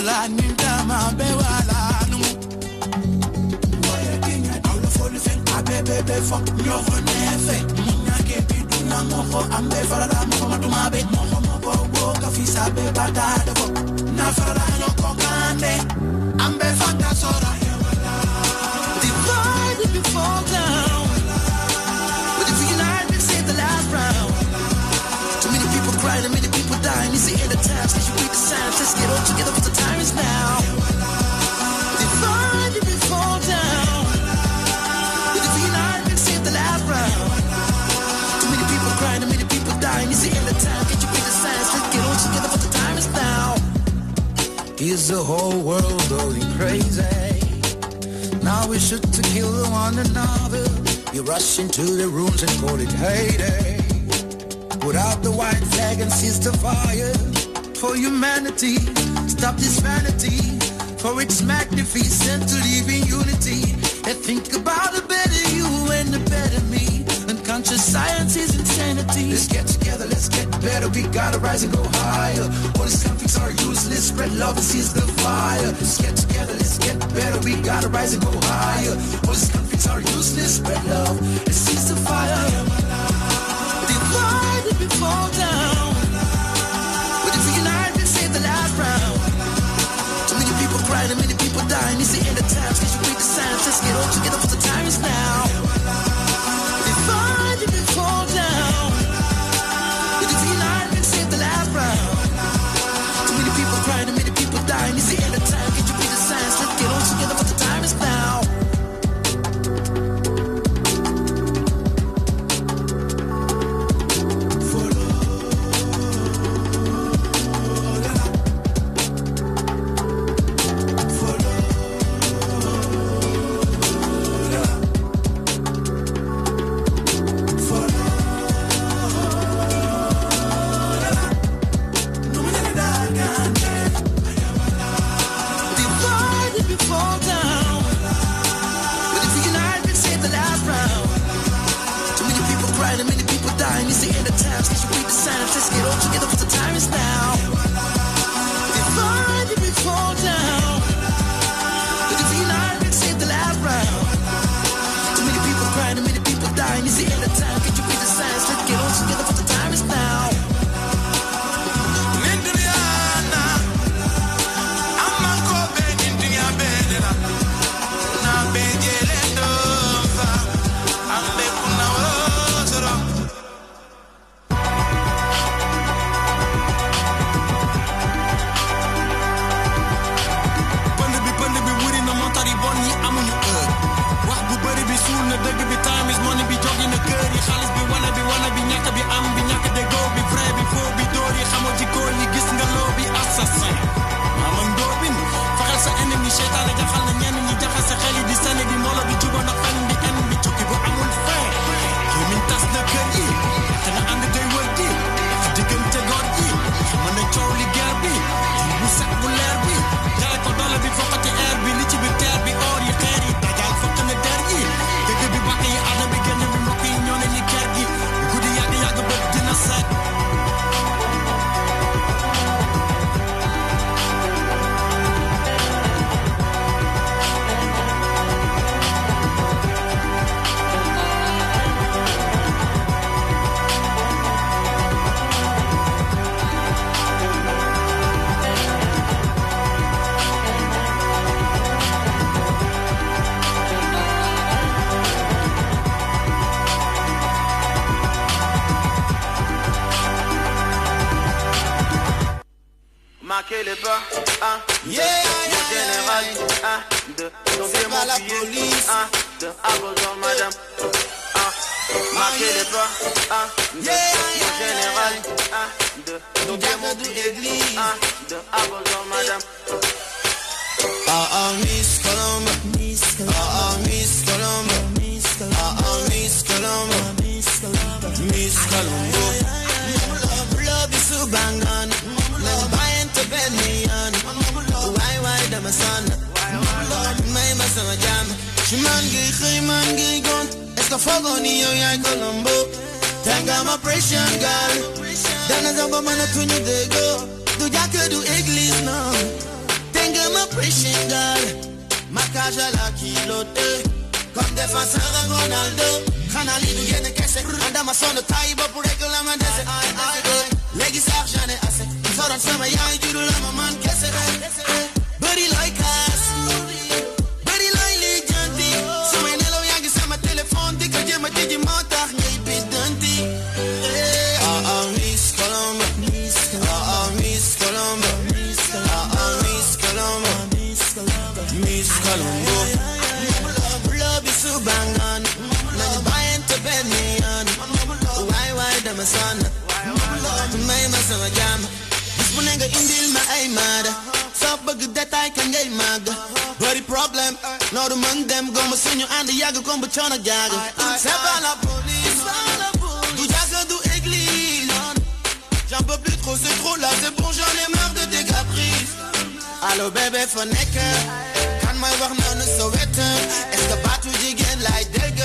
wala nindama be wala nu Boya kinga all for the fen abebe fuck nyoko nefe Munyake biduna moko ambe farada moko matumabe moko kafisa be batade fo na farada nyoko kande ambe fanga sora divide if you fall down but if you unite we save the last round too many people crying and many people dying it's the end of times let's read the signs let's get all together for the time is now divide if you fall down but if you unite we save the last round too many people crying and many people dying it's the end of time can't you read the signs let's get all together for the time is now is the whole world going crazy now we should to kill one another. You rush into the rooms and call it heyday. Put out the white flag and seize the fire. For humanity, stop this vanity. For it's magnificent to live in unity. And think about a better you and a better me. Unconscious science is insanity. Let's get together, let's get better. We gotta rise and go higher. All these conflicts are useless. Spread love and seize the fire. Let's get together, let's get better. We gotta rise and go higher. All these conflicts are useless. Spread love and seize the fire. Divide if we fall down. But if we unite, we save the last round. Too many people crying and many people dying. It's the end of times. Can't you read the signs? Let's get all together for the time is now. Divide if we fall down. But if we unite, we save the last round. Too many people crying and many people dying. It's the end of time. Can't you read the signs? Let's get all together for the time is now. I'm a appreciate girl. Ma cage à la kilote. Comme défenseur à Ronaldo. Canali du gene kese. Andama sono taibo pour régler ma dese. Legi sarjane ase. Soran sama yaay juru la man kese. Buddy like us. Buddy like legend. So when hello yangi sama telephone. Dika jema jiji motax ngay bidanti. Miss Colombo. Miss Colombo. Miss Colombo. Miss Colombo. Miss Colombo. Love is so bang on. Now you buy into bed me on. Why them a son? My masama jam. This bunenga indil ma ay mada. So bug that I can get mag. Very problem. No the man them go ma sinyo and the yaga come but chona jaga. Sepa la police. Du jaga du église. J'en peux plus trop, c'est trop là, c'est bon, j'en ai marre de tes caprices. Allo bébé fonneke. Kan my wax nou ne so wette. Est-ce que batu jigéen lay dégg.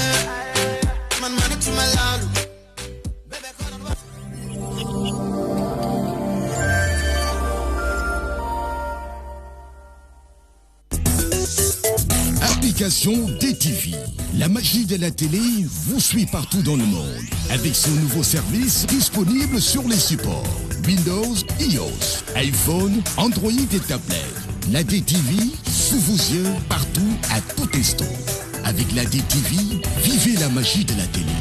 Man tu ma laalu. Application DTV. La magie de la télé vous suit partout dans le monde avec son nouveau service disponible sur les supports Windows, iOS, iPhone, Android et tablette. La DTV sous vos yeux partout à tout instant. Avec la DTV, vivez la magie de la télé.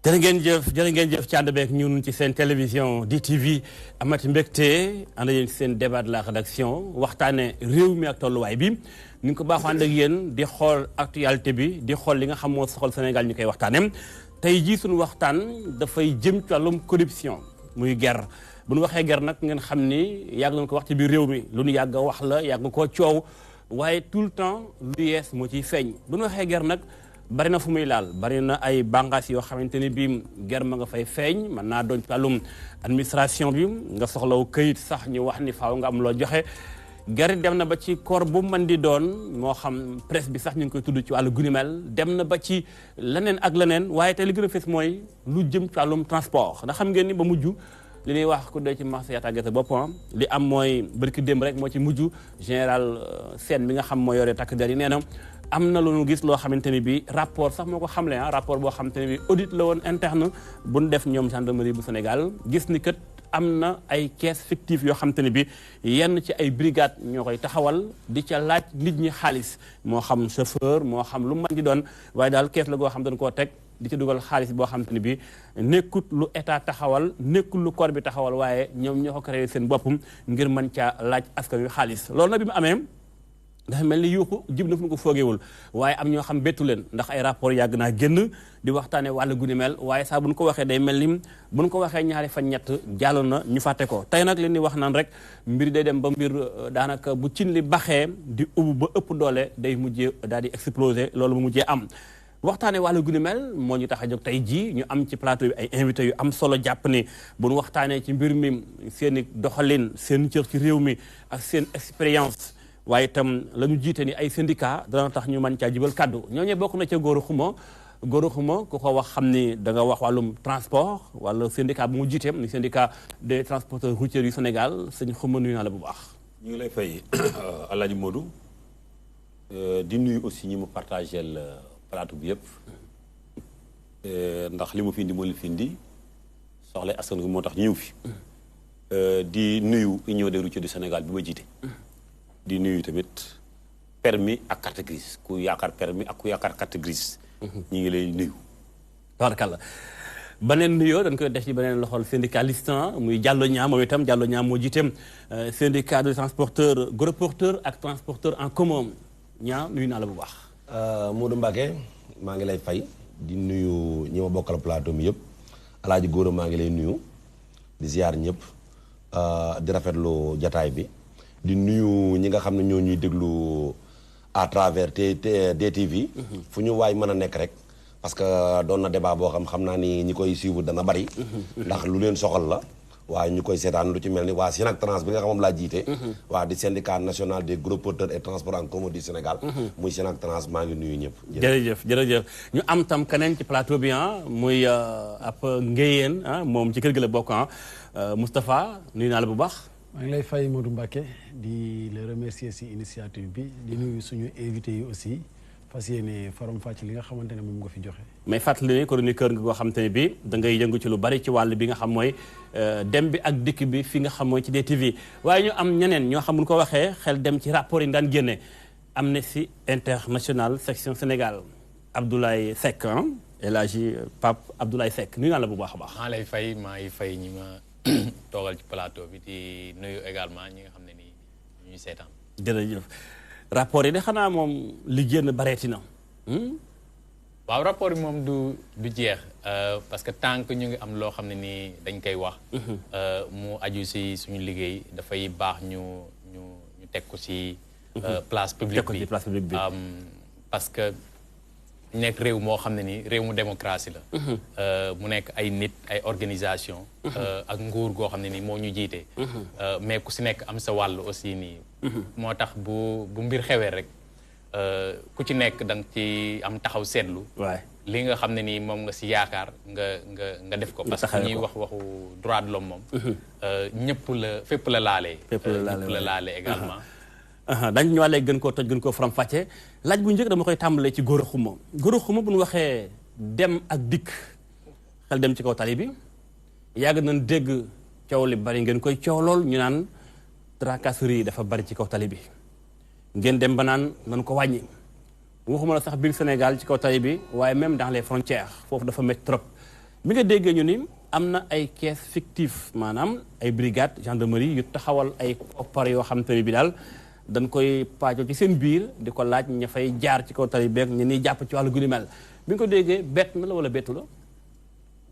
jërë ngeen jëf ci ànd beeg ñun ci seen télévision DTV amati mbégte ànd yéen seen débat de la rédaction waxtaane réew mi ak tolluwaay bi ni ko baaxoo ànd ak yéen di xool actualité bi di xool li nga xam moo soxal Sénégal ñu koy waxtaane tey jii suñu waxtaan dafay jëm ci wàllum corruption muy guerre bu ñu waxee guerre nag ngeen xam ni yàgg nañu ko wax ci biir réew mi lu ñu yàgg a wax la yàgg koo coow waaye tout le temps lu yees moo ciy feeñ bu ñu waxee guerre nag bari na fu muy laal bari na ay bànqaas yoo xamante ni bii guerre ma nga fay feeñ mën naa doon ci wàllum administration bi nga soxlaw këyit sax ñu wax ni faaw nga am loo joxe guerre dem na ba ci corps bu mën di doon moo xam presse bi sax ñu ngi koy tudd ci wàllu gunimel dem na ba ci leneen ak leneen waaye tey li gën a fees mooy lu jëm ci wàllum transport ndax xam ngeen ni ba mujj li ñuy wax ku dee ci marché yaa tàggee sa boppam li am mooy bërki démb rek moo ci mujj général Sène bi nga xam moo yore takk der yi nee na am na lu ñu gis loo xamante ni bi rapport sax moo ko xamle rapport boo xamante ni bi audit la woon interne bu ñu def ñoom gendarmerie bu Sénégal gis ni kat am na ay caisse fictive yoo xamante ni bi yenn ci ay brigade ñoo koy taxawal di ca laaj nit ñi xaalis moo xam chauffeur moo xam lu mën di doon waaye daal caisse la goo xam dañ koo teg di ca dugal xaalis boo xamante ni bi nekkut lu état taxawal nekkut lu corps bi taxawal waaye ñoom ñoo ko créé seen boppam ngir mën caa laaj askan wi xaalis loolu nag bi mu amee dafa mel ni yuuxu jib na fu ñu ko foogeewul waaye am ñoo xam bettu leen ndax ay rapport yàgg naa génn di waxtaane wàllu gu ni mel waaye saa bu ñu ko waxee day mel ni bu ñu ko waxee ñaari fan ñett jàll na ñu fàtte ko tey nag leen di wax naan rek mbir day dem ba mbir daanaka bu cin li baxee di ubbi ba ëpp doole day mujjee daal di exploser loolu mu mujjee am waxtaane wàllu gu ni mel moo ñu tax a jóg tey jii ñu am ci plateau bi ay invité yu am solo jàpp ni bu ñu waxtaanee ci mbir mi seen i doxalin seen cër ci réew mi ak seen expérience waaye itam la ñu jiite ni ay syndicat dana tax ñu mën caa jibal kàddu ñooñu bokk na ca Gora Khouma ku ko wax xam ni da nga wax wàllum transport wala syndicat bu mu jiite ni syndicat des transporteurs routiers yu Sénégal sëñ Khouma nuyu naa la bu baax. ñu ngi lay fay Alaaji Modou di nuyu aussi ñi mu partagé plateau bi yëpp ndax li mu fi indi moo li fi indi soxla askan wi moo tax ñu ñëw fi di nuyu Union des routiers du Sénégal bi ma jiite. di nuyu tamit permis ak carte grise ku yaakaar permis ak ku yaakaar carte grise. ñu ngi lay nuyu. tabarkalla beneen nuyoo dañ koy def ci beneen loxol syndicaliste muy Diallo Niang moom itam Diallo Niang moo jiite syndicat de transporteurs gros porteurs ak transporteurs en commun Niang nuyu naa la bu baax. Modou Mbacké maa ngi lay fay di nuyu ñi ma bokkal plateau mi yëpp Alaaji Gora maa ngi lay nuyu di ziar ñëpp di rafetlu jataay bi di nuyu ñi nga xam ne ñoo ñuy déglu à travers DTV. fu ñu waay mën a nekk rek parce que doon na débat boo xam naa ni ñi koy suivre dana bari. ndax lu leen soxal la. waaye ñu koy seetaan lu ci mel ni waa Synactrans bi nga xam moom laa jiite. waa di syndicat national des gros porteurs et transports en commun du Sénégal. muy Synactrans maa ngi nuyu ñëpp. jërëjëf ñu am tam keneen ci plateau bi muy ab ngéyeen moom ci kër gi la bokk Moustapha nuyu naa la bu baax. maa ngi lay fay Modou Mbacké di le remercier si initiative bi di nuyu suñu invité yi aussi fas yéene faram fàcc li nga xamante ne moom nga fi joxe. mais fàttali ne chroniqueur nga koo xamante ne bi da ngay yëngu ci lu bari ci wàll bi nga xam mooy dem bi ak dikk bi fi nga xam mooy ci DTV waaye ñu am ñeneen ñoo xam bu ñu ko waxee xel dem ci rapport yi daan génne Amnesty International section Sénégal Abdoulaye Seck El Hadji Pape Abdoulaye Seck nuyu naa la bu baax a baax. maa lay fay maa ngi fay ñi ma toogal ci plateau bi di nuyu également ñi nga xam ne nii ñuy seetaan. jërëjëf rapport yi de xanaa moom li génn bareeti na. waaw rapport yi moom du jeex parce que tant que ñu ngi am loo xam ne nii dañ koy wax. mu aju si suñu liggéey dafay baax ñu teg ko si. place publique bi parce que nekk réew moo xam ne nii réew mu démocratie la. mu nekk ay nit ay organisation ak nguur goo xam ne nii moo ñu jiite. mais ku si nekk am sa wàll aussi nii. moo tax bu mbir xewee rek ku ci nekk da nga ci am taxaw seetlu. waay li nga xam ne nii moom nga si yaakaar nga def ko. parce que ñuy wax waxu droit de l'homme moom. ñëpp la fépp la laalee. fépp la laalee également. dañ ñëwalee gën koo toj gën koo faram fàcce laaj bu njëkk dama koy tàmbalee ci Gora Khouma Gora Khouma bu ñu waxee dem ak dikk xel dem ci kaw tali bi yàgg nañ dégg coow li bari ngeen koy coow lool ñu naan tracasserie yi dafa bari ci kaw tali bi ngeen dem ba naan nañ ko wàññi waxuma la sax biir Sénégal ci kaw tali bi waaye même dans les frontières foofu dafa métti trop bi nga déggee ñu ni am na ay caisse fictif maanaam ay brigade gendarmerie yu taxawal ay koppar yoo xam te ne bi daal dañ koy paajo ci seen biir di ko laaj ña fay jaar ci kaw tali beeg ñu ni jàpp ci wàllu gu ni mel bi nga ko déggee bett na la wala bettu la.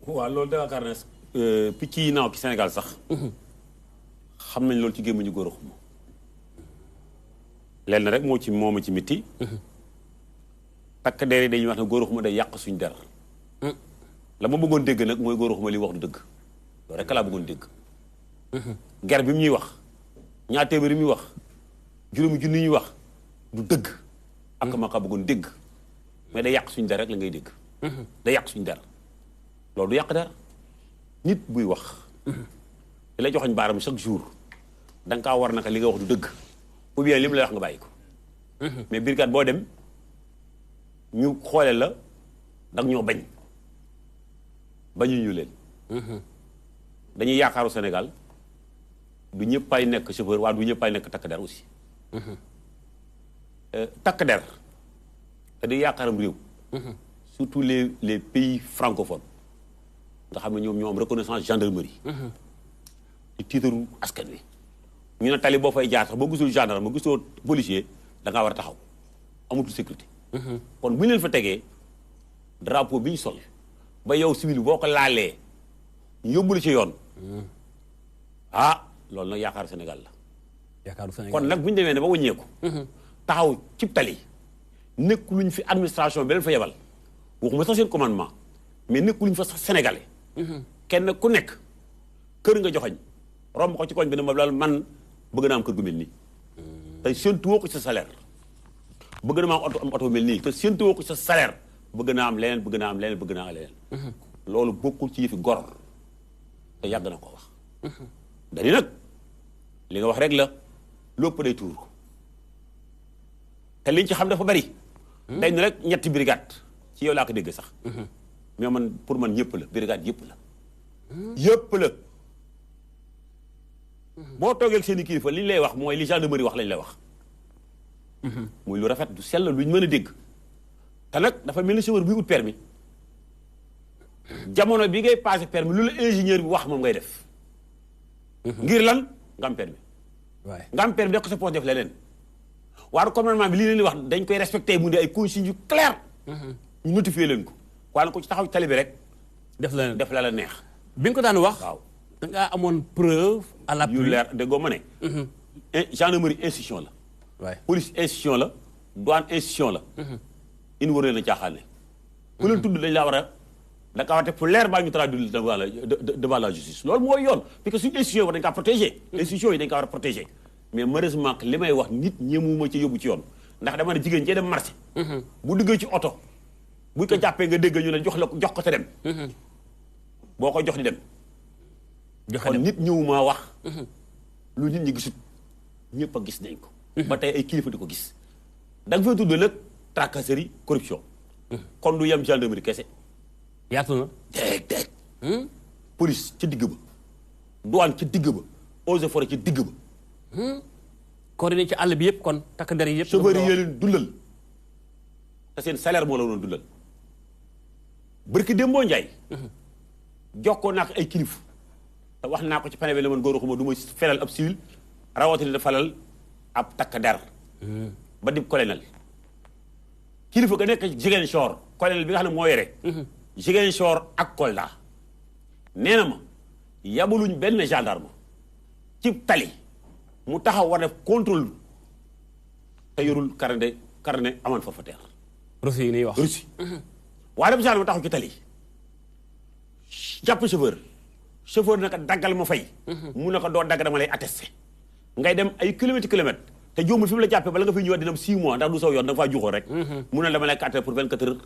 waaw loolu da yaakaar ne picc yi naaw ci Sénégal sax. xam nañ loolu ci gémmiñu Gora Khouma. lenn rek moo ci mitti. takk der yi dañuy wax ne Gora Khouma day yàq suñu der. la ma bëggoon dégg nag mooy Gora Khouma li wax du dëgg loolu rek laa bëggoon dégg. ger bi mu ñuy wax ñaar téeméer yi muy wax. juróomi junni ñuy wax du dëgg ak ma ka bëggoon dégg mais day yàq suñu der rek la ngay dégg day yàq suñu der loolu du yàq der nit buy wax di la joxoñ baaram chaque jour da nga kaa war naka li nga wax du dëgg ou bien li mu lay wax nga bàyyi ko mais brigade boo dem ñu xoole la danga ñoo bañ bañu ñu leen dañuy yaakaaru Sénégal du ñëpp ay nekk chauffeur waaye du ñëpp ay nekk takk der aussi takk der te di yaakaaram réew surtout les pays francophones nga xam ne ñoom ñoo am reconnaissance gendarmerie di tiitaru askan wi ñu ne tali boo fay jaar sax boo gisul gendarme ba gisoo policier da ngaa war a taxaw amatul sécurité kon bu ñu leen fa tegee drapeau bi ñu sol ba yow civil boo ko laalee ñu yóbbulu ci yoon loolu nag yaakaaru Sénégal la yaakaaru Sénégal kon nag bu ñu demee ne ba wàññeeku taxaw cib tali nekk luñ fi administration bi leen fa yebal waxuma sax seen commandement mais nekk luñ fa sax sénégalais kenn ku nekk kër nga joxoñ romb ko ci koñ bi ne ma daal man bëgg naa am kër gu mel nii te séentu woo ko sa salaire bëgg na ma am oto mel nii te séentu woo ko sa salaire bëgg naa am leneen bëgg naa am leneen bëgg naa am leneen loolu bokkul ci yëfi gor te yàgg na ko wax dañu nag li nga wax rek la lépp day tuur te liñ ci xam dafa bari dañ ne rek ñetti brigade ci yow laa ko dégg sax mais man pour man ñëpp la brigade yëpp la yëpp la boo toogee ak seen i kilifa li ñu lay wax mooy li gendarmerie wax lañ lay wax muy lu rafet du sell luñ mën a dégg te nag dafa mel ni chauffeur buy ut permis jamono bi ngay passé permis lu la ingénieur bi wax moom ngay def ngir lan nga am permis nga am permis def ko sa poche def leneen waaye commandement bi lii leen di wax dañ koy respecté mu di ay consignes yu clair ñu notifié leen ko waaye ko ci taxaw tali bi rek def la la neex bi nga ko daan wax waaw da ngaa amoon preuve à l'appui yu leer déggoo ma ne. gendarmerie institution la. waay police institution la. douane institution la. in war leen a caaxaane. ku leen tudd dañ laa war a da kaa war a teg fu leer baa ñu traduire devant la justice loolu mooy yoon parce que suñu institution yi war dañ kaa protéger. institution yi dañ kaa war a protéger. mais malheureusement li may wax nit ñemuma ci yóbbu ci yoon ndax dama ne jigéen cee dem marché. bu duggee ci oto. buñ ko jàppee nga dégg ñu ne jox ko te dem. boo ko jox di dem. joxe kon dem nit ñëwuma wax. lu nit ñi gisut ñëpp a gis nañ ko. ba tey ay kilifa di ko gis. da nga fay tudd nag tracasserie corruption. kon du yem gendarmerie kese. yaatu na. déeg. police ci digg ba. douane ci digg ba. eaux et forêt ci digg ba. coordonné ci àll bi yëpp kon takk der yi yëpp. chauffeur yi leen dundal. te seen salaire moo la doon dundal. barki Dembo Ndiaye. jokkoo naa ko ay kilif. te wax naa ko ci panel bi ne man góor xuma du ma felal ab civil rawatina da falal ab takk der. ba dib colonel. kilifa ga nekk Ziguinchor colonel bi nga xam ne moo yore. Ziguinchor ak Kolda. nee na ma yabaluñ benn gendarme. ci tali. mu taxaw war def contrôle. te yorul carnet amende forfaitaire. Russie yi ñuy wax. Russie. waaye dem gendarme taxaw ci tali. jàpp chauffeur naka daggal ma fay. mu ne ko doo dagg dama lay attesté. ngay dem ay kilomètres te jombul fi mu la jàppee bala nga fiy ñëwaat dina am 6 mois ndax du saw yoon da nga faa juuxoo rek. mu ne dama lay attesté pour 24 heures.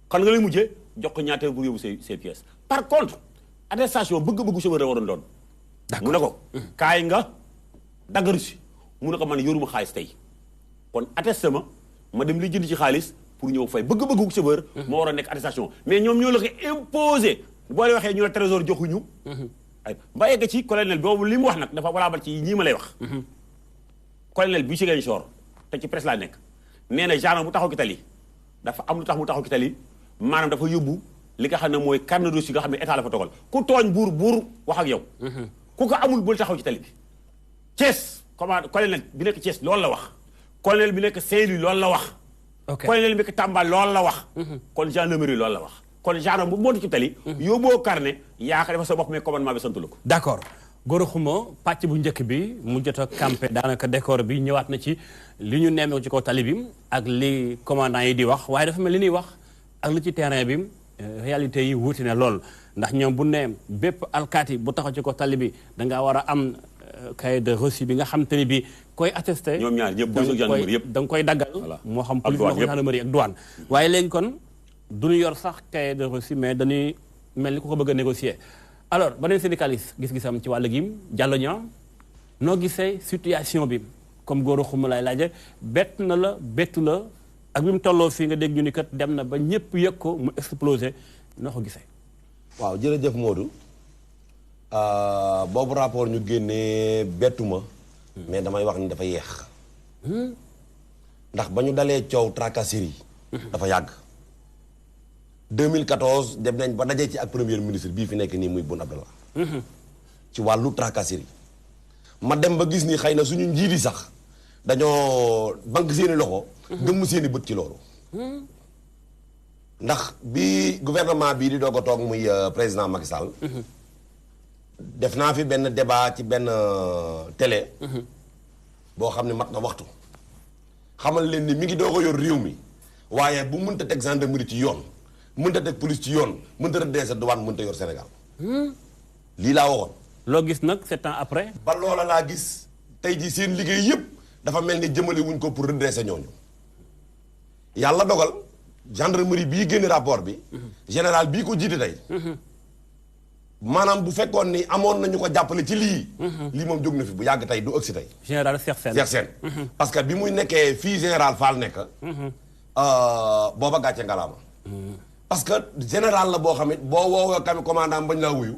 kon nga lay mujjee jox ko ñaata pour yóbbu ses pièces. par contre attestation bëgg-bëggu chauffeur la waroon doon. mu ne ko kaay nga dagg Russie. mu ne ko man yoruma xaalis tey. kon attesté ma dem li jënd ci xaalis pour ñëw fay bëgg-bëggu chauffeur. moo war a nekk attestation mais ñoom ñoo la ko imposé. boo leen waxee ñu la trésor joxuñu. ay ba yegg ci colonel boobu li mu wax nag dafa valable ci ñii ma lay wax. colonel bi ci Ziguinchor te ci presse laa nekk nee na gendarme bu taxaw ki tali dafa am lu tax mu taxaw ki tali maanaam dafa yóbbu li nga xam ne mooy carnet de dossier nga xam ne état la fa togal ku tooñ buur wax ak yow. ku ko amul bul taxaw ci tali bi. Thiès colonel bi nekk Thiès loolu la wax. colonel bi nekk Saint-Louis loolu la wax. ok colonel bi nekk Tamba loolu la wax. kon gendarmerie loolu la wax. kon gendarme bu montu ci tali. yóbboo carnet yaa ko defal sa bopp mais commandement bi santu la ko. d'accord Gora Khouma pàcc bu njëkk bi mu jot a campé daanaka décor bi ñëwaat na ci li ñu nemmeeku ci kaw tali bi ak li commandant yi di wax waaye dafa mel li ñuy wax ak li ci terrain bi réalité yi wuute na lool ndax ñoom bu ne bépp alkaati bu taxaw ci kaw tali bi da ngaa war a am cahier de reçu bi nga xam te ni bi koy attesté. ñoom ñaar ñëpp police ak gendarmerie yëpp da nga koy daggal. voilà moo xam police moo xam gendarmerie ak douane. waaye léegi kon du ñu yor sax cahier de reçu mais dañuy mel ni ku ko bëgg a négocier. alors beneen syndicaliste gis-gisam ci wàll gi Diallo Niang noo gisee situation bi comme Gora Khouma lay laaje bett na la bettu la ak bi mu tolloo fii nga dégg ñu ni kat dem na ba ñëpp yëg ko mu explosé noo ko gisee. waaw jërëjëf Modou boobu rapport ñu génnee bettu ma mais damay wax ni dafa yeex ndax ba ñu dalee coow tracasserie dafa yàgg 2014 dem nañ ba dajee ci ak premier ministre bii fi nekk nii muy Boun Abdallah ci wàllu tracasserie ma dem ba gis ni xëy na suñu njiit yi sax dañoo banque seeni loxo gëmm seeni bët ci loolu ndax bi gouvernement bii di doog a toog muy président Macky Sall def naa fi benn débat ci benn télé boo xam ne mat na waxtu xamal leen ni mi ngi doog a yor réew mi waaye bu mënta teg gendarmerie ci yoon mënta teg police ci yoon mënta redresser douane mënta yor Sénégal lii laa waxoon loo gis nag 7 ans après. ba loola laa gis tey jii seen liggéey yëpp dafa mel ni jëmale wuñ ko pour redresser ñooñu yàlla dogal gendarmerie bii génne rapport bi général bii ko jiite tey maanaam bu fekkoon ni amoon nañu ko jàppale ci lii lii moom jóg na fi bu yàgg tey du ëgsi tey général Cheikh Sène Cheikh Sène parce que bi muy nekkee fii général Fall nekk booba gàcce ngalaama parce que général la boo xam it boo woowee kami commandant bañ laa wuyu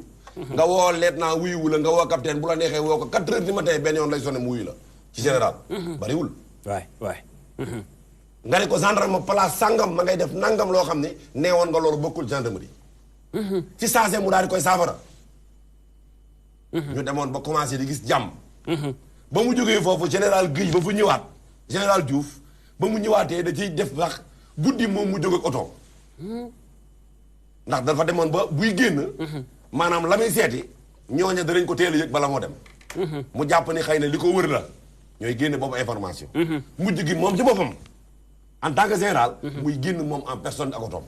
nga woo lieutenant wuyuwu la nga woo capitaine bu la neexee woo ko 4 heures du matin benn yoon lay sonné mu wuyu la ci général bariwul waay nga ne ko gendarme place sàngam ma ngay def nangam loo xam ne neewoon nga loolu bokkul gendarmerie ci saase mu daal di koy saafara ñu demoon ba commencé di gis jàmm ba mu jógee foofu général Guèye ba fu ñëwaat général Diouf ba mu ñëwaatee da ciy def sax guddi moom mu jóg ak oto ndax dafa demoon ba buy génn maanaam la muy seeti ñooña danañ ko teel a yëg bala moo dem. mu jàpp ni xëy na li ko wër la ñooy génne boobu information. mujj gi moom ci boppam en tant que général. muy génn moom en personne ak otoom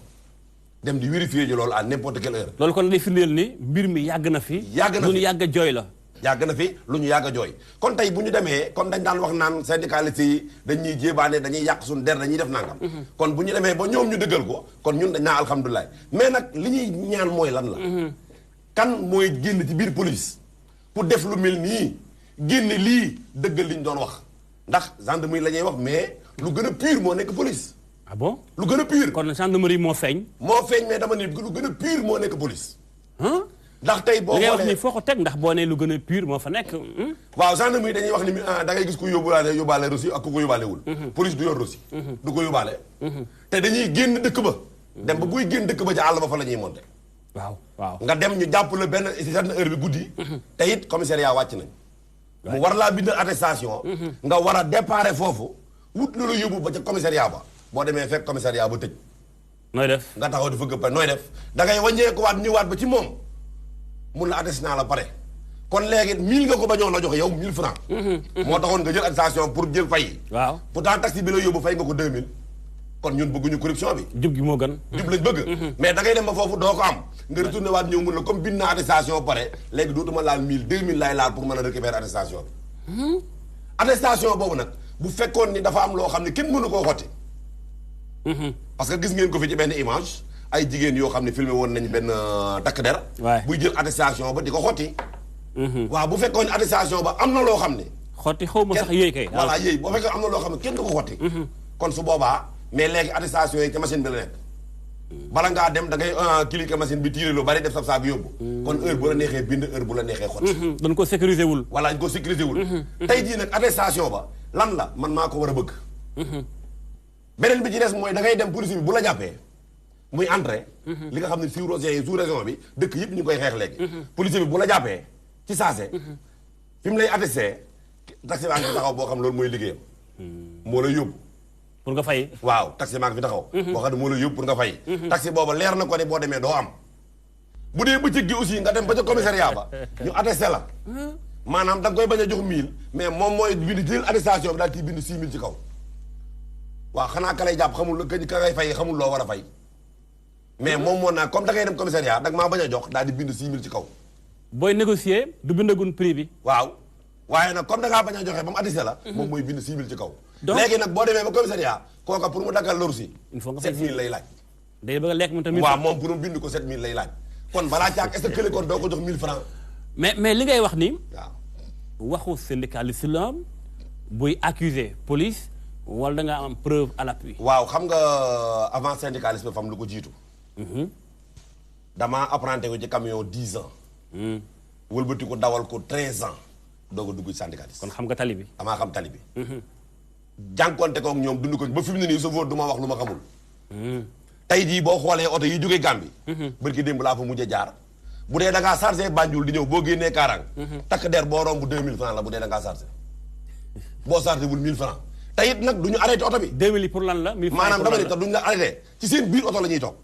dem di vérifier ji loolu à n'importe quelle heure. loolu kon day firndeel ni mbir mi yàgg na fi. yàgg na fi lu ñu yàgg a jooy la. yàgg na fi lu ñu yàgg a jooy kon tey bu ñu demee comme dañ daan wax naan syndicaliste yi dañuy jébaane dañuy yàq suñu der dañuy def nangam. kon bu ñu demee ba ñoom ñu dëggal ko kon ñun dañ naa alhamdulilah mais nag li ñuy ñaan mooy lan la. kan mooy génn ci biir police pour def lu mel nii génne lii dëggal li ñu doon wax ndax gendarmerie la ñuy wax mais lu gën a pur moo nekk police. ah bon lu gën a pur. kon gendarmerie moo feeñ. moo feeñ mais dama ni lu gën a pur moo nekk police. ndax tey boo li ngay wax xoolee ni foo ko teg ndax boo nee lu gën a pur moo fa nekk. waaw gendarmerie dañuy wax ni da ngay gis ku yóbbaale reçu ak ku ko yóbbaalewul. police du yor reçu. du ko yóbbaale. te dañuy génn dëkk ba. dem ba buy génn dëkk ba ca àll ba fa la ñuy monté. waaw nga dem ñu jàpp la benn certaine heure bi guddi. te it commissariat wàcc nañ. mu war laa bindal attestation. nga war a déparé foofu wut lu la yóbbu ba ca commissariat ba boo demee fekk commissariat ba tëj. nooy def nga taxaw di fëgg pa nooy def da ngay wàññeekuwaat ñëwaat ba ci moom mun la attesté naa la pare kon léegi 1000 nga ko bañoon la joxe yow 1000 francs moo taxoon nga jël attestation pour jël fay. waaw pourtant taxi bi la yóbbu fay nga ko 2000 kon ñun bëgguñu corruption bi. jub gi moo gën. jub lañ bëgg. mais da ngay dem ba foofu doo ko am. nga retourné waat ñëw mun la comme bind naa attestation pare léegi dootuma laal 1000 2000 laay laal pour mën a récupérer attestation bi. attestation boobu nag bu fekkoon ni dafa am loo xam ne kenn mënu koo xotti. parce que gis ngeen ko fi ci benn image ay jigéen yoo xam ne filmé woon nañ benn takk der. buy jël attestation ba di ko xotti. waaw bu fekkoon attestation ba am na loo xam ne. xotti xaw ma sax yéey kay. voilà yéey boo fekkee am na loo xam ne kenn du ko xotti. kon su boobaa mais léegi attestation yi ca machine bi la nekk. bala ngaa dem da ngay cliquer machine bi tiire lu bari def sab saak yóbbu. kon heure bu la neexee bind heure bu la neexee xotti. dañ ko sécuriser wul. voilà dañ ko sécuriser wul. tey jii nag attestation ba lan la man maa ko war a bëgg. beneen bi ci des mooy da ngay dem police bi bu la jàppee muy entrée. li nga xam ne sous région bi dëkk yëpp ñu koy xeex léegi. police bi bu la jàppee ci saase. fi mu lay attesté taxi maa ngi fi taxaw boo xam loolu mooy liggéeyam. moo lay yóbbu. pour nga fay. waaw taxi maa ngi fi taxaw. boo xam ne moo lay yóbbu pour nga fay. taxi booba leer na ko ne boo demee doo am. bu dee bëccëg gi aussi nga dem ba ca commissariat ba ñu attesté la. maanaam da nga koy bañ a jox 1000 mais moom mooy bind jël attestation bi daal di bind 6000 ci kaw. waaw xanaa ka lay jàpp xamul ka ngay fay xamul loo war a fay. mais moom moo naa comme da ngay dem commissariat da nga maa bañ a jox daal di bind 6000 ci kaw. booy négocier du bindagun prix bi. waaw waaye nag comme da ngaa bañ a joxe ba mu attesté la. moom mooy bind 6000 ci kaw. donc léegi nag boo demee ba commissariat kooka pour mu daggal loru si. il faut nga fay 7000 lay laaj. day bëgg a lekk mu tamit. waaw moom pour mu bind ko 7000 lay laaj. kon balaa caag est-ce que kële kon doo ko jox 1000 francs. mais li ngay wax nii. waaw waxu syndicaliste la buy accuser police wala da nga am preuve à l'appui. waaw xam nga avant syndicalisme fam lu ko jiitu. damaa apprenti ko ci camion 10 ans. wëlbati ko dawal ko 13 ans doog a dugg ci syndicaliste. kon xam nga tali bi. damaa xam tali bi. jànkonte koog ñoom dund ko ba fi mu ne nii chauffeur du ma wax lu ma xamul. tey jii boo xoolee oto yi jógee Gambie. barki démb laa fa mujjee jaar. bu dee da ngaa chargé Banjul di ñëw boo génnee Kaarang. takk der boo romb 2000 francs la bu dee da ngaa chargé. boo chargé wul 1000 francs te it nag du ñu arrêté oto bi. 2000 yi pour lan la. 1000 francs maanaam dama ne te duñu la arrêté ci seen biir oto la ñuy toog.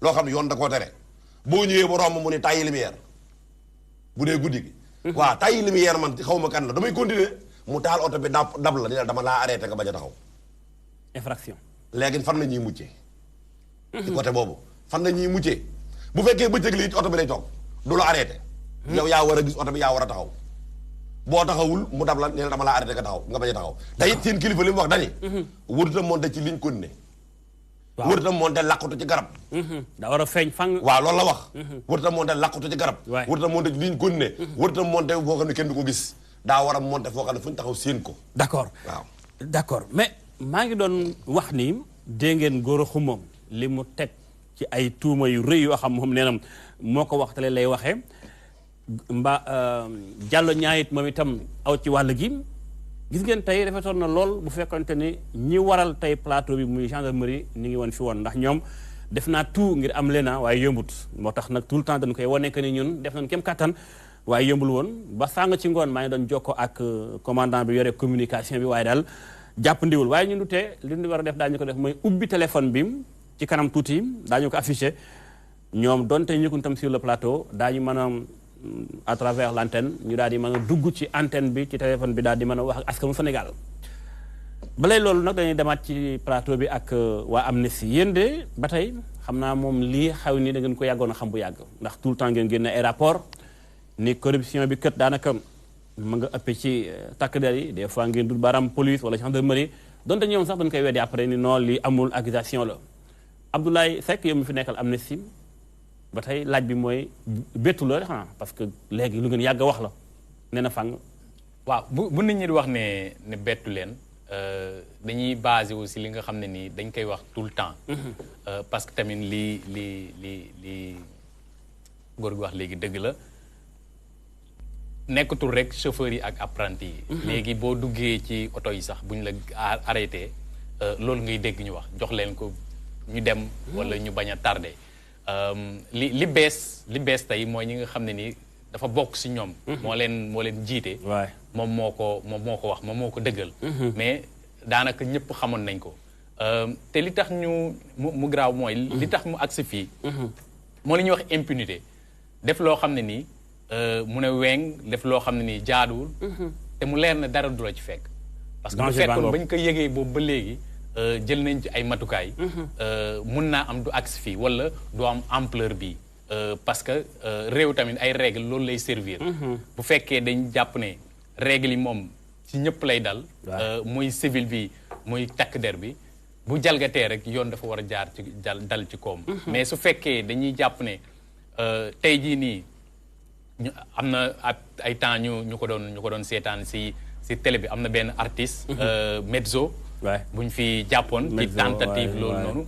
loo xam ne yoon da koo tere. boo ñëwee ba romb mu ne tàyyi lumière bu dee guddi gi. waaw tàyyi lumière man xaw ma kan la damay continuer mu taal oto bi dab la ni la dama laa arrêté nga bañ a taxaw. infraction. léegi fan la ñuy muccee. ci côté boobu fan la ñuy muccee bu fekkee bëccëg li oto bi lay toog du la arrêté. yow yaa war a gis oto bi yaa war a taxaw. boo taxawul mu dab la ne la dama laa arrêté nga taxaw nga bañ a taxaw te it seen kilifa li mu wax dani wërta monté ci ligne kon ne. waaw wërta monté làqatu ci garab. daa war a feeñ fang. waaw loolu la wax. wërta monté làqatu ci garab. waay wërta monté ci ligne kon ne. wërta monté foo xam ne kenn du ko gis. daa war a monté foo xam ne fu ñu taxaw séen ko. d'accord waaw d'accord mais maa ngi doon wax ni dégg ngeen góor a xumam li mu teg ci ay tuuma yu rëy yoo xam moom nee na moo ko waxtale lay waxee Diallo ñaayit moom itam aw ci wàll gi gis ngeen tey rafetoon na lool bu fekkonte ni ñi waral tey plateau bi muy gendarmerie ni ngi woon fi woon ndax ñoom def naa tout ngir am leena waaye yombut moo tax nag tout le temps dañu koy wane que ni ñun def nañ kem kattan waaye yombul woon ba sàng ci ngoon maa ngi doon jokkoo ak commandant bi yore communication bi waaye daal jàppandiwul waaye ñun du tee li ñu war a def daañu ko def mooy ubbi téléphone bi ci kanam tuuti daañu ko affiché ñoom donte ñëkkun tam sur le plateau daañu mën a à travers l'antenne ñu daal di mën a dugg ci antenne bi ci téléphone bi daal di mën a wax ak askanu Sénégal balay loolu nag dañuy demaat ci plateau bi ak waa Amnesty yéen de ba tey xam naa moom lii xaw ni da ngeen ko yàggoon a xam bu yàgg ndax tout le temps ngeen génne ay rapport ni corruption bi kët daanaka ma nga ëppee ci takk der yi des fois ngeen dul baram police wala gendarmerie donte ñoom sax dañ koy weddi après ni non lii amul accusation la Abdoulaye Seck yow mi fi nekkal Amnesty ba tey laaj bi mooy bettu la xanaa parce que léegi lu ngeen yàgg a wax la nee na fang. waaw bu nit ñi di wax ne bettu leen dañuy basé aussi li nga xam ne nii dañ koy wax tout le temps. parce que tamit li góor gi wax léegi dëgg la nekkatul rek chauffeur yi ak apprenti yi. léegi boo duggee ci oto yi sax bu ñu la arrêté loolu ngay dégg ñu wax jox leen ko ñu dem wala ñu bañ a tardé. li bees tey mooy ñi nga xam ne nii dafa bokk si ñoom. moo leen jiite. moom moo ko wax moom moo ko dëggal. mais daanaka ñëpp xamoon nañ ko. te li tax mu graaw mooy. li tax mu agsi fii. moo li ñuy wax impunité. def loo xam ne nii mu ne weng def loo xam ne nii jaaduwul. te mu leer na dara du la ci fekk. parce que bu fekkoon bañ ko yëgee boobu ba léegi. jël nañ ci ay matukaay. mun naa am du agsi fii wala du am ampleur bi parce que réew tamit ay règles loolu lay servir. bu fekkee dañ jàpp ne règles yi moom ci ñëpp lay dal. muy civil bi muy takk der bi bu jalgatee rek yoon dafa war a jaar ci dal ci koom. mais su fekkee dañuy jàpp ne tey jii nii am na ay temps ñu ko doon seetaan si télé bi am na benn artiste. Mezzo. buñ fi jàppoon ci tentative loolu noonu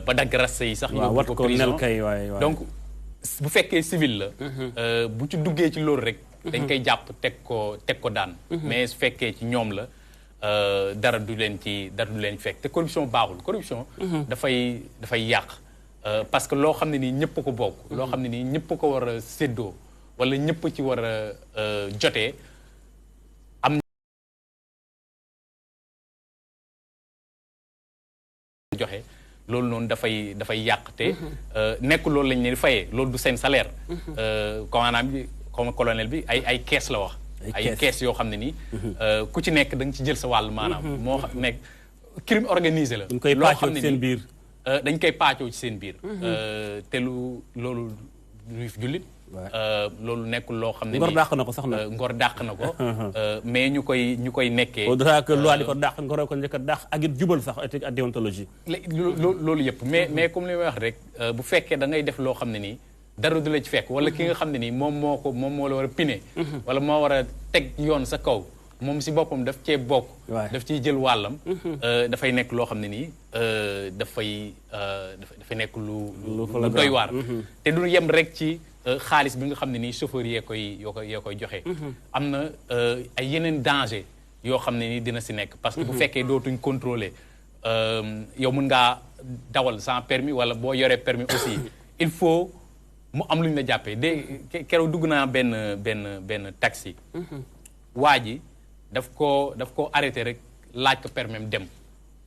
ba dagg rasta yi sax ñu ko prison donc bu fekkee civil la bu ci duggee ci loolu rek dañ koy jàpp teg ko daan mais su fekkee ci ñoom la dara du leen fekk te corruption baaxul corruption dafay yàq parce que loo xam ne nii ñëpp ko bokk loo xam ne nii ñëpp ko war a séddoo wala ñëpp ci war a jotee joxe loolu noonu dafay yàq te nekk loolu lañ leen di fayee loolu du seen salaire commandant bi comme colonel bi ay kees la wax ay kees yoo xam ne nii ku ci nekk da nga ci jël sa wàll maanaam moo nekk crime organisé la loo xam ne nii dañ koy paacoo ci seen biir te loolu luy jullit loolu nekkul loo xam ne ngor dàq na ko sax na ngor dàq na ko mais ñu koy nekkee au delà que loi di ko dàq ngor ko njëkk a dàq ak it jubal sax éthique ak déontologie loolu yëpp mais comme li may wax rek bu fekkee da ngay def loo xam ne nii dara du la ci fekk wala ki nga xam ne nii moom moo la war a pine wala moo war a teg yoon sa kaw moom si boppam daf cee bokk daf ciy jël wàllam dafay nekk loo xam ne nii dafay nekk lu doy waar te du yem rek ci xaalis bi nga xam ne nii chauffeur yee koy joxe am na ay yeneen danger yoo xam ne nii dina si nekk parce que bu fekkee dootuñ contrôler yow mën ngaa dawal sans permis wala boo yoree permis aussi il faut mu am lu ñu la jàppee keroog dugg naa benn taxi waa ji daf ko arrêté rek laaj ko permis dem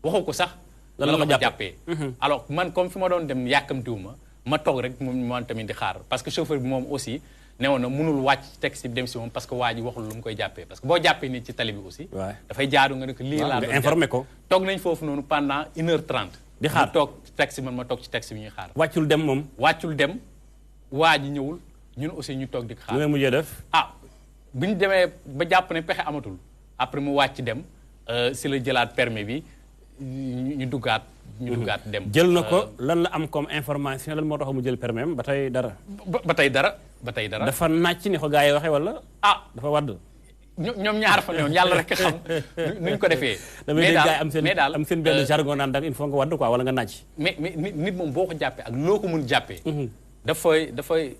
waxu ko sax lan la ko jàppee alors man comme fi ma doon dem yàkkamtiwuma ma toog rek moom tamit di xaar parce que chauffeur bi moom aussi newoon na mënul wàcc ci taxi bi dem si moom parce que waa ji waxul lu mu koy jàppee parce que boo jàppee nit ci tali bi aussi dafay jaadu nga ne ko lii laa doon informé ko toog nañ foofu noonu pendant 1h30 di xaar toog ci taxi man ma toog ci taxi bi ñuy xaar wàccul dem moom wàccul dem waa ji ñëwul ñun aussi ñu toog di xaar lu nga mujjee def bi ñu demee ba jàpp ne pexe amatul après mu wàcc dem si la jëlaat permis bi ñu duggaat dem jël na ko lan la am comme information lan moo tax mu jël permis ba tey dara ba tey dara dafa nàcc ni ko gars yi waxee wala dafa wadd ñoom ñaar fa newoon yàlla rek xam nuñ ko defee damay dégg gars yi am seen benn jargon naan dag il faut nga wadd quoi wala nga nàcc mais nit moom boo ko jàppee ak loo ko mun jàppee dafay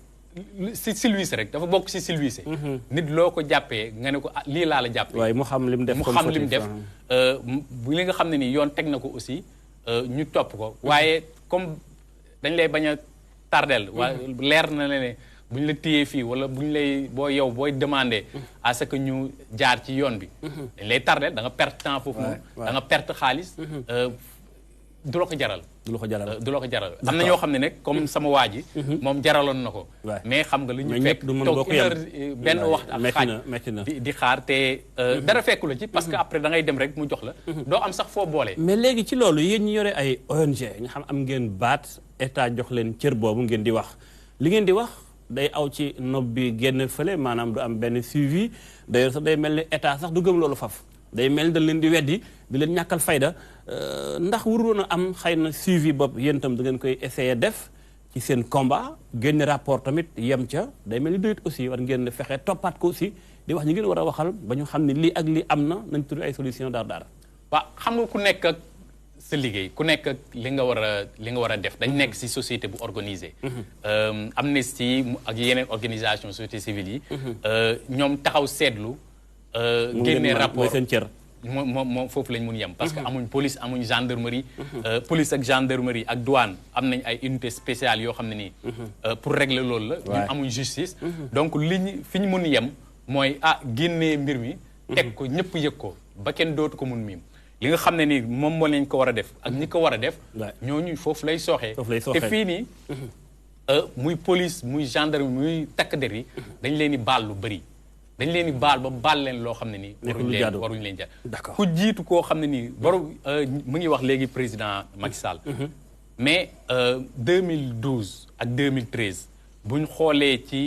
si silvissé rek dafa bokk si silvissé nit loo ko jàppee nga ne ko lii laa la jàppee waaye mu xam lim def bu li nga xam ne nii yoon teg na ko aussi ñu topp ko waaye comme dañ lay bañ a tardel waaye leer na ne bu ñu la téyee fii wala bu ñu lay booy demandé à ce que ñu jaar ci yoon bi dañ lay tardel da nga perte temps foofu noonu da nga perte xaalis du la ko jaral du la ko jaral du la ko jaral am na ñoo xam ne nag comme sama waa ji moom jaraloon na ko mais xam nga lu ñu fekk toog une heure benn waxtu ak xaaj di xaar te dara fekku la ci parce que après da ngay dem rek mu jox la doo am sax foo boole mais léegi ci loolu yéen ñi yore ay ONG nga xam am ngeen baat état jox leen cër boobu ngeen di wax li ngeen di wax day aw ci nob bi génn fële maanaam du am benn suivi d'ailleurs sax day mel ni état sax du gëm loolu faf day mel dañ leen di weddi di leen ñàkkal fayda ndax waroon a am xëy na suivi bopp yéen itam da ngeen koy essayer def ci seen combat génn rapport tamit yem ca day mel ni doyut aussi war ngeen fexe toppaat ko aussi di wax ñi ngeen war a waxal ba ñu xam ne lii ak lii am na nañ tudd ay solution daar waaw xam nga ku nekk ak sa liggéey ku nekk ak li nga war a def dañ nekk ci société bu organisée Amnesty ak yeneen organisation société civile yi ñoom taxaw seetlu génne rapport seen cër moom foofu lañ mun yem parce que amuñ police amuñ gendarmerie police ak gendarmerie ak douane am nañ ay unité spéciale yoo xam ne nii pour régler loolu la ñu amuñ justice donc fi ñu mun yem mooy génnee mbir mi teg ko ñëpp yëg ko ba kenn dootu ko mun miim li nga xam ne nii moom moo lañ ko war a def ak ñi ko war a def ñooñu foofu lay sooxee te fii nii muy police muy gendarmerie muy takk der yi dañ leen di baal lu bëri dañ leen di baal leen loo xam ne nii waruñ leen jaar ku jiitu koo xam ne nii mu ngi wax léegi président Macky Sall mais 2012 ak 2013 buñ xoolee ci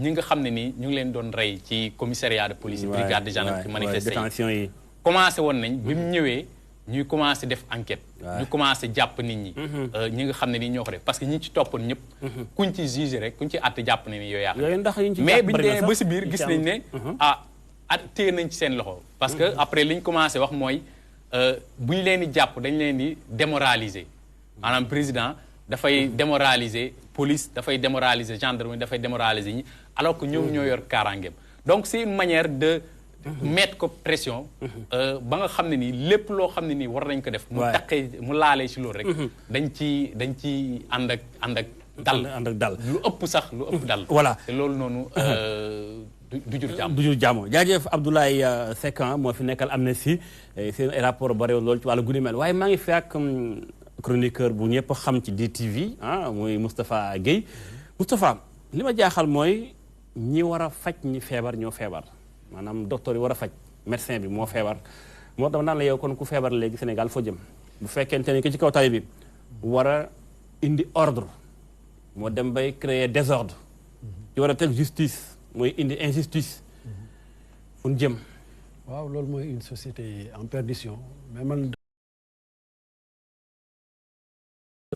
ñi nga xam ne nii ñu ngi leen doon rey ci commissariat de police brigade de gendarmerie manifestation yi commencé woon nañ bi mu ñëwee ñuy commencé def enquête ñu commencé jàpp nit ñi ñi nga xam ne nii ñoo ko def parce que ñi ci toppoon ñëpp kuñ ci jugé rek kuñ ci àtte jàpp ne ni yooyu yaa mais biñu demee ba si biir gis nañ ne téye nañ ci seen loxo parce que après li ñu commencé wax mooy bu ñu leen di jàpp dañ leen di démoraliser maanaam président dafay démoraliser police dafay démoraliser gendarmerie dafay démoraliser ñi alors que ñoom ñoo yor kaaraangeem donc c'est une manière de mettre ko pression ba nga xam ne nii lépp loo xam ne nii war nañ ko def mu taqee mu laalee ci loolu rek dañ ci ànd ak dal lu ëpp sax lu ëpp dal voilà te loolu noonu du jur jàmm jaajëf Abdoulaye Seck moo fi nekkal Amnesty seen rapport ba réew loolu ci wàllu guni mel waaye maa ngi fi ak chroniqueur bu ñëpp xam ci DTV muy Moustapha Guèye Moustapha li ma jaaxal mooy ñi war a faj ñi feebar ñoo feebar maanaam docteur yi war a faj médecin bi moo feebar moo tax naan la yow kon ku feebar léegi Sénégal foo jëm bu fekkente ne ki ci kaw tali bi war a indi ordre moo dem bay créer désordre ci war a teg justice mooy indi injustice fu ñu jëm waaw loolu mooy une société en perdition mais man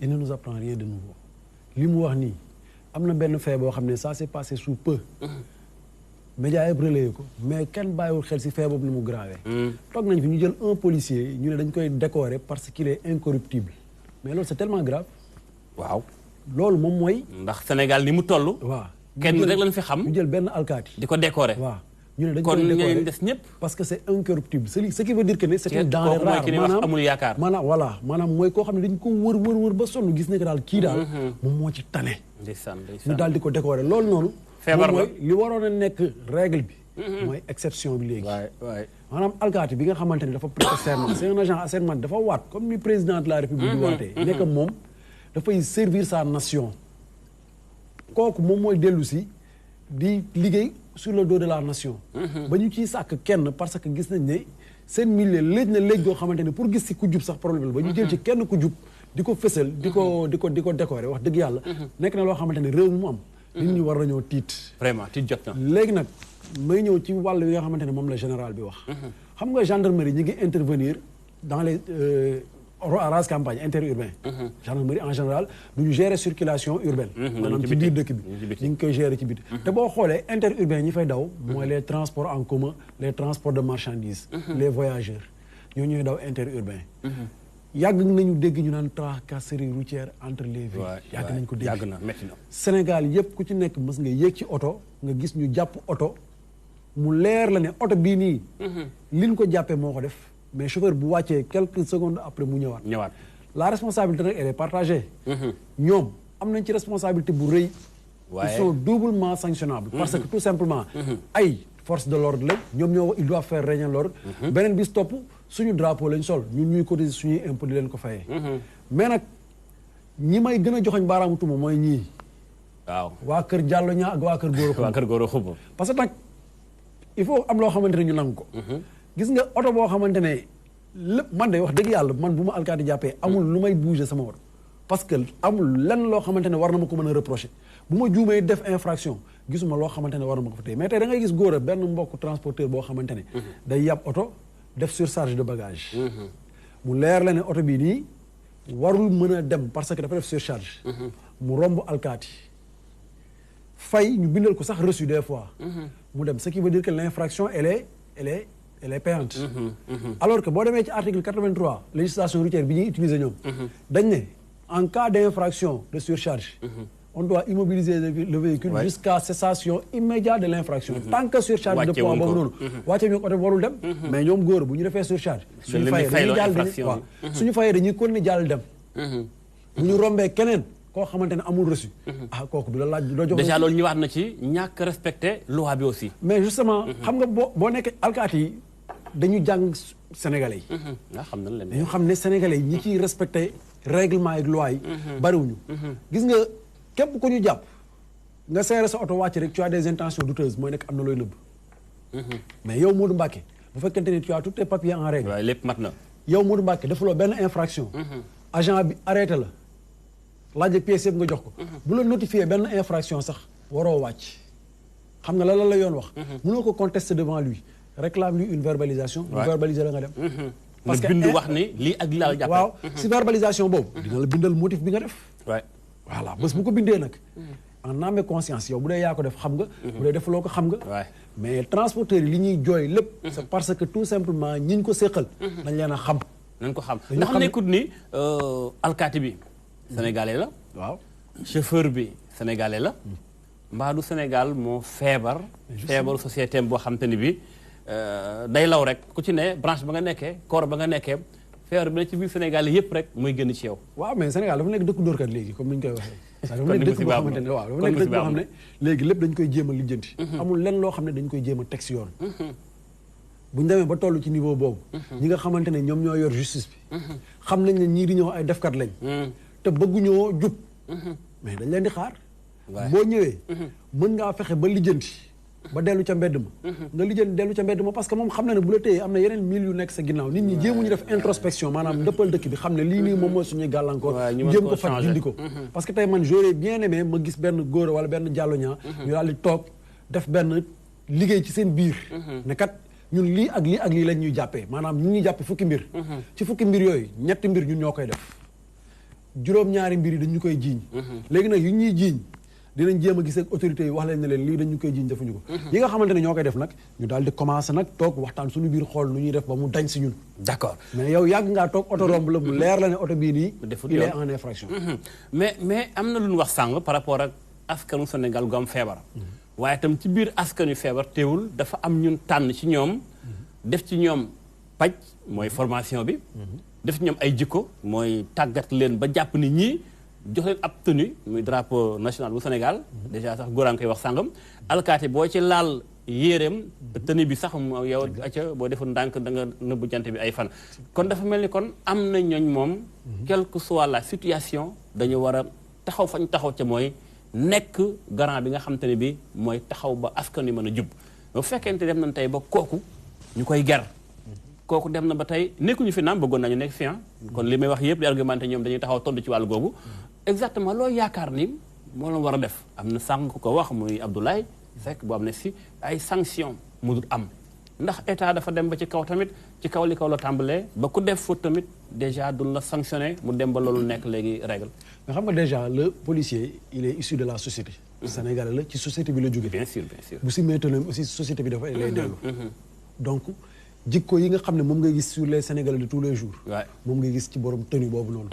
il ne nous apprend rien de nouveau li mu wax nii am na benn fait boo xam ne ça s'est passé sous peu média yëpp relayé ko mais kenn bàyyiwul xel ci fait boobu ni mu grave toog nañ fi ñu jël un policier ñu ne dañ koy décorer parce qu'il est incorruptible mais loolu c'est tellement grave waaw loolu moom mooy ndax Sénégal ni mu toll waaw kenn rek lañ fi xam ñu jël benn alkaati di ko décorer waaw ñu ne dañ kon koy décorer ñeneen des ñëpp parce que c'est incorruptible ce qui veut dire que ne c'est une denrée rare maanaam amul yaakaar maanaam mooy koo xam ne dañ ko wër ba sonn gis ne que daal kii daal moom moo ci tane ñu daal di ko décorer loolu noonu feebar mooy li waroon a nekk règle bi mooy exception bi léegi maanaam alkaati bi nga xamante ne dafa prêter serment c'est un agent assermenté dafa waat comme ni président de la république di waatee nekk moom dafay servir sa nation kooku moom mooy dellu si di liggéey sur le dos de la nation ba ñu ciy sàkk kenn parce que gis nañ ne seen milieu léegi na léegi goo xamante ne pour gis si ku jub sax problème la ba ñu jël ci kenn ku jub di ko fësal di ko décorer wax dëgg yàlla nekk na loo xamante ne réew mu am nit ñi war nañoo tiit vraiment tiit jot na léegi nag may ñëw ci wàll yi nga xamante ne moom la général bi wax xam nga gendarmerie ñi ngi intervenir dans les rases campagne interurbain gendarmerie en général du ñu gérer circulation urbaine maanaam ci biir dëkk bi ñu ngi koy gérer ci biir te boo xoolee interurbain ñi fay daw mooy les transports en commun les transports de marchandises les voyageurs ñoo ñooy daw interurbain yàgg nañu dégg ñu naan tracasserie routière entre les villes yàgg nañ ko dégg yàgg na métti na Sénégal yëpp ku ci nekk mës nga yéeg ci oto nga gis ñu jàpp oto mu leer la ne oto bii nii liñ ko jàppee moo ko def mais chauffeur bu wàccee quelques secondes après mu ñëwaat la responsabilité nag elle est partagée ñoom am nañ ci responsabilité bu rëy ils sont doublement sanctionnables parce que tout simplement ay force de l'ordre lañ ñoom ñoo ils doivent faire régner l'ordre beneen bis topp suñu drapeau lañ sol ñun ñuy cotiser suñuy impôt di leen ko fayee mais nag ñi may gën a joxoñ baaraamu tuuma mooy ñii. waaw waa kër Diallo ñaa ak waa kër Gora Khouma. waa kër Gora Khouma. parce que nag il faut am loo xamante ne ñu nangu ko. gis nga oto boo xamante ne lépp man de wax dëgg yàlla man bu ma alkaati jàppee amul lu may bouger sama oto. parce que amul lenn loo xamante ne war na ma ko mën a reprocher bu ma juumee def infraction gisuma loo xamante ne war na ma ko fa téye mais tey da ngay gis Gora benn mbokk transporteur boo xamante ne. day yàpp oto def surcharge de bagage. mu leer la ne oto bii nii warul mën a dem parce que dafa def surcharge. mu romb alkaati fay ñu bindal ko sax reçu des fois. mu dem ce qui veut dire que l'infraction elle est payante. alors que boo demee ci article 83 législation routière bi ñuy utiliser ñoom. dañ ne en cas d'infraction de surcharge. on doit immobiliser le véhicule jusqu'à cessation immédiate de l'infraction. tant que surcharge de poids boobu noonu. wàcce ñu oto bi warul dem. mais ñoom góor bu ñu defee surcharge. suñu fayee dañuy jàll waaw suñu fayee dañuy continuer jàll dem. bu ñu rombee keneen koo xamante ne amul reçu. ah kooku du la laaj doo jox. déjà loolu ñëwaat na ci ñàkk respecter loi bi aussi. mais justement xam nga boo nekkee alkaati yi dañu jàng sénégalais yi. xam nañ leen dañu xam ne sénégalais yi ñi ciy respecter règlement ak loi yi. bariwuñu. gis nga képp ku ñu jàpp nga seere sa oto wàcc rek tu as des intentions douteuses mooy nekk am na looy nëbb. mais yow Modou Mbacké bu fekkente ne tu as tous tes papiers en règle. waaw lépp mat na. yow Modou Mbacké defuloo benn infraction. agent bi arrêté la laaj pièce yëpp nga jox ko. bu la notifié benn infraction sax waroo wàcc. xam nga la yoon wax. mënoo ko contester devant lui réclame lui une verbalisation. mu verbaliser la nga dem. parce que bind wax ni lii ak lii laa jàppee. waaw si verbalisation boobu. dina la bindal motif bi nga def. voilà bés bu ko bindee nag. en âme et conscience yow bu dee yaa ko def xam nga. bu dee defuloo ko xam nga. mais transporteurs yi li ñuy jooy lépp. c'est parce que tout simplement ñiñ ko séqal. dañ leen a xam. nañ ko xam ndax nekkut ni alkaati bi. sénégalais la. waaw chauffeur bi sénégalais la. mbaa du Sénégal moo feebar. feebaru société boo xam te ni bi day law rek ku ci ne branche ba nga nekkee corps ba nga nekkee feebar bi ne ci biir Sénégal yëpp rek muy gën ci yow. waaw mais Sénégal dafa nekk dëkk dóorkat léegi comme ni ñu koy waxee. dafa nekk dëkk boo xamante ne waaw dafa nekk dëkk boo xam ne léegi lépp dañ koy jéem a lijjanti. amul lenn loo xam ne dañ koy jéem a teg si yoon. bu ñu demee ba toll ci niveau boobu. ñi nga xamante ne ñoom ñoo yor justice bi. xam nañ ne ñii di ñëw ay defkat lañ. te bëgguñoo jub. mais dañ leen di xaar. boo ñëwee. mën ngaa fexe ba lijjanti. ba dellu ca mbedd ma. nga lijjanti dellu ca mbedd ma parce que moom xam na ne bu la téyee am na yeneen mille yu nekk sa ginnaaw nit ñi jéemuñu def introspection maanaam ndëppal dëkk bi xam ne lii nii moom mooy suñuy gàllankoor. jéem ko faj dindi ko. parce que tey man j'aurais bien aimé ma gis benn góor wala benn jàlloñaa ñu daal di toog def benn liggéey ci seen biir. ne kat ñun lii ak lii lañ ñuy jàppee maanaam ñu ñuy jàppee fukki mbir. ci fukki mbir yooyu ñetti mbir ñun ñoo koy def juróom-ñaari mbir yi dañu koy jiiñ. léegi nag yu ñuy jiiñ dinañ jéem a gis ak autorités yi wax leen ne leen lii dañu koy jiiñ defuñu ko. yi nga xamante ne ñoo koy def nag ñu daal di commencer nag toog waxtaan suñu biir xool nu ñuy def ba mu dañ si ñun. d'accord mais yow yàgg ngaa toog oto romb la mu leer la ne oto bii nii. il est en infraction. mais am na lu ñu wax sàng par rapport ak askanu Sénégal gu am feebar. waaye itam ci biir askanu feebar teewul dafa am ñun tànn ci ñoom. def ci ñoom paj mooy formation bi. def ci ñoom ay jikko mooy tàggat leen ba jàpp ni ñii. jox leen ab tenue muy drapeau national bu Sénégal déjà sax góor a ngi koy wax sàngam alkaati boo ci laal yéeréem tenue bi sax yow acca boo deful ndànk da nga nëbbu jant bi ay fan kon dafa mel ni kon am na ñooñ moom quelle que soit la situation dañu war a taxaw fañ taxaw ca mooy nekk garant bi nga xam te ne bi mooy taxaw ba askan wi mën a jub bu fekkente dem nañ tey ba kooku ñu koy ger kooku dem na ba tey nekkuñu fi naam bëggoon nañu nekk fi kon li may wax yëpp di argumenté ñoom dañuy taxaw toll ci wàllu googu exactement loo yaakaar ni moo la war a def am na sànq ko wax muy Abdoulaye Seck boo am ne si ay sanction mu dul am ndax état dafa dem ba ci kaw tamit ci kaw li kaw la tàmbalee ba ku def faute tamit déjà duñ la sanctionné mu dem ba loolu nekk léegi règle nga xam nga déjà le policier il est issu de la société sénégalais la ci société bi la jóge bien sûr bu si méttoon aussi société bi dafa lay dellu donc jikko yi nga xam ne moom ngay gis sur les Sénégalais de tous les jours. moom ngay gis ci borom tenue boobu noonu.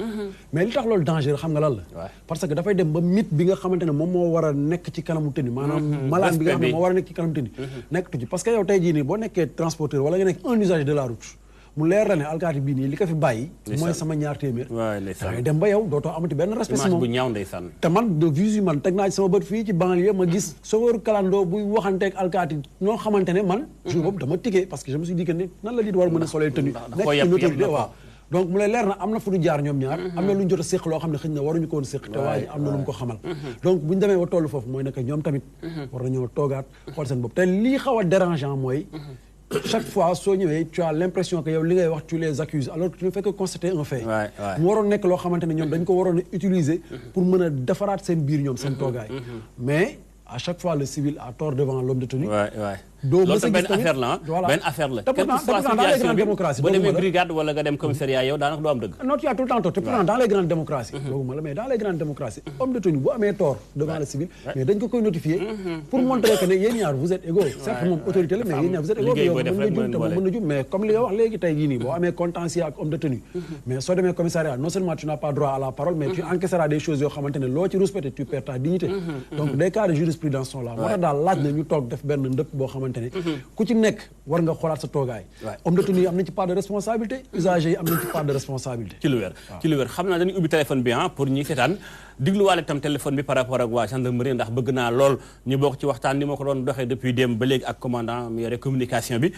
mais li tax loolu danger xam nga lan la. parce que dafay dem ba mythe bi nga xamante ne moom moo war a nekk ci kanamu tenue. maanaam malaan bi nga xam ne moo war a nekk ci kanamu tenue. nekkatu ci parce que yow tey jii nii boo nekkee transporteur wala nga nekk un usager de la route. mu leer la ne alkaati bii nii li ko fi bàyyi. mooy sama ñaar téeméer. dangay dem ba yow dootoo amati benn respect si moom bu ñaaw ndeysaan. te man de visu man teg naa ci sama bët fii ci banlieue ma gis chauffeur kalandoo buy waxanteeg alkaati ñoo xamante ne man. jour boobu dama tiggee parce que je me suis dit que ne nan la nit war mën a solee tenue nekk ci notoriété waaw donc mu lay leer na am na fu ñu jaar ñoom ñaar am na lu ñu jot a séq loo xam ne xëy na waruñu ko woon séq te waa ji am na lu mu ko xamal donc bu ñu demee ba tollu foofu mooy ne que ñoom tamit war nañoo toogaat xool seen bopp te lii xaw a dérangeant mooy chaque fois soo ñëwee tu as l'impression que yow li ngay wax tu les accuses alors que tu ne fais que constater un fait mu waroon nekk loo xamante ne ñoom dañ ko waroon a utiliser pour mën a defaraat seen biir ñoom seen toogaay mais à chaque fois le civil a tort devant l'homme de tenue loolu tam benn affaire la benn affaire la quelle que soit situation bi boo demee brigade wala nga dem commissariat yow daanaka doo am dëgg non tu as tout le temps tort te pourtant dans les grandes démocraties dooguma la mais dans les grandes démocraties homme de tenue bu amee tort devant le civil mais dañ ko koy notifier pour montrer que ne yéen ñaar vous êtes égaux certes moom autorité la mais yéen ñaar vous êtes égaux yow mën nga jum te moom mën na jum mais comme li nga wax léegi tey jii nii boo amee contentieux ak homme de tenue mais soo demee commissariat non seulement tu n'as pas droit à la parole mais tu encaisseras des choses yoo xamante ne loo ci respecté tu perds ta dignité donc des cas de jurisprudence sont là moo tax daal laaj na ñu toog def benn ndëpp boo xamante ne ku ci nekk war nga xoolaat sa toogaay homme de tenue yi am nañ ci part de responsabilité usagers yi am nañ ci part de responsabilité ci lu wér xam naa dañuy ubbi téléphone bi pour ñi seetaan digluwaale tam téléphone bi par rapport ak waa gendarmerie ndax bëgg naa lool ñu bokk ci waxtaan ni ma ko doon doxee depuis démb ba léegi ak commandant mu yore communication bi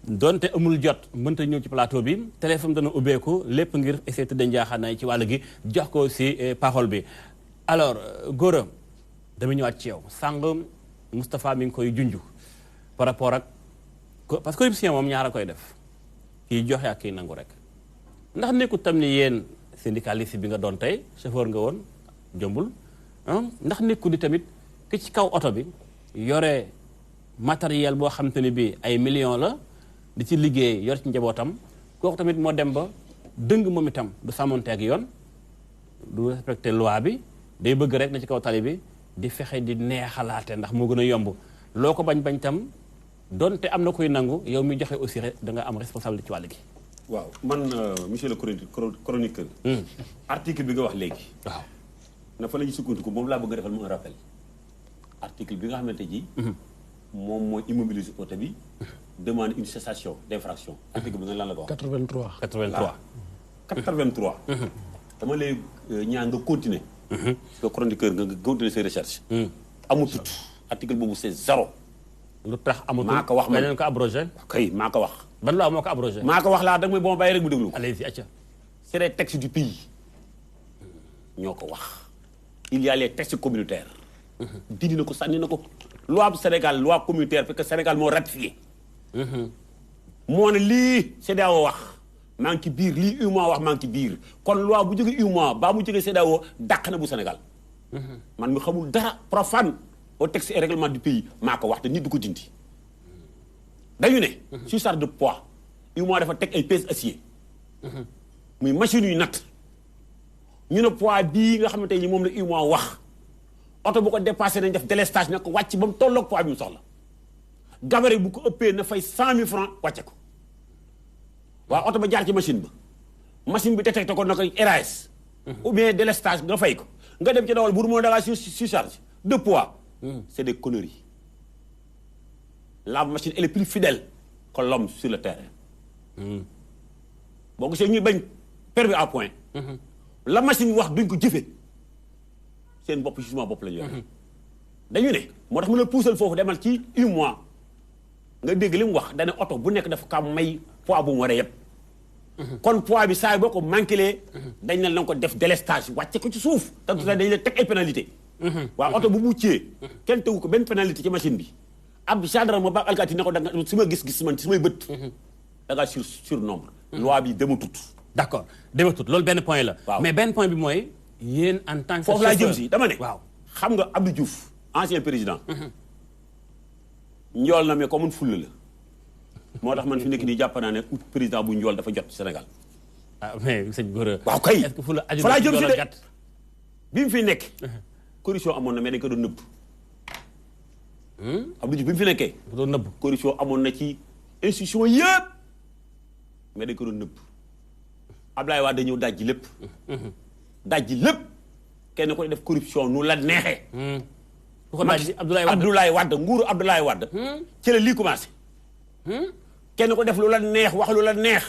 donte amul jot mënta ñëw ci plateau bi téléphone dana ubbeeku lépp ngir essayer tëdd njaaxaanaay ci wàll gi jox ko si parole bi alors Gora dama ñëwaat ci yow sàng Moustapha mi ngi koy junj par rapport ak parce que corruption moom ñaar a koy def kii joxe ak kii nangu rek ndax nekkul tam ni yéen syndicaliste bi nga doon tey chauffeur nga woon jombul ndax nekkul ni tamit ki ci kaw oto bi yore matériel boo xam te ne bii ay millions la di ci liggéey yor ci njabootam kooku tamit moo dem ba dëng moom itam du sàmmonte ak yoon du respecté loi bi day bëgg rek na ci kaw tali bi di fexe di neexalaate ndax moo gën a yomb loo ko bañ tam donte am na koy nangu yow mi joxe aussi da nga am responsabilité ci wàll gi. waaw man monsieur le chroniqueur. article bi nga wax léegi. waaw na fa la ñu sukkandiku moom laa bëgg a defal mu un rappel. article bi nga xamante ji. moom mooy immobiliser oto bi. demande une cessation d'infraction. article bi nga lan la ko wax. 83. dama lay ñaan nga continuer. parce que chroniqueur nga continuer ses recherches. amutut article boobu c'est zéro. lu tax amatul maa ko wax man ko abrogé. kay maa ko wax. ban loi moo ko abrogé. maa ko wax laa da nga may boo ma bàyyi rek mu déglu ko. allez-y acca. c'est les textes du pays ñoo ko wax. il y a les textes communautaires. dindi na ko sànni na ko. loi bu Sénégal loi communautaire parce que Sénégal moo ratifié. moo ne lii CEDEAO wax maa ngi ci biir lii UEMOA wax maa ngi ci biir kon loi bu jógee UEMOA baa mu jógee CEDEAO dàq na bu Sénégal. man mi xamul dara profane au texte et règlement du pays maa ko wax te nit du ko dindi. dañu ne. surcharge de poids UEMOA dafa teg ay pèse acier. muy machine yu natt. ñu ne poids bii nga xamante ni moom la UEMOA wax oto bu ko dépassé nañ def délestage na ko wàcc ba mu tolloog poids bi mu soxla. gabarit bu ko ëppee na fay 100 000 francs wàcce ko. waaw oto ba jaar ci machine ba. machine bi détecté ko na ko RAS. ou bien délestage nga fay ko. nga dem ci dawal bu dul da ngaa surcharge de poids. c'est des conneries. La machine elle est plus fidèle que l'homme sur le terrain. boo gisee ñuy bañ permis à point. la machine wax duñ ko jëfee seen bopp jugement bopp la ñu yore. dañu ne moo tax mu la puusal foofu demal ci UEMOA nga dégg li mu wax dane oto bu nekk dafa kam may poids bu mu war a yëpp. kon poids bi saa boo ko manqué dañ ne la ko def délestage wàcce ko ci suuf. te dañ la teg ay pénalité. waaw oto bu muccee kenn tegu ko benn pénalité ci machine bi. ab gendarme ba alkaati ne ko da nga si ma gis-gis man si may bët. da ngaa sur nombre. loi bi dematut. d'accord dematut loolu benn point la. waaw mais benn point bi mooy yéen en tant que. foofu laa jëm si dama ne. waaw xam nga Abdou Diouf ancien président. njool na mais comme fulla la. moo tax man fi nekk nii jàpp naa ne président bu njool dafa jot Sénégal. ah mais sëñ Gora. waaw kay est-ce que fulla aju fa laa jëm si na de gàtt. bi mu fi nekk. corruption amoon na mais dañ ko doon nëbb. Abdou Diouf bi mu fi nekkee. bu doon nëbb. corruption amoon na ci institution yëpp mais dañ ko doon nëbb. Abdoulaye Wade ñëw dajji lépp. dajji lépp kenn ko def corruption nu la neexee. ku ko dajji Abdoulaye Wade nguuru Abdoulaye Wade. ci la lii commencé. kenn ko def lu la neex wax lu la neex.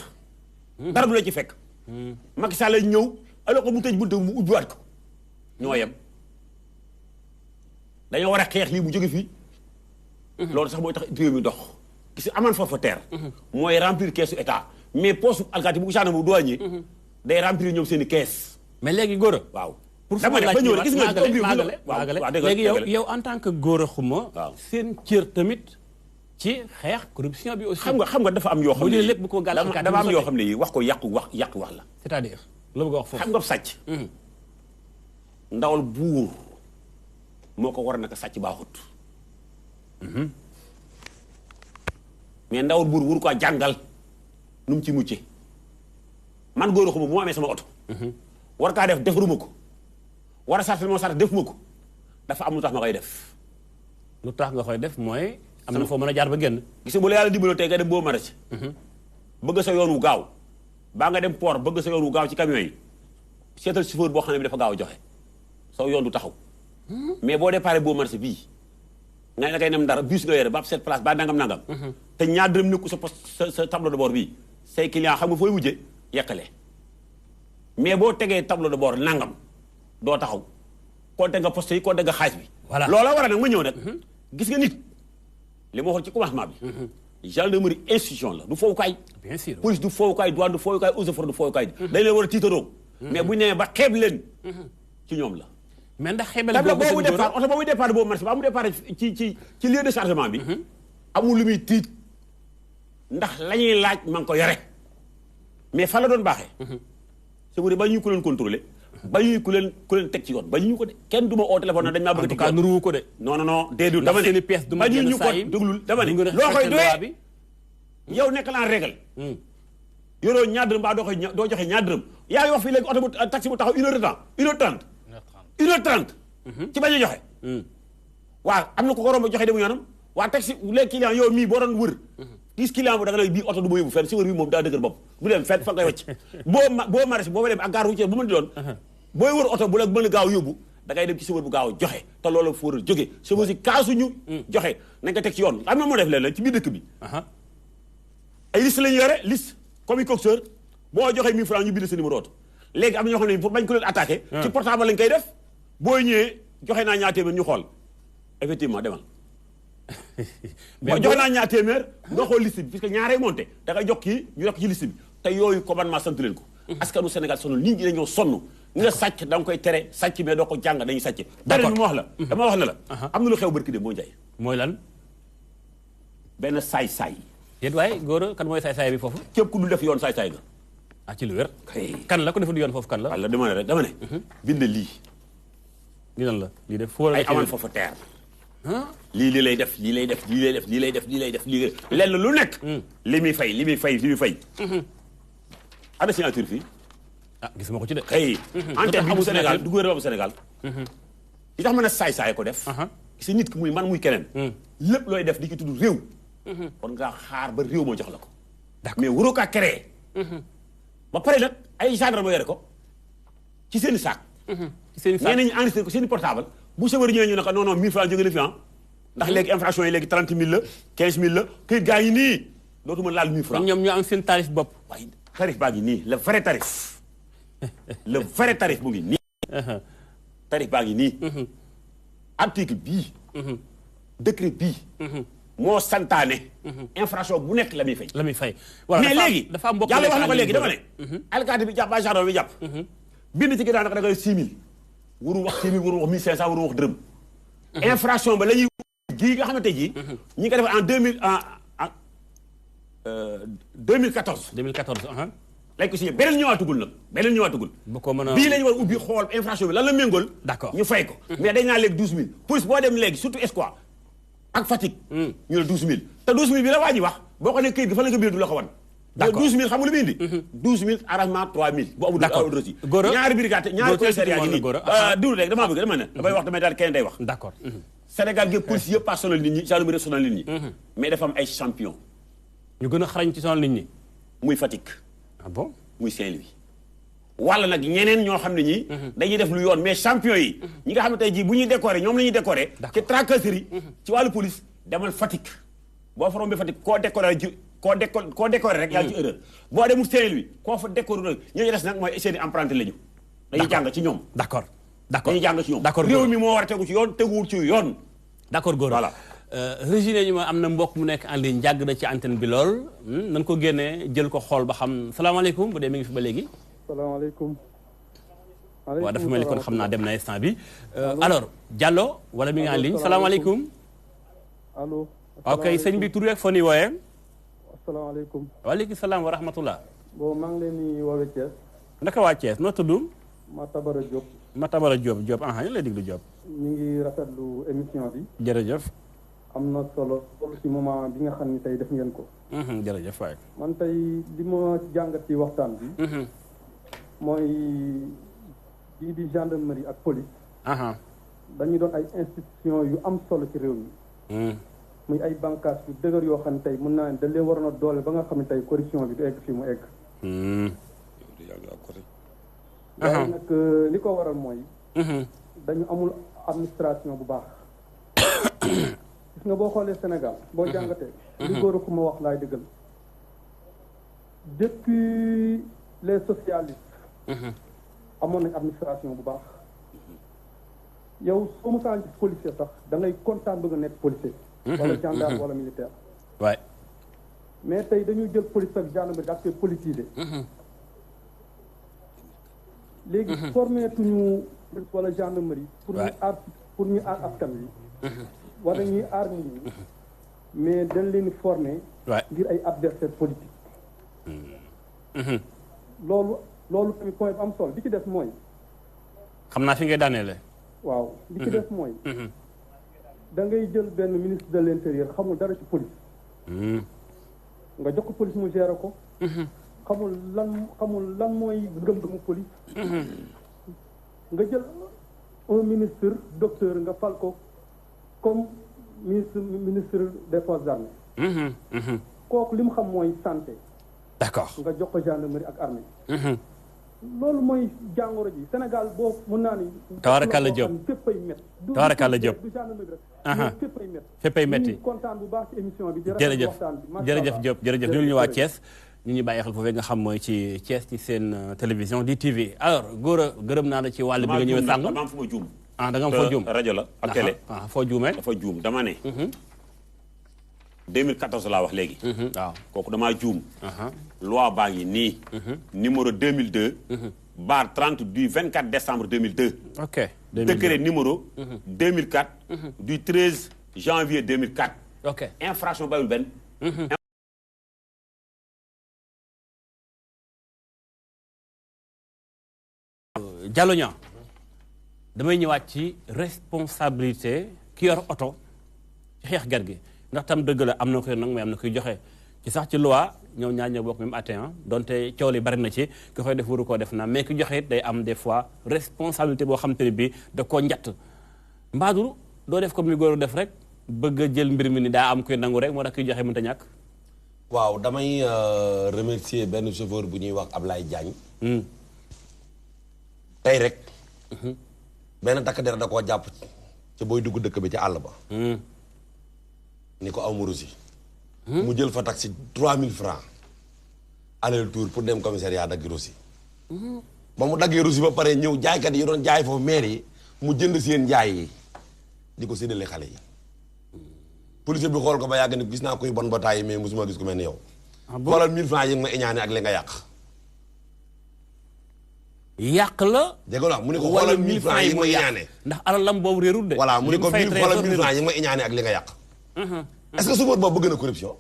dara du la ci fekk. Macky Sall la ñëw alors que mu tëj bunte mu ubbiwaat ko ñoo yem. dañoo war a xeex lii mu jóge fii. loolu sax mooy tax réew mi dox. gis nga amende forfaitaire. mooy remplir keesu état mais poste alkaati bu ko gendarme bu douanier day remplir ñoom seen i kees. mais léegi Gora. waaw pour dama ne ba ñëw gis nga maagale léegi yow en tant que Gora Khouma. waaw seen cër tamit ci xeex corruption bi aussi. xam nga dafa am yoo xam ne lépp bu ko gàll dafa am yoo xam ne yi wax ko yàqu wax la. c'est-à-dire la bëgg a wax foofu. xam nga sàcc. ndawal buur moo ko war a naka sàcc baaxut. mais ndawal buur wuru ko jàngal nu mu ci mucce man Gora Khouma bu ma amee sama oto. war kaa def defaruma ko war a sartal moo sartal defuma ko dafa am lu tax ma koy def. lu tax nga koy def mooy. am na foo mën a jaar ba génn. gis nga bu la yàlla dimbaloo tey nga dem boo maraîcher. bëgg sa yoon wu gaaw baa nga dem port bëgg sa yoon wu gaaw ci camion yi seetal chauffeur boo xam ne bi dafa gaaw a joxe soo yoon du taxaw. mais boo déparé boo maraîcher bii nga ne ngay nem dara bus nga yore ba cette place ba nangam. te ñaar dërëm nekku sa poste sa tableau de bord bii say client xam nga fooy mujjee yekkale. mais boo tegee tableau de bord nangam doo taxaw compté nga poste yi compté nga xaalis bi. voilà loola war a nag ma ñëw nag. gis nga nit li ma waxoon ci commencement bi. gendarmerie institution la du fowukaay. bien sûr police du fowukaay douane du fowukaay eaux et forêts du fowukaay. dañ leen war a tiitaroo. mais bu ñu nee ba xeeb leen. ci ñoom la. mais ndax xeebal boobu départ oto boobu départ boobu marché ba mu départ ci lieu de chargement bi. amul lu muy tiit ndax la ñuy laaj ma ngi ko yore mais fan la doon baaxee. c'est vrai ba ñu ko leen contrôler ba ñu ko leen teg ci yoon ba ñu ko de kenn du ma oo téléphone na dañ maa bëgg a teg ci yoon nuruwu ko de. non déedéet dama ne ba ñu ko déglul dama ne loo koy doyee yow nekk la en règle. yoroo ñaar dërëm mbaa doo joxe ñaar dërëm yaa ngi wax fii léegi oto bu taxi bu taxaw 1h30 1h30 ci bañ a joxe. waaw am na ko ko romb joxe demu yoonam waa taxi léegi client yow mii boo doon wër. 10 client bu da nga lay bii oto du ma yóbbu fenn si wër bi moom daa dëgër bopp du dem fenn fa ngay wacc boo marché boo fa dem ak gare routière bu mën di doon booy wër oto bu la mën a gaaw yóbbu da ngay dem ci chauffeur bu gaaw joxe te loolu fa war a jóge chauffeur si kaasuñu joxe nañ ko teg ci yoon am na moo def leen la ci biir dëkk bi ay liste la ñu yore liste comme i coxeur boo joxee 1000 francs ñu bind sa numéro oto léegi am na ñoo xam ne pour bañ ko leen attaqué ci portable lañ koy def boo ñëwee joxe naa ñaar téeméer ñu xool effectivement demal joxe naa ñaar téeméer nga xool liste bi puisque ñaaree monté da ngay jox kii ñu yokk ci liste bi te yooyu commandement sant leen ko askanu Sénégal sonn nit ñi dañoo sonn nga sàcc da nga koy tere sàcc mais doo ko jàng dañuy sàcc beneen bi ma wax la dama wax ne la am na lu xew barki de moo njaay mooy lan benn saay-saay yéen waaye Gora kan mooy saay-saay bi foofu képp ku dul def yoon saay-saay nga ah ci lu wér kan la ko deful yoon foofu kan la walla dama ne rek dama ne bind lii lii lan la lii def foo ay amal foofu teer lii lay def lii lay def lii lay def lii lay def lii lay def lii lenn lu nekk li muy fay ana signature fii ah gis ma ko ci de xëy antenne bi bu Sénégal du gouvernement bu Sénégal li tax mën a saay-saay ko def gis nit ki muy man muy keneen lépp looy def di ci tudd réew kon nga xaar ba réew moo jox la ko mais waroo kaa créer ba pare nag ay gendarme yore ko ci seen i saak ñeneen ñi enregistré ko seen i portable bu chauffeur ñëwee ñu ne ko non 1000 francs jóge na fi ndax léegi infraction yi léegi 30 000 la 15 000 la këyit gaa yi nii dootuma laal 1000 francs ñoom ñoo am seen tarif bopp waaye tarif baa ngi nii le vrai tarif mu ngi nii tarif baa ngi nii article bii décret bii moo santaane infraction bu nekk la muy fay mais léegi dafa mbokk yàlla wax na ko léegi dama ne alkaati bi jàpp ba gendarme bi jàpp bind ci ginnaaw nag da ngay 6 000 waru wax 6 000 waru wax 1500 waru wax dërëm infraction ba la ñuy gii nga xamante ji ñi nga def en 2014 lañ ko signé beneen ñëwaatugul nag bii la ñu war a ubbi xool infraction bi lan la méngool d'accord ñu fay ko mais dañ naa léegi 12000 police boo dem léegi surtout Espoir ak Fatick ñu ne 12000 te 12000 bi la waa ji wax boo ko ne këyit gi fan la nga bind du la ko wan d'accord 12000 xam nga lu muy indi 12000 arrangement 3000 bu amul aussi ñaari brigade ñaari commissariat yi nii duru rek dama ne damay wax damay daal kenn day wax d'accord Sénégal gi police yëpp pas sonal nit ñi gendarmerie sonal nit ñi mais dafa am ay champion ñu gën a xarañ ci sonal nit ñi muy Fatick ah bon muy Saint-Louis wala nag ñeneen ñoo xam ne ñi dañuy def lu yoon mais champion yi ñi nga xam ne tey jii bu ñuy décorer ñoom la ñuy décorer ci tracasserie ci wàllu police demal Fatick boo fa rombee Fatick koo décorer rek yaa ngi ci erreur boo demul Saint-Louis koo fa décorer rek ñooñu des nag mooy seeni emprunté la ñu dañuy jàng ci ñoom d'accord dañuy jàng ci ñoom réew mi moo war a tegu ci yoon teguwul ci yoon d'accord Gora voilà Régine ñu ma am na mbokk mu nekk en ligne jàgg na ci antenne bi lool nan ko génnee jël ko xool ba xam salaamaaleykum bu dee mi ngi fi ba léegi salaamaaleykum. waaw dafa mel ni kon xam naa dem na instant bi alors Diallo wala mi ngi en ligne salaamaaleykum. allo. ok sëñ bi tur yeeg foo ni wooyee. asalaamaaleykum. waaleykum salaam wa rahmatullah. bon maa ngi leen di woowee Thiès. naka waa Thiès noo tudd. Matabara Diop. Matabara Diop Diop ñu lay diglu Diop. ñu ngi rafetlu émission bi. jërëjëf. am na solo ci moment bi nga xam ni tey def ngeen ko. jërëjëf waay. man tey li ma jàngat ci waxtaan bi. mooy lii di gendarmerie ak police. dañuy doon ay institution yu am solo ci réew mi. muy ay bànqaas yu dëgër yoo xam ne tey mën naa ne dañ leen waroon a doole ba nga xam ne tey corruption bi du egg fii mu egg. waaye nag li ko waral mooy. dañu amul administration bu baax. gis nga boo xoolee Sénégal boo jàngatee. li góor a ma wax laay dëggal. depuis les socialistes. amoon nañ administration bu baax. yow soo musaan gis policier sax da ngay kontaan bëgg a nekk policier. wala gendarme wala militaire. waay. mais tey dañuy jël police ak gendarmerie daal koy politiser. léegi formé tuñu police wala gendarmerie. pour ñu aar askan wi. wala ñuy aar nit ñi. mais dañ leen di formé. ngir ay adversaire politique. loolu tamit point bu am solo li ci des mooy. xam naa fi ngay daaneele. waaw li ci des mooy. da ngay jël benn ministre de l'intérieur xamul dara ci police. nga jox ko police mu gérer ko. xamul lan mooy gëm-gëmu police. nga jël un ministre docteur nga fal ko comme ministre des forces armées. kooku li mu xam mooy santé. d'accord nga jox ko gendarmerie ak armée. loolu mooy jàngoro ji Sénégal boo mën naa ni. Tabarakalla Diop féppay métti. Tabarakalla Diop du gendarmerie rek. féppay métti. féppay métti ñu kontaan bu baax ci émission bi. jërëjëf jërëjëf Diop jërëjëf ñu waa Thiès. ñu ñu bàyyi xel foofu nga xam mooy ci Thiès ci seen télévision DTV alors góor a gërëm naa la ci wàll bi nga ñëwee sàng. dama am fu ma juum. da nga am foo juum rajo la ak télé. foo juumee. dafa juum dama ne. 2014 laa wax léegi. waaw kooku damaa juum. loi baa ngi nii. numéro 2002. barre 30 du 24 décembre 2002. ok décret numéro. 2004. du 13 janvier 2004. ok infraction bayul benn. Diallo Niang damay ñëwaat ci responsabilité ki yor oto ci xeex gar gi ndax tam dëgg la am na koy nag mais am na koy joxe ci sax ci loi ñoom ñaar ñoo bokk même atteint donte coow li bari na ci ki koy def waru koo def naa mais ki joxe it day am des fois responsabilité boo xam te ne bii da koo njatt mbaadu doo def comme ni góor def rek bëgg a jël mbir mi ni daa am koy nangu rek moo tax kiy joxe mënta ñàkk. waaw damay remercier benn chauffeur bu ñuy wax Ablaye Diagne. tey rek. benn takk der da koo jàpp ci booy dugg dëkk bi ci àll ba. ni ko aw ma rusi. mu jël fa taxi 3000 francs aller tour pour dem commissariat dagg rusi. ba mu daggee rusi ba pare ñëw jaaykat yi doon jaay foofu maire yi mu jënd seen jaay yi di ko séddale xale yi. policier bi xool ko ba yàgg ni gis naa koy bon ba taay mais mosuma gis ku mel ni yow. xoolal 1000 francs yi nga ma iñaane ak li nga yàq. yàq la. dégg nga mu ne ko xoolal 1000 francs yi nga ma iñaane. ndax alalam boobu réerul de. voilà mu ne ko xoolal 1000 francs yi nga ma iñaane ak li nga yàq. est-ce que chauffeur boobu bëgg na corruption.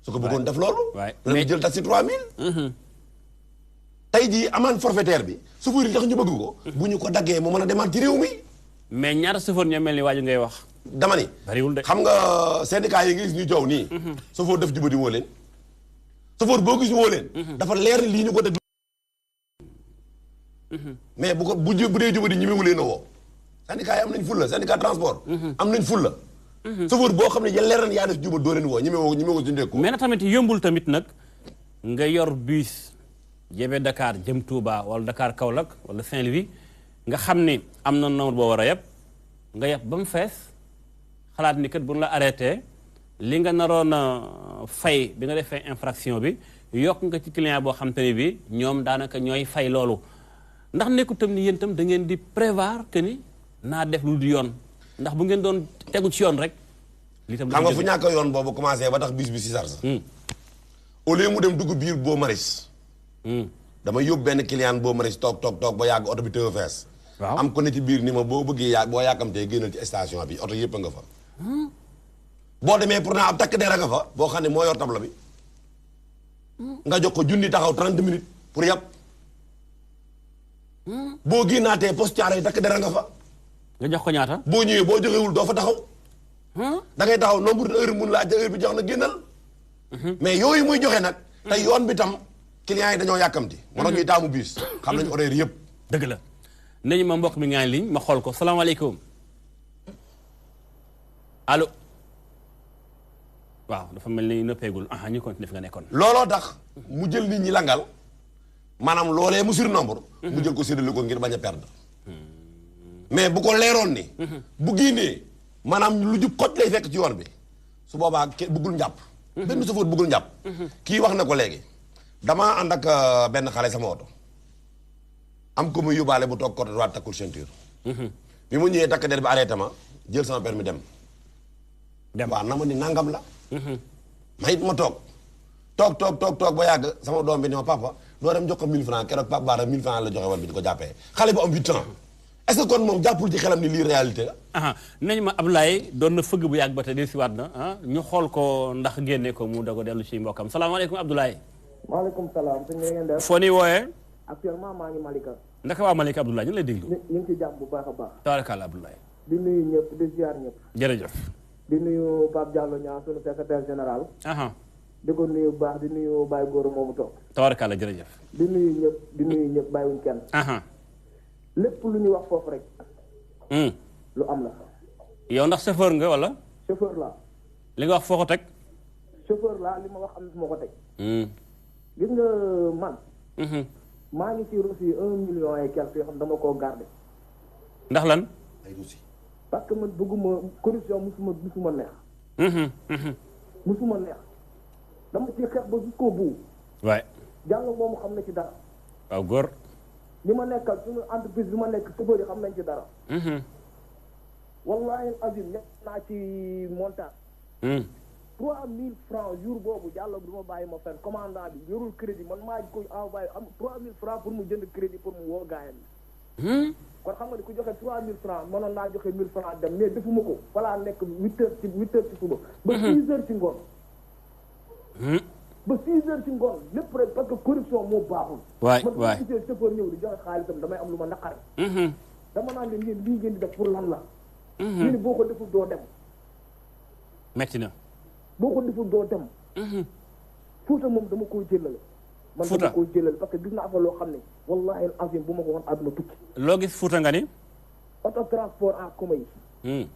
su ko bëggoon def loolu. mais jël taxi 3000. tey jii amende forfaitaire bi chauffeur yi tax ñu bëgg ko. bu ñu ko daggee mu mën a demaat ci réew mi. mais ñaata chauffeur ñoo mel ni waaju ngay wax. dama ni. bariwul de xam nga syndicat yi nga gis ñu joow nii. chauffeur def jubadi woo leen. chauffeur boo gis woo leen. dafa leer lii ñu ko déglu. mais bu ko bu dee jubadi ñi mu leen a woo. syndicat yi am nañ fulla syndicat transport. am nañ fulla. chauffeur boo xam ne ya leer na yaa def juba doo leen woo ñi ma ko dundee ko. mais na tamit yombul tamit nag nga yor bus jebe Dakar jëm Touba wala Dakar Kaolack wala Saint-Louis nga xam ni am na nombre boo war a yeb nga yeb ba mu fees xalaat ni kat bu ñu la arrêté li nga naroon a fay bi nga defee infraction bi yokk nga ci client boo xam te ne bi ñoom daanaka ñooy fay loolu ndax nekku tam ni yéen itam da ngeen di prévoir que ni naa def lu du yoon ndax bu ngeen doon tegu ci yoon rek. li tam xam nga fu ñàkk yoon boobu commencé ba tax bis bi si sarsa au lieu mu dem dugg biir boo maris dama yóbbu benn client boo ma ne si toog ba yàgg oto bi tëw fees. waaw am ko ne ci biir ni ma boo bëggee boo yàkkamtee génnal ci station bi oto yëpp a nga fa. boo demee pourtant ab takk der a nga fa boo xam ne moo yor tableau bi. nga jox ko junni taxaw 30 minutes pour yàpp. boo génnaatee poste yi takk der a nga fa. nga jox ko ñaata. boo ñëwee boo joxewul doo fa taxaw. da ngay taxaw nombre de heure mun laa heure bi jox na génnal. mais yooyu muy joxe nag. te yoon bi tam clients yi dañoo yàkkamti. moo tax ñuy taamu bus. xam nañu horaire yëpp. dëgg la nañu ma mbokk mi nga ligne ma xool ko salaamaaleykum allo waaw dafa mel ni noppeegul ñu continué fi nga nekkoon. looloo tax mu jël nit ñi langal maanaam loolee mu surnombre. mu jël ko séddale ko ngir bañ a perdre. mais bu ko leeroon ni. bu génnee maanaam lu jub xoj lay fekk ci yoon bi su boobaa bëggul njàpp. benn chauffeur bëggul njàpp. kii wax na ko léegi. damaa ànd ak benn xale sama oto. am ko muy yóbbaale bu toog côté droite takkul ceinture. bi mu ñëwee takk der bi arrêté ma jël sama permis dem. waaw na ma ni nangam la. ma it ma toog ba yàgg sama doom bi ni ma papa doo dem jox ko 1000 francs keroog papa Baara 1000 francs la joxe woon bi di ko jàppee xale bu am 8 ans. est-ce que kon moom jàppul ci xelam ni lii réalité la. nañu ma Abdoulaye doon na fëgg bu yàgg ba te del si waat na ñu xool ko ndax génne ko mu dogo dellu ci mbokkam salaamaaleykum Abdoulaye. maaleykum salaam sëñ bi ngeen def. foo nii wooyee. actuellement maa ngi Malika. ndaka waa Malika Abdoulaye ñu lay déglu. ñu ngi ci jàmm bu baax a baax. tabarakalla Abdoulaye. di nuyu ñëpp di ziar ñëpp. jërëjëf. di nuyu Pape Diallo Niang sunu secrétaire général. di ko nuyu bu baax di nuyu Baye Goro moomu toog. tabarakalla jërëjëf. di nuyu ñëpp bàyyiwuñ kenn. lépp lu ñu wax foofu rek. lu am la. yow ndax chauffeur nga wala. chauffeur laa. li nga wax foo ko teg. chauffeur laa li ma wax am na fu ma ko teg. gis nga man. maa ngi ci reçu 1 million et quelque yoo xam dama koo garder. ndax lan. ay reçu. parce que man bëgguma corruption musuma neex. musuma neex. dama ci xeex ba jusqu'au bout. waay. jàng moomu xam na ci dara. waaw góor. ñi ma nekkal suñu entreprise bi ma nekk chauffeur yi xam nañ ci dara. wallahi azim nekk naa ci montage. 3000 francs jour boobu jàll du ma bàyyi ma fenn commandant bi yorul crédit man maa koy envoyé am 3000 francs pour mu jënd crédit pour mu woo gaayam yi. kon xam nga ni ku joxe 3000 francs mënoon naa joxe 1000 francs dem mais defuma ko falaa nekk 8 heures ci suba. ba 6 heures ci ngoon. ba 6 heures ci ngoon lépp rek parce que corruption moo baaxul. waay man bu ma gisee chauffeur ñëw di joxe xaalisam damay am lu ma naqari. dama naan leen yéen lii ngeen di def pour lan la. ñu ni boo ko deful doo dem. metti na. boo ko deful doo dem. Fuuta moom dama koo jëlale. man dama koo jëlale parce que gis naa fa loo xam ne wallahi azim bu ma ko waxoon àdduna tukki. loo gis Fuuta nga ni. auto transport en commun yi.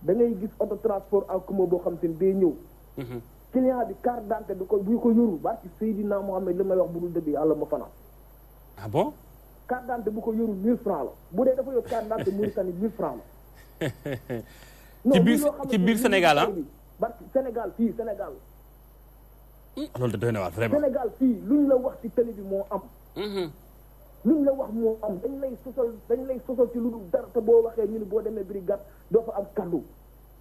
da ngay gis auto transport en commun boo xam te ne day ñëw. client bi carte d'identité bi ko bu ko yorul ba ci Seydina Mohamed li may wax bu dul dëgg yàlla ma fanaan. ah bon. carte d'identité bu ko yorul 1000 francs la bu dee dafa yor carte d'identité Mauritanie 1000 francs la. ci biir Sénégal ah. barki Sénégal fii Sénégal. loolu de doy na waar vraiment. Sénégal fii luñ la wax ci télé bi moo am. luñ la wax moo am dañ lay sosal ci lu dul dara te boo waxee ñu ni boo demee brigade doo fa am kaddu.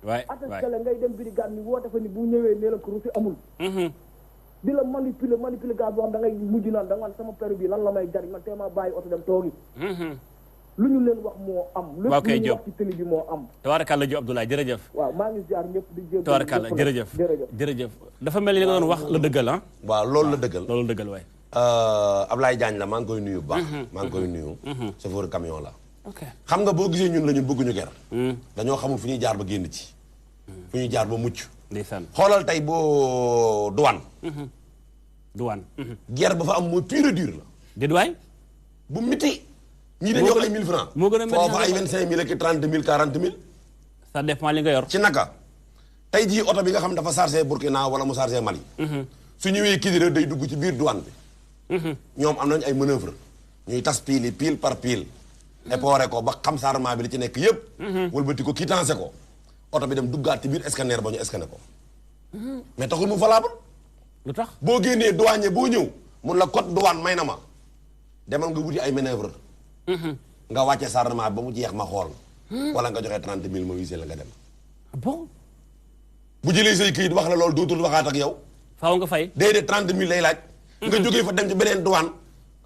waay attesté la ngay dem brigade ni woote fa ni bu ñëwee nee la ko rusi amul. di la manipuler gaz boo xam da ngay mujj naan da nga sama péri bi lan la may jariñ man tee ma bàyyi oto dem toogi. lu ñu leen wax moo am. waaw kay lépp lu ñu wax ci télé bi moo am. Tabarakalla Diop Abdoulaye jërëjëf. waaw maa ngi ziar ñëpp di jéem. Tabarakalla jërëjëf. dafa mel ni li nga doon wax la dëggal ah. waaw loolu la dëggal. loolu dëggal waay. Ablaye Diagne la maa ngi koy nuyu bu baax. maa ngi koy nuyu. chauffeur camion la. ok xam nga boo gisee ñun la ñun bëgguñu ger. dañoo xamul fu ñuy jaar ba génn ci. fu ñuy jaar ba mucc. ndeysaan xoolal tey boo douane. douane. ger ba fa am mooy pure dur la. déet waay. bu miti. ñii dañoo jox ay 1000 francs. moo gën a mel foofu ay 25000 ak 30000 40000. ça dépend li nga yor. ci naka tey jii oto bi nga xam dafa chargé Burkina wala mu chargé Mali. su ñëwee Kidira day dugg ci biir douane bi. ñoom am nañu ay manœuvre ñuy tas pile par pile. époré ko ba xam chargement bi li ci nekk yëpp. wëlbati ko quittance ko. oto bi dem duggaat ci biir scanner ba ñu scanné ko. mais taxul mu valable. lu tax boo génnee douanier boo ñëw mun la code douane may na ma demal nga wuti ay manœuvre. nga wàcce chargement ba mu jeex ma xool. wala nga joxe 30000 ma wisee la nga dem. bon. bu jëlee say këyit wax la loolu dootul waxaat ak yow. faaw nga fay. déedéet 30000 lay laaj. nga jógee fa dem ci beneen douane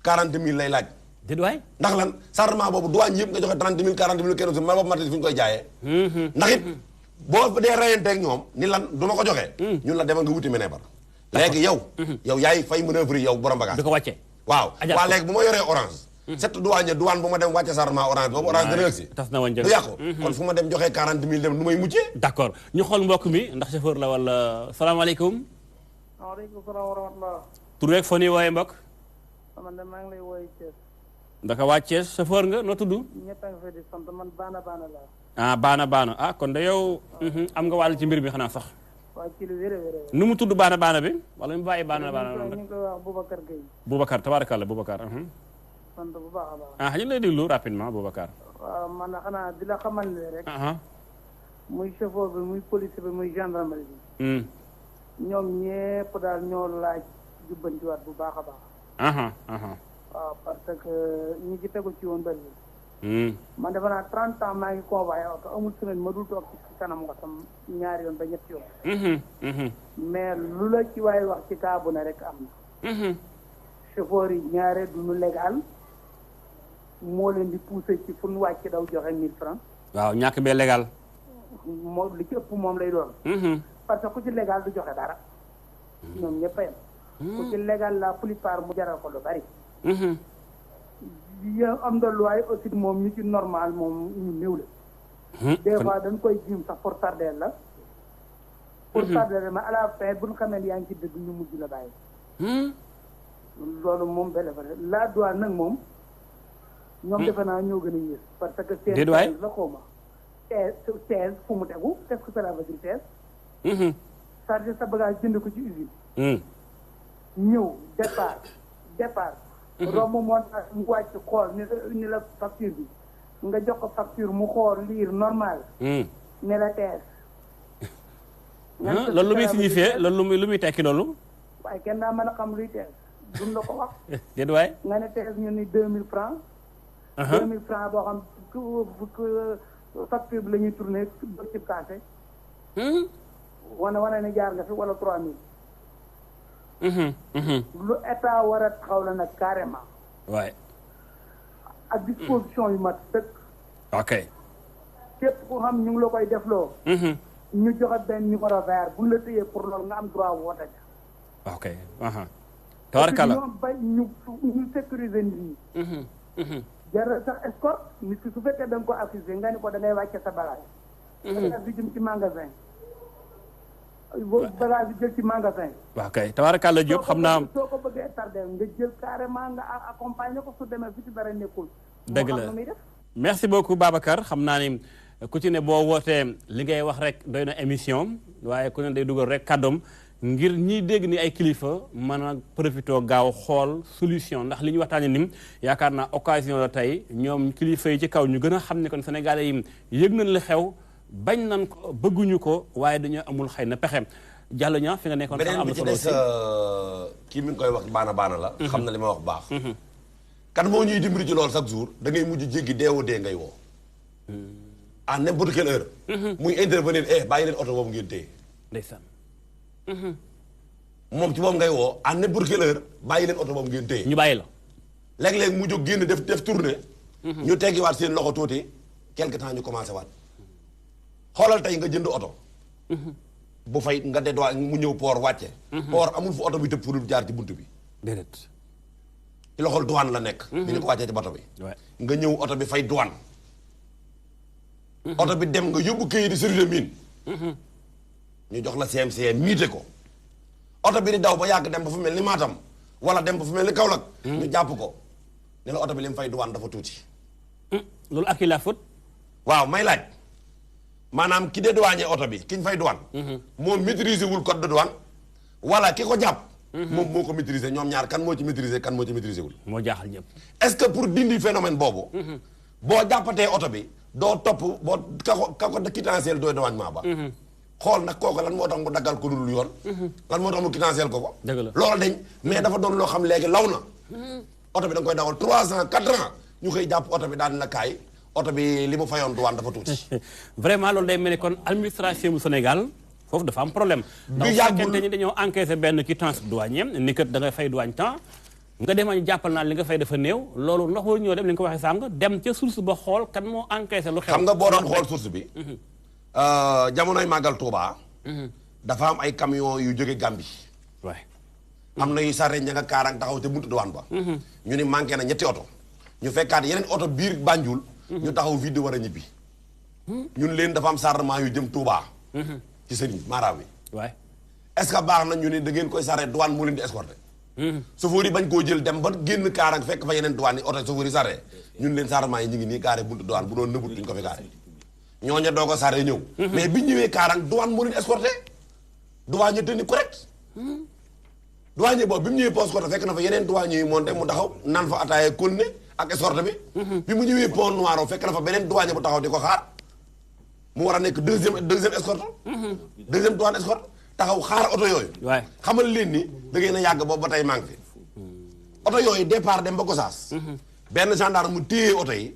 40 000 lay laaj. déet waay. ndax lan chargement boobu douane yëpp nga joxe 30 000 40 000 kenn aussi ma boobu marchandise fu ñu koy jaayee. ndax it boo dee rayanteeg ñoom ni lan du ma ko joxe. ñun la demal nga wuti menee bar. léegi yow. yow yaay fay manœuvre yi yow borom bagage. du ko wàcce. waaw waa léegi bu ma yoree orange. set douane bu ma dem wàcce chargement orange boobu orange dana agsi. tas na woon du yàqu. kon fu ma dem joxe 40 000 dem nu may muccee. d'accord ñu xool mbokk mi ndax chauffeur la wala salaamaaleykum. waaleykum salaam wa rahmatulah. tur rek foo nii wooyee mbokk. man de maa ngi lay wooyee Thiès. ndaka waa Thiès chauffeur nga noo tudd. ñett a nga fay di sant man baana la. ah baana ah kon de yow. am nga wàll ci mbir bi xanaa sax. waa ci lu wér nu mu tudd baana bi wala mu bàyyi baana ñu ngi koy wax Boubacar Gueye. Boubacar tabarakallah Boubacar. sant bu baax a baax. ah ñu ngi lay déglu rapidement Boubacar. waaw man xanaa di la xamal ne rek. muy chauffeur bi muy policier bi muy gendarmerie bi. ñoom ñépp daal ñoo laaj jubbantiwaat bu baax a baax. waaw parce que ñi ci tegu ci woon bëri. man defe naa 30 ans maa ngi convoyé oto amul semaine ma dul toog ci kanam nga sam ñaari yoon ba ñetti yoon. mais lu la ci waay wax ci kaabu ne rek am na. chauffeur yi ñaare du ñu légal moo leen di poussé ci fu ñu wàcc daw joxe 1000 francs. waaw ñàkk bee légal. moom li ci ëpp moom lay doon. parce que ku ci légal du joxe dara. ñoom ñëpp a yem. ku ci légal la plupart mu jaral ko lu bari. yow am na loi aussi moom ñu ci normal moom ñu néew la. des fois dañ koy jiim sax pour tarder la. pour tarder la mais à la fin bu ñu xamee yaa ngi ci dëgg ñu mujj la bàyyi. loolu moom benn la douane nag moom. ñoom defe naa ñoo gën a yées. parce que seen la xaw ma. 16 fu mu tegu qu'est-ce que cela veut dire 16. chargé sa bagage jënd ko ci usine. ñëw départ. romb moo tax mu wàcc xool ni la facture bi nga jox ko facture mu xool lire normal. ne la tees. loolu lu muy signifié loolu lu muy tekki loolu. waaye kenn daa mën a xam luy tees duñ la ko wax. déet waay. nga ne tees ñu ni 2000 francs. 2000 francs boo xam facture bi la ñuy tourné ba ci kaase. wane ne jaar nga fi wala 3000. lu état war a taxaw la nag carrément. waay. ak disposition yu mat dëkk. ok. képp ku xam ñu ngi la koy defloo. ñu joxe benn numéro vert bu ñu la téyee pour loolu nga am droit woote ca. ok. tabarkalla ñoom bañ ñu sécuriser nit ñi. jarul sax escorte nit ki su fekkee da nga ko accusé nga ni ko da ngay wàcce sa bagage. bagage bi jëm ci magasin. bagage bi jël ci magasin. waaw kay tabaarkalla Diop xam naa. soo ko bëggee tardé nga jël carrément nga accompagner ko su demee fi ci dara nekkul. dëgg la merci beaucoup Babacar xam naa ni ku ci ne boo wootee li ngay wax rek doy na émission waaye ku ne day dugal rek kàddoom ngir ñiy dégg ni ay kilifa mën a profité gaaw xool solution ndax li ñu waxtaanee ni yaakaar naa occasion la tey ñoom kilifa yi ci kaw ñu gën a xam ne kon Sénégalais yi yëg nañ li xew. bañ nan ko bëgguñu ko waaye dañoo amul xëy na pexe jàll ñaa fi nga nekkoon. beneen bi ci des kii mi ngi koy wax baana la. xam na li ma wax baax. kan moo ñuy dimbali ci loolu chaque jour da ngay mujj jéggi deewoo dee ngay woo. à n'importe quelle heure. muy intervenir bàyyi leen oto boobu ngeen téye. ndeysaan. moom ci boobu ngay woo à n'importe quelle heure bàyyi leen oto boobu ngeen téye. ñu bàyyi la. léeg-léeg mu jóg génn def tournée. ñu teggiwaat seen loxo tuuti quelque temps ñu commencé waat. xoolal tey nga jënd oto. bu fay nga dédouane mu ñëw port wàcce. port amul fu oto bi tëb fu dul jaar ci bunt bi. déedéet. ci loxol douane la nekk. bi ñu ko wàccee ci bato bi. nga ñëw oto bi fay douane. oto bi dem nga yóbbu këyit di service mine. ñu jox la CMCM miite ko. oto bi di daw ba yàgg dem ba fu mel ni Matam wala dem ba fu mel ni Kaolack. ñu jàpp ko ne la oto bi li mu fay douane dafa tuuti. loolu ak la faute. waaw may laaj. maanaam ki dédouané oto bi ki ñu fay douane. moom maîtriser wul code de douane. wala ki ko jàpp. moom moo ko maîtriser ñoom ñaar kan moo ci maîtriser kan moo ci maîtriser wul. moo jaaxal ñëpp. est-ce que pour dindi phénomène boobu. boo jàppatee oto bi doo topp boo ka ko quittanciel dooy douanement ba. xool nag kooku lan moo tax mu daggal ko dul yoon. lan moo tax mu quittanciel ko ko. dëgg la loolu dañ mais dafa doon loo xam léegi law na. oto bi da nga koy dawal 3 ans 4 ans ñu koy jàpp oto bi daan na kaay. oto bi li mu fayoon douane dafa tuuti. vraiment loolu day mel ni kon administration bu Sénégal foofu dafa am problème. bi yàggul ndax fekkente ni dañoo encaissé benn quittance douanier ni kat da ngay fay douane temps nga dem ñu jàppal naa li nga fay dafa néew loolu ndax war ñoo dem li nga ko waxee sàng dem ca source ba xool kan moo encaissé lu xew. xam nga boo doon xool source bi. jamonoy màggal Touba. dafa am ay camion yu jóge Gambie. waay am na yu sarre ña nga kaarang taxaw te buntu douane ba. ñu ni manqué na ñetti oto. ñu fekkaat yeneen oto biir Banjul. ñu taxaw vide war a ñibbi. ñun leen dafa am chargement yu jëm Touba. ci sëriñ maaraam yi. waay est-ce que baax na ñu ni da ngeen koy sarre douane moo leen di escorté. chauffeur yi bañ koo jël dem ba génn kaarang fekk fa yeneen douane yi oto chauffeur yi sarre ñun leen chargement yi ñu ngi nii gaare buntu douane bu doon nëbut duñ ko fi gaare. ñooña doo ko sarre ñëw. mais biñ ñëwee kaarang douane moo leen escorté. douane tenue correct. douane boobu bi mu ñëwee poste côté fekk na fa yeneen douane yi monté mu taxaw naan fa ataaya kolne ak escorte bi. bi mu ñëwee pont noir fekk na fa beneen douane bu taxaw di ko xaar. mu war a nekk deuxième escorte. deuxième douane escorte taxaw xaar oto yooyu. waay xamal leen ni da ngeen a yàgg boobu ba tey manqué. oto yooyu départ dem ba Gosaas. benn gendarme mu téye oto yi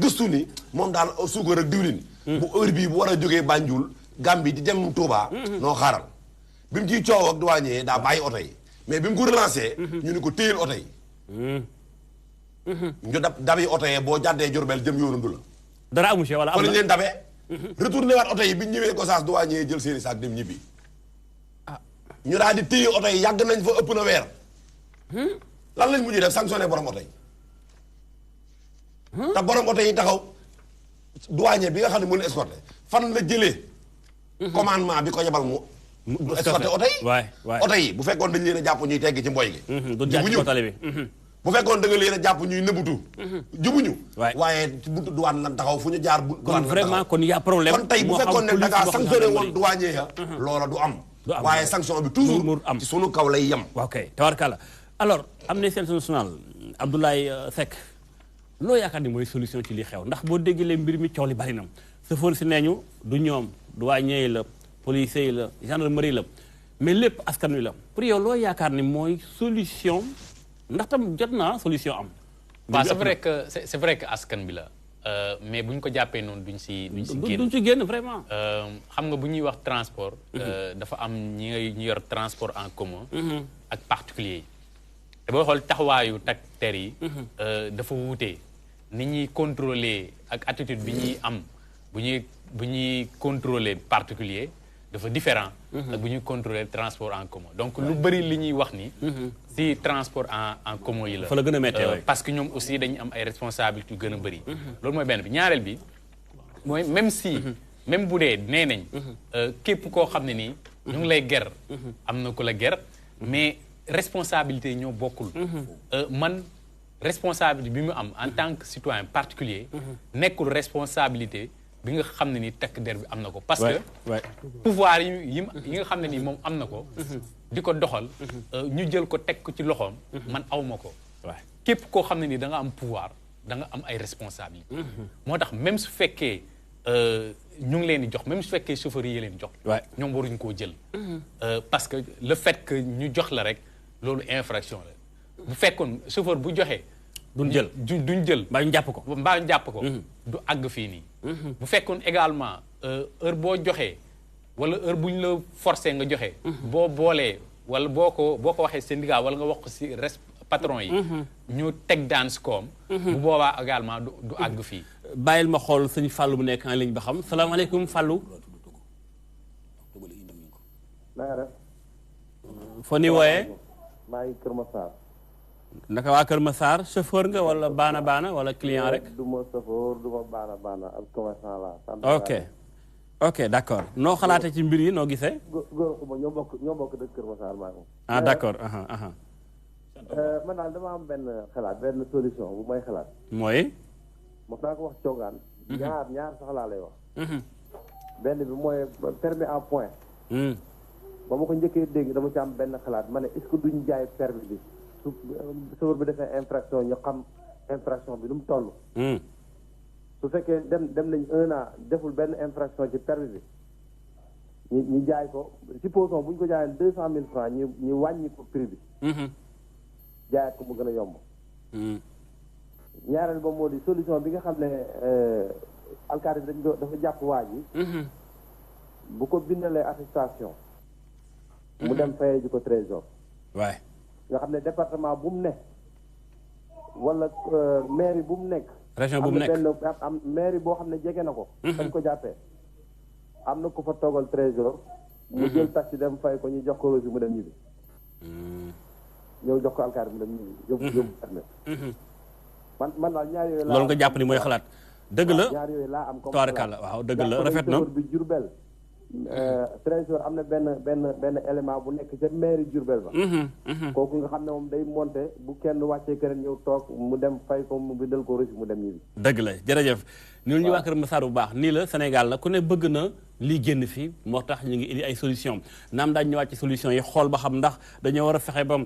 gëstu ni moom daal suukar ak diwlin. bu heure bii bu war a jógee Banjul Gambie di dem Touba. noo xaaral bi mu ciy coow ak douanier daa bàyyi oto yi mais bi mu ko relancé. ñu ni ko téyel oto yi. ñu dabi oto yi boo jàddee Jurbel jëm yoonu Ndula. dara amu ci wala am fa na lañ leen dabee. retourné waat oto yi bi ñu ñëwee Gosaas douanier jël seeni saak dem ñibbi. ñu daal di téye oto yi yàgg nañ fa ëpp na weer. lan lañ mujj def sanctionné borom oto yi. te borom oto yi taxaw douanier bi nga xam ne mën na escorté fan la jëlee. commandement bi ko yebal mu. escorté oto yi. waay waay oto yi bu fekkoon dañ leen a jàpp ñuy tegg ci mboy gi. du jàpp ci tali bi. bu fekkoon da nga leen a jàpp ñuy nëbbutu. jubuñu. waay waaye ci buntu douane lan taxaw fu ñu jaar. kon vraiment kon y a problème. kon tey bu fekkoon ne da ngaa sanctionné woon douanier ya. loola du am. waaye sanction bi toujours am ci sunu kaw lay yem. ok tabarkalla alors Amnesty International Abdoulaye Seck loo yaakaar ni mooy solution ci li xew ndax boo déggalee mbir mi coow li bari na sëfoor si nee ñu du ñoom douanier yi la policier yi la gendarmerie la mais lépp askan wi la pour yow loo yaakaar ni mooy solution ndax tam jot naa solution am. waaw c'est vrai que askan bi la mais bu ñu ko jàppee noonu duñ si génn duñ ci génn vraiment. xam nga bu ñuy wax transport. dafa am ñi yor transport en commun. ak particulier yi. te boo xool taxawaayu takk-der yi. dafa wuute ni ñuy contrôler ak attitude bi ñuy am bu ñuy contrôler particulier dafa différent. ak bu ñuy contrôler transport en commun donc lu bëri li ñuy wax ni. si transport en commun yi la. fa la gën a méttee parce que ñoom aussi dañu am ay responsabilités yu gën a bëri. loolu mooy benn bi ñaareel bi mooy même bu dee nee nañ. képp koo xam ne nii. ñu ngi lay ger. am na ku la ger mais responsabilité yi ñoo bokkul. man responsabilité bi mu am en tant que citoyen particulier nekkul responsabilité bi nga xam ne ni takk der bi am na ko parce que pouvoir yi nga xam ne nii moom am na ko di ko doxal ñu jël ko teg ko ci loxoom man awma ko képp koo xam ne nii da nga am pouvoir da nga am ay responsabilité moo tax même su fekkee ñu ngi leen di jox même su fekkee chauffeur yi leen jox ñoom waruñu koo jël parce que le fait que ñu jox la rek loolu infraction la bu fekkoon chauffeur bu joxee duñ jël mbaa ñu jàpp ko du àgg fii nii bu fekkoon également heure boo joxee wala heure bu ñu la forcé nga joxe boo boolee wala boo ko waxee syndicat wala nga wax ko si patron yi ñu teg daan si koom bu boobaa également du àgg fii bàyyil ma xool sëñ Fallou bu nekk en ligne ba xam salaamaaleykum Fallou foo ni wooyee maa ngi Kër Massar naka waa Kër Massar chauffeur nga wala baana wala client rek du ma chauffeur du ma baana ab commerçant la ok d'accord noo xalaatee ci mbir yi noo gisee góor xuma ñoo bokk dëkk Kër Massar maa ngi d'accord man daal dama am benn xalaat benn solution bu may xalaat mooy mos naa ko wax coogaan ñaar sax laa lay wax benn bi mooy permis en point ba ma ko njëkkee dégg dama ci am benn xalaat ma ne est-ce que duñ jaay permis bi su chauffeur bi defee infraction ñu xam infraction bi nu mu toll su fekkee dem nañ 1 an deful benn infraction ci permis bi ñu jaay ko supposons bu ñu ko jaayee 200 000 francs ñu wàññi ko prix bi jaayaat ko mu gën a yomb ñaareel ba moo di solution bi nga xam ne alkaati bi dafa jàpp waa ji bu ko bindalee attestation mu dem fayee ji ko trésor waay nga xam ne département bu mu ne wala mairie bu mu nekk. région bu mu nekk am mairie boo xam ne jege na ko. dañ ko jàppee. am na ku fa toogal trésor. mu jël taxi dem fay ko ñu jox ko reçu mu dem ñibbi. ñëw jox ko alkaati mu dem ñibbi yóbbu permis. man daal ñaar yooyu laa loolu nga jàpp ni mooy xalaat. dëgg la ñaar yooyu laa am comme tabaarkalla waaw dëgg la rafet na bi Diourbel trésor am na benn élément bu nekk ca mairie Diourbel ba kooku nga xam ne moom day monter bu kenn wàccee keneen ñëw toog mu dem fay ko mu bindal ko reçu mu dem ñibbi. dëgg la jërëjëf ñu ñu waa Kër Massar bu baax nii la Sénégal la ku ne bëgg na lii génn fii moo tax ñu ngi indi ay solution naam daañu ñëwaat ci solution yi xool ba xam ndax dañoo war a fexe ba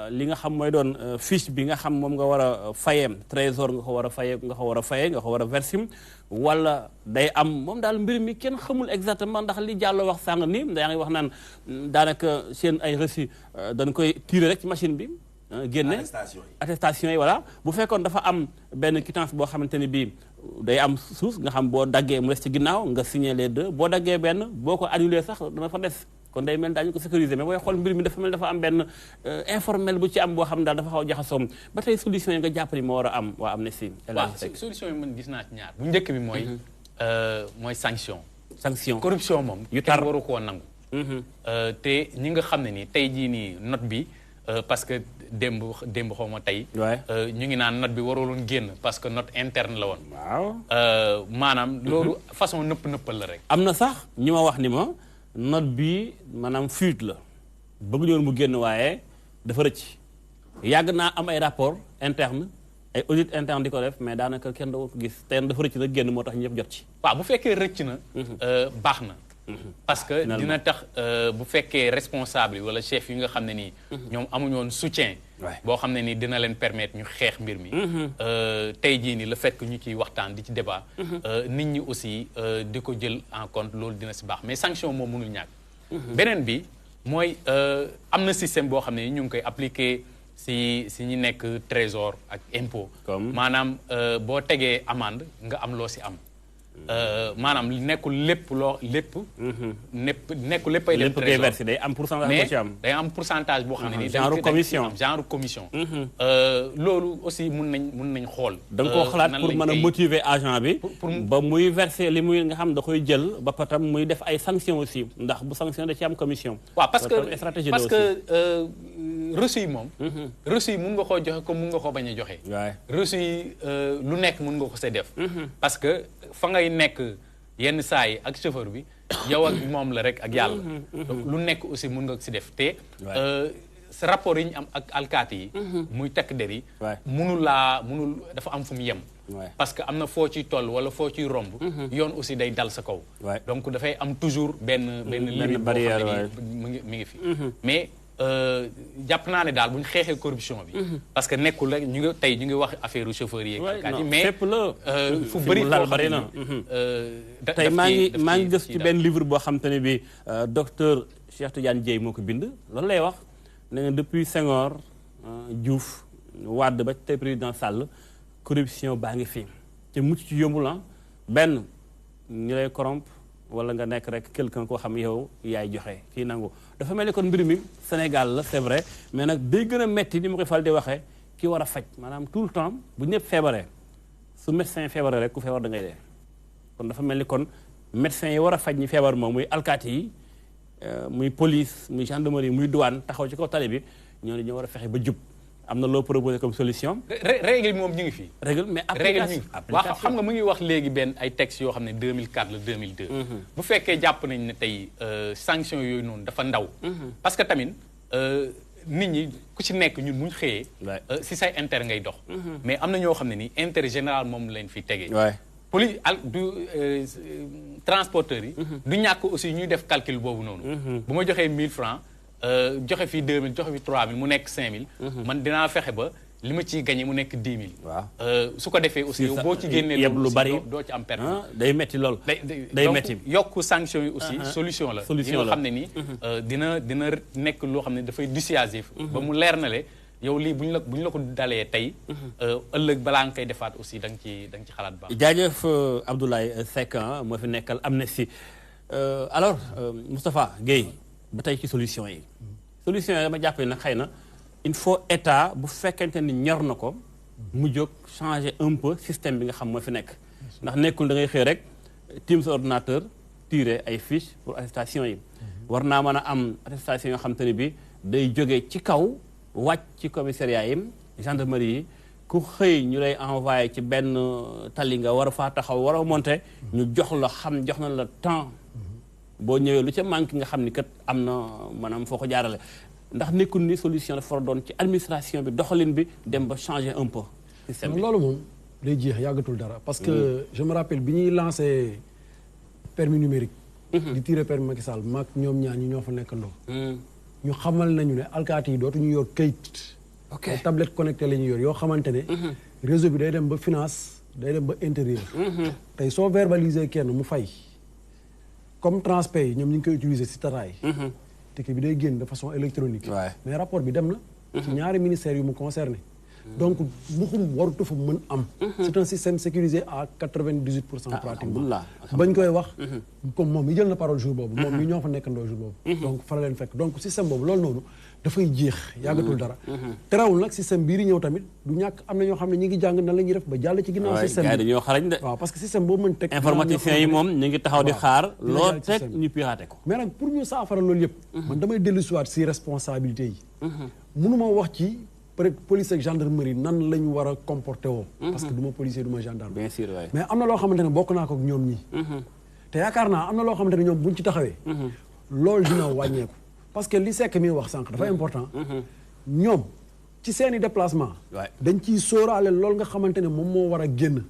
li nga xam mooy doon fiche bi nga xam moom nga war a fayee trésor nga ko war a fayee nga ko war a versim wala day am moom daal mbir mi kenn xamul exactement ndax li Diallo wax sàng ni daa ngi wax naan daanaka seen ay reçu dañ koy tirer rek ci machine bi génne attestation yi voilà bu fekkoon dafa am benn quittance boo xamante ni bii day am suus nga xam boo daggee mu des ci ginnaaw nga signé les deux boo daggee benn boo ko annulé sax dana fa des kon day mel daañu ko sécuriser mais booy xool mbir mi dafa mel dafa am benn informel bu ci am boo xam ne daal dafa xaw a jaxasoom ba tey solution yi nga jàpp ni moo war a am waa Amnesty. waaw solution yi man gis naa ci ñaar bu njëkk bi mooy sanction corruption moom yu tar kenn waru koo nangu te ñi nga xam ne ni tey jii nii note bi parce que démb xaw ma tey ñu ngi naan note bi waruloon génn parce que note interne la woon waaw maanaam loolu façon nëppal la rek am na sax ñi ma wax ni ma note bi maanaam fuite la bëgg ñoon mu génn waaye dafa rëcc yàgg naa am ay rapport interne ay audit interne di ko def mais daanaka kenn doo ko gis te dafa rëcc nag génn moo tax ñëpp jot ci waaw bu fekkee rëcc na baax na parce que dina tax bu fekkee responsable yi wala chef yi nga xam ne nii ñoom amuñoon soutien boo xam ne nii dina leen permettre ñu xeex mbir mi tey jii nii le fait que ñu ciy waxtaan di ci débat nit ñi aussi di ko jël en compte loolu dina si baax mais sanction moom mënul ñàkk beneen bi mooy am na système boo xam ne ñu ngi koy appliquer si ñi nekk trésor ak impôt maanaam boo tegee amende nga am loo si am maanaam nekkul lépp nekkul lépp ay dem trésor day am pourcentage boo ci am day am pourcentage boo xam ne nii genre commission loolu aussi mun nañ xool da nga koo xalaat pour mën a motiver agent bi ba muy verser li muy nga xam da koy jël ba patam muy def ay sanctions aussi ndax bu sanction da ci am commission waaw parce que reçu yi moom reçu yi mun nga koo joxe comme mun nga koo bañ a joxe reçu yi lu nekk mun nga ko see def parce que fa ngay nekk yenn saa yi ak chauffeur bi yow ak moom la rek ak yàlla donc lu nekk aussi mun nga si def te sa rapport yi ñu am ak alkaati yi muy tekk der yi munul dafa am fu mu yem parce que am na foo ciy toll wala foo ciy romb yoon aussi day dal sa kaw donc dafay am toujours benn limite boo xam ne mi ngi fi mais jàpp naa ne daal bu ñu xeexee corruption bi parce que nekkul rek ñu ngi wax affaire chauffeur yi alkaati yi mais fu bëri na tey maa ngi gis ci benn livre boo xam te ne bi docteur Cheikh Tidiane Dieye moo ko bind loolu lay wax ne nga depuis Senghor Diouf Wade ba tey président Sall corruption baa ngi fi te mucc ci yombul benn ñu lay corrompre wala nga nekk rek quelqu'un koo xam yow yaay joxe kii nangu dafa mel ni kon mbir mi Sénégal la c'est vrai mais nag day gën a metti ni ma koy fal di waxee ki war a faj maanaam tout le temps bu ñëpp feebaree su médecin feebaree rek ku feebar da ngay dee kon dafa mel ni kon médecin yi war a faj ñi feebar moom muy alkaati yi muy police muy gendarmerie muy douane taxaw ci kaw tali bi ñoo war a fexe ba jub am na loo proposé comme solution. règle moom ñu ngi fi. règle mais application waaw xam nga mu ngi wax léegi benn ay textes yoo xam ne 2004 la 2002. bu fekkee jàpp nañ ne tey sanction yooyu noonu dafa ndaw. parce que tamit nit ñi ku ci nekk ñun bu ñu xëyee. si say intérêt ngay dox. mais am na ñoo xam ne ni intérêt général moom lañ fi tegee. transporteurs yi. du ñàkk aussi ñuy def calcul boobu noonu. bu ma joxee 1000 francs joxe fi 2000 joxe fi 3000 mu nekk 5000. man dinaa fexe ba li ma ciy gagné mu nekk 10 000. waaw su ko defee aussi yow boo ci génnee lu bari doo ci am perte. day metti lool. day metti donc yokk sanction yi aussi solution la. solution la nga xam ne nii dina nekk loo xam ne dafay dissuasif. ba mu leer na le yow lii bu ñu la ko dalee tey. ëllëg balaa nga koy defaat aussi da nga ci xalaat baax. jaajëf Abdoulaye Seck moo fi nekkal Amnesty alors Moustapha Guèye ba tey ci solution yi. solution yi dama jàpp ne nag xëy na il faut état bu fekkente ni ñor na ko mu jóg changer un peu système bi nga xam moo fi nekk ndax nekkul da ngay xëy rek tiim sa ordinateur tirer ay fiches pour attestation yi war naa mën a am attestation yoo xam te ne bi day jógee ci kaw wàcc ci commissariat yi gendarmerie yi ku xëy ñu lay envoyé ci benn tali nga war a faa taxaw war a monter ñu jox na la temps boo ñëwee lu ca manque nga xam ni kat am na maanaam foo ko jaarale ndax nekkul ni solution dafa war a doon ci administration bi doxalin bi dem ba changer un peu système bi. loolu moom day jeex yàggatul dara parce que je me rappelle bi ñuy lancé permis numérique di tiré permis Macky Sall maag ñoom ñaar ñi ñoo fa nekkandoo ñu xamal nañu ne alkaati yi dootuñu yor kayit ay tablette connecté la ñuy yor yoo xamante ne réseau bi day dem ba finance day dem ba intérieur tey soo verbaliser kenn mu fay comme Transpay yi ñoom ñu ngi koy utiliser si tata yi ticket bi day génn de façon électronique mais rapport bi dem na ci ñaari ministères yu mu concerné donc muxum warutu fa mën am c'est un système sécurisé à 98% pratiquement bañ koy wax comme moom mi jël na parole jour boobu moom mi ñoo fa nekkandoo jour boobu donc fa la leen fekk donc système boobu loolu noonu dafay jeex yàggatul dara terewul nag système bii di ñëw tamit du ñàkk am na ñoo xam ne ñi ngi jàng nan la ñuy def ba jàll ci ginnaaw système bi dañoo xarañ de waaw parce que système boobu mën teg informaticiens yi moom ñu ngi taxaw di xaar loo teg ñu piraté ko mais nag pour ñu saafara loolu yëpp man damay dellu siwaat si responsabilité yi mënuma wax ci peut-être police ak gendarmerie nan la ñu war a comporté woo parce que du ma policier du ma gendarme bien sûr mais am na loo xamante ne bokk naa ko ak ñoom ñi te yaakaar naa am na loo xamante ne ñoom buñ ci taxawee loolu dina wàññeeku parce que li sekk mi wax sànq dafa important ñoom ci seeni déplacement dañ ciy sóoraale loolu nga xamante ne moom moo war a génn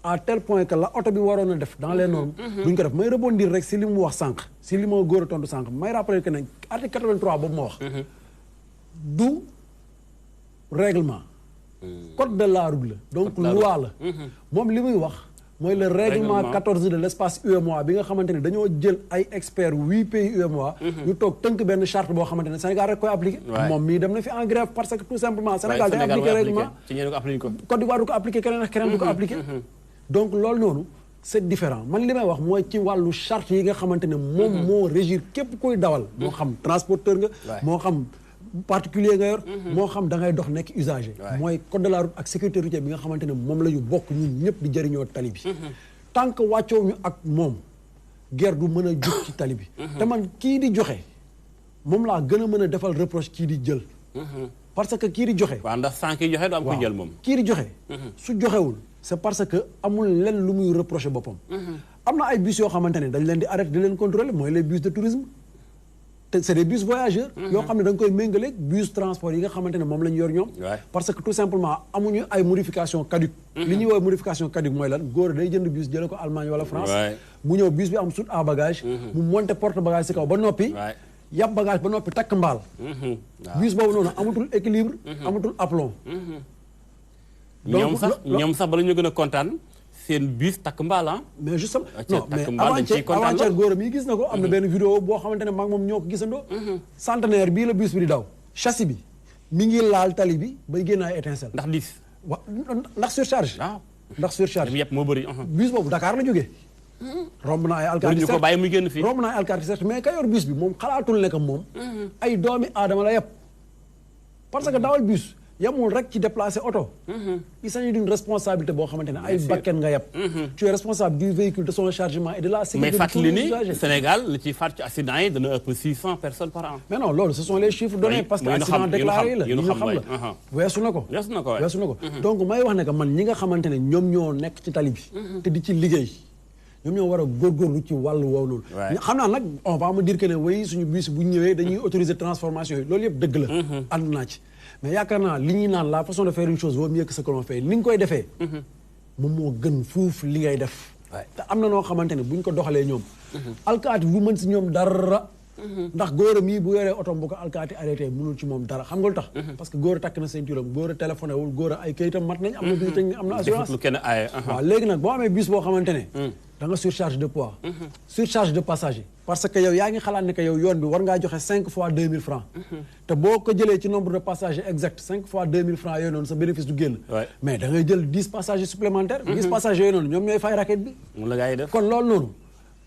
à tel point que la oto bi waroon a def dans les normes duñ ko def may rebondir rek si li mu wax sànq si li ma góor a tontu sànq may rappeler que ne article 83 boobu ma wax du règlement code de la route la donc loi la moom li muy wax mooy le règlement 14 de l'espace UEMOA bi nga xamante ne dañoo jël ay experts 8 pays UEMOA ñu toog tënk benn charte boo xamante ne Sénégal rek koy appliqué moom mii dem na fi en grève parce que tout simplement Sénégal day appliqué règlement Côte d'Ivoire du ko appliqué keneen ak keneen du ko appliqué donc loolu noonu c'est différent man li may wax mooy ci wàllu charte yi nga xamante ne moom moo régir képp koy dawal moo xam transporteur nga moo xam particulier nga yor moo xam da ngay dox nekk usager mooy code de la route ak sécurité routière bi nga xamante ne moom la ñu bokk ñun ñëpp di jëriñoo tali bi tant que wàccoo ñu ak moom guerre du mën a jóg ci tali bi te man kii di joxe moom laa gën a mën a defal reproche kii di jël parce que kii di joxe waaw ndax sans kii joxe du am ko jël moom kii di joxe su joxewul c'est parce que amul lenn lu muy reprocher boppam am na ay bus yoo xamante ne dañ leen di arrêter di leen contrôler mooy les bus de tourisme te c'est des bus voyageurs yoo xam ne da nga koy méngaleeg bus transport yi nga xamante ne moom la ñu yor ñoom parce que tout simplement amuñu ay modification caduque li ñuy woowee modification caduque mooy lan góor day jënd bus jële ko Allemagne wala France mu ñëw bus bi am soute à bagage mu monter porte bagage ci kaw ba noppi yàpp bagage ba noppi takk mbaal bus boobu noonu amatul équilibre amatul aplomb ñoom sax bala ñu gën a kontaan seen bus takk mbaala mais justement non mais avant-hier góor mi gis na ko am na benn vidéo boo xamante ne maag moom ñoo ko gisandoo centenaire bii la bus bi di daw châssis bi mi ngi laal tali bi bay génn ay étincelle ndax diis ndax surcharge ndax surcharge yëpp moo bëri bus boobu Dakar la jógee romb na ay alkaati ko bàyyi muy génn fii romb na ay alkaati certes mais ka yor bus bi moom xalaatul ne que moom ay doomi aadama la yëpp parce que dawal bus yamul rek ci déplacer oto il s'agit d'une responsabilité boo xamante ne ay bakken nga yeb tu es responsable du véhicule de son chargement et de la sécurité mais fàttali ni Sénégal li ci faat ci accident yi dana ëpp 600 personnes par an mais non loolu ce sont les chiffres donnés parce que accident déclaré yi la ñu xam la weesu na ko donc may wax ne que man ñi nga xamante ne ñoom ñoo nekk ci tali bi te di ci liggéey ñoom ñoo war a góorgóorlu ci wàllu woowu noonu xam naa nag on va me dire que ne way suñu bus bu ñëwee dañuy autoriser transformation yi loolu yëpp dëgg la ànd naa ci mais yaakaar naa li ñuy naan la façon de faire une chose vaut mieux que ce que l'on fait ni nga koy defee moom moo gën fuuf li ngay def te am na noo xamante ne buñ ko doxalee ñoom alkaati bu mën si ñoom dara ndax góor a mii bu yoree otom bu ko alkaati arrêté mënul ci moom dara xam nga lu tax parce que góor a takk na ceinture am góor a téléphoné wul góor a ay kayitam mat nañ am na biir technique am na assurance waaw léegi nag boo amee bus boo xamante ne da nga surcharge de poids surcharge de passager parce que yow yaa ngi xalaat ne que yow yoon bi war ngaa joxe 5 fois 2000 francs te boo ko jëlee ci nombre de passagers exact 5 fois 2000 francs yooyu noonu sa bénéfice du génn mais da ngay jël 10 passagers supplémentaires 10 passagers yooyu noonu ñoom ñooy fay raquette bi kon loolu noonu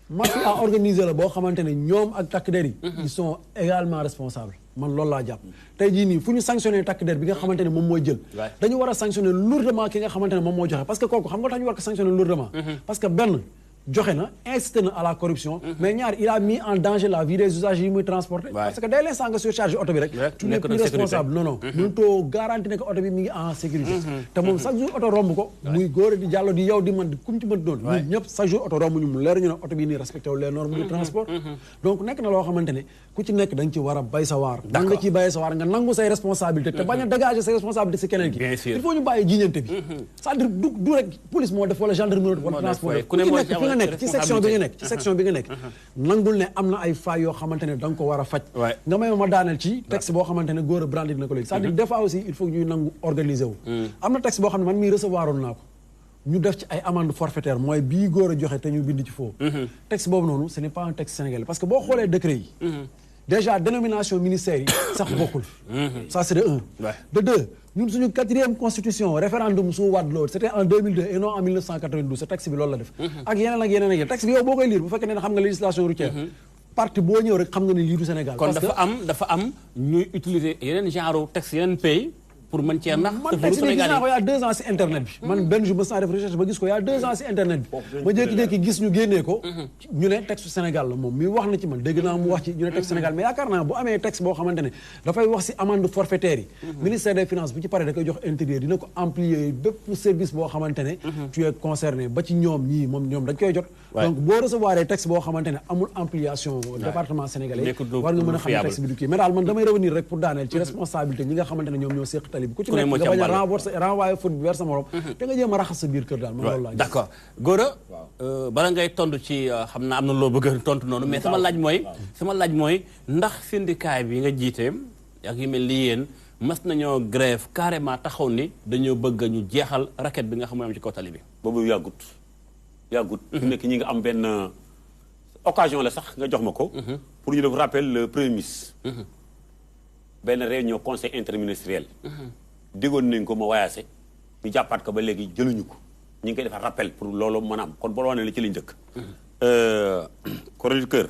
mafia à organiser la boo xamante ne ñoom ak takk der yi ils sont également responsables man loolu laa jàpp tey jii nii fu ñu sanctionné takk der bi nga xamante ne moom mooy jël dañu war a sanctionné lourdement ki nga xamante ne moom moo joxe parce que kooku xam nga tax ñu war ko sanctionné lourdement parce que benn joxe na incité na à la corruption mais ñaar il a mis en danger la vie des usagers yi muy transporté parce que dès l'instant nga surcharge oto bi rek tu n'es plus responsable non mënu too garanti ne que oto bi mi ngi en sécurité te moom chaque jour oto romb ko muy góor di jàllo di yow di man di kum ci mën doon ñun ñëpp chaque jour oto romb ñu mu leer ñu ne oto bi nii respecté wu les normes de transport donc nekk na loo xamante ne ku ci nekk da nga ci war a bay sa waar nan nga ciy bayee sa waar nga nangu say responsabilité te bañ a dégager say responsabilité si keneen ki il faut ñu bàyyi jiñante bi c'est-à-dire du rek police moo def wala gendarmerie wala transport nekk ci section bi nga nekk nangul ne am na ay failles yoo xamante ne da nga ko war a faj nga may ma daaneel ci texte boo xamante ne góor a brandi na ko léegi c'est-à-dire des fois aussi il faut ñuy nangu organiser wu am na texte boo xam ne man mii recevoir oon naa ko ñu def ci ay amende forfaitaire mooy bii góor a joxe te ñu bind ci foofu texte boobu noonu ce n'est pas un texte sénégalais parce que boo xoolee décret yi déjà dénomination ministère yi sax bokkul ça c'est de un de deux ñun suñu 4e constitution référendum su Wade loolu c'était en 2002 et non en 1992 ce texte bi loolu la def ak yeneen texte bi yow boo koy lire bu fekkee ne xam nga législation routière parti boo ñëw rek xam nga ne lii du Sénégal kon dafa am ñuy utiliser yeneen genre texte yeneen pays pour mën cee nax man texte bi gis naa ko il y a 2 ans si internet bi man benn jour ma saa def recherche ba gis ko il y a 2 ans si internet bi ma jékki-jékki gis ñu génnee ko ñu ne texte Sénégal la moom mi wax na ci man dégg naa mu wax ci ñu ne texte Sénégal mais yaakaar naa bu amee texte boo xamante ne dafay wax si amende forfaitaire yi ministère des finances bu ci paree da koy jox intérieur dina ko amplier bépp service boo xamante ne tu es concerné ba ci ñoom ñii moom ñoom dañ koy jot donc boo recevoir texte boo xamante ne amul ampliation département sénégalais war nga mën a xam ne texte bi du kii mais daal man damay revenir rek pour daaneel ci responsabilité ñi nga xamante ne ñoom ñoo séq tali bi ku ci nekk nga bañ a renvoyer faute bi vers sa morom te nga jéem a raxas sa biir kër daal man loolu laa d'accord Gora bala ngay tontu ci xam naa am na loo bëgg a tontu noonu mais sama laaj mooy ndax syndicat bi nga jiite ak yu mel ni yéen mas nañoo grève carrément taxaw ni dañoo bëgg ñu jeexal raquette bi nga xam mooy am ci kaw tali bi boobu yàggut fi nekk ñi nga am benn occasion la sax nga jox ma ko pour ñu def rappel le premier ministre benn réunion conseil interministériel déggoon nañ ko ma wayaase ñu jàppaat ko ba léegi jëluñu ko ñu ngi koy defar rappel pour loolu mën a am kon boo wane la ci lañ njëkk chroniqueur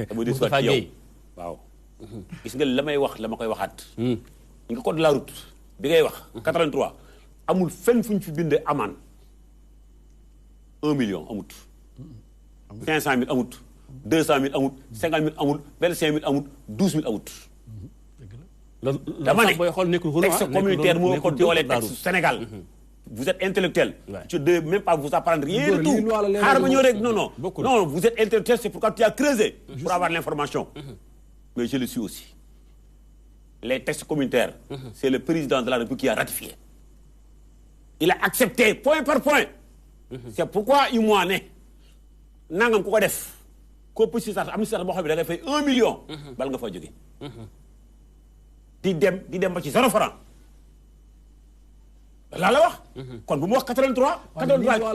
dama di soit yow waaw gis nga la may wax la ma koy waxaat ñi nga code de la route bi ngay wax 83 amul fenn fu ñu fi bindee amende 1 million amut 500 000 amut 200 000 amut 50 000 amut 25 000 amut 12 000 amut dama ne texte communautaire moo ko doole texte Sénégal vous êtes intellectuel je ne devais même pas vous apprendre rien du tout xaaral ma ñëw rek non vous êtes intellectuel c'est pourquoi tu as creusé pour avoir l'information mais je le suis aussi les textes communautaires c'est le président de la République qui a ratifié il a accepté point par point c'est pourquoi UMOA ne nangam ku ko def ko si sax am na si sax boo xam ne da ngay fay 1 million bal nga fa jóge di dem ba ci 0 franc laa la wax kon bu mu wax 83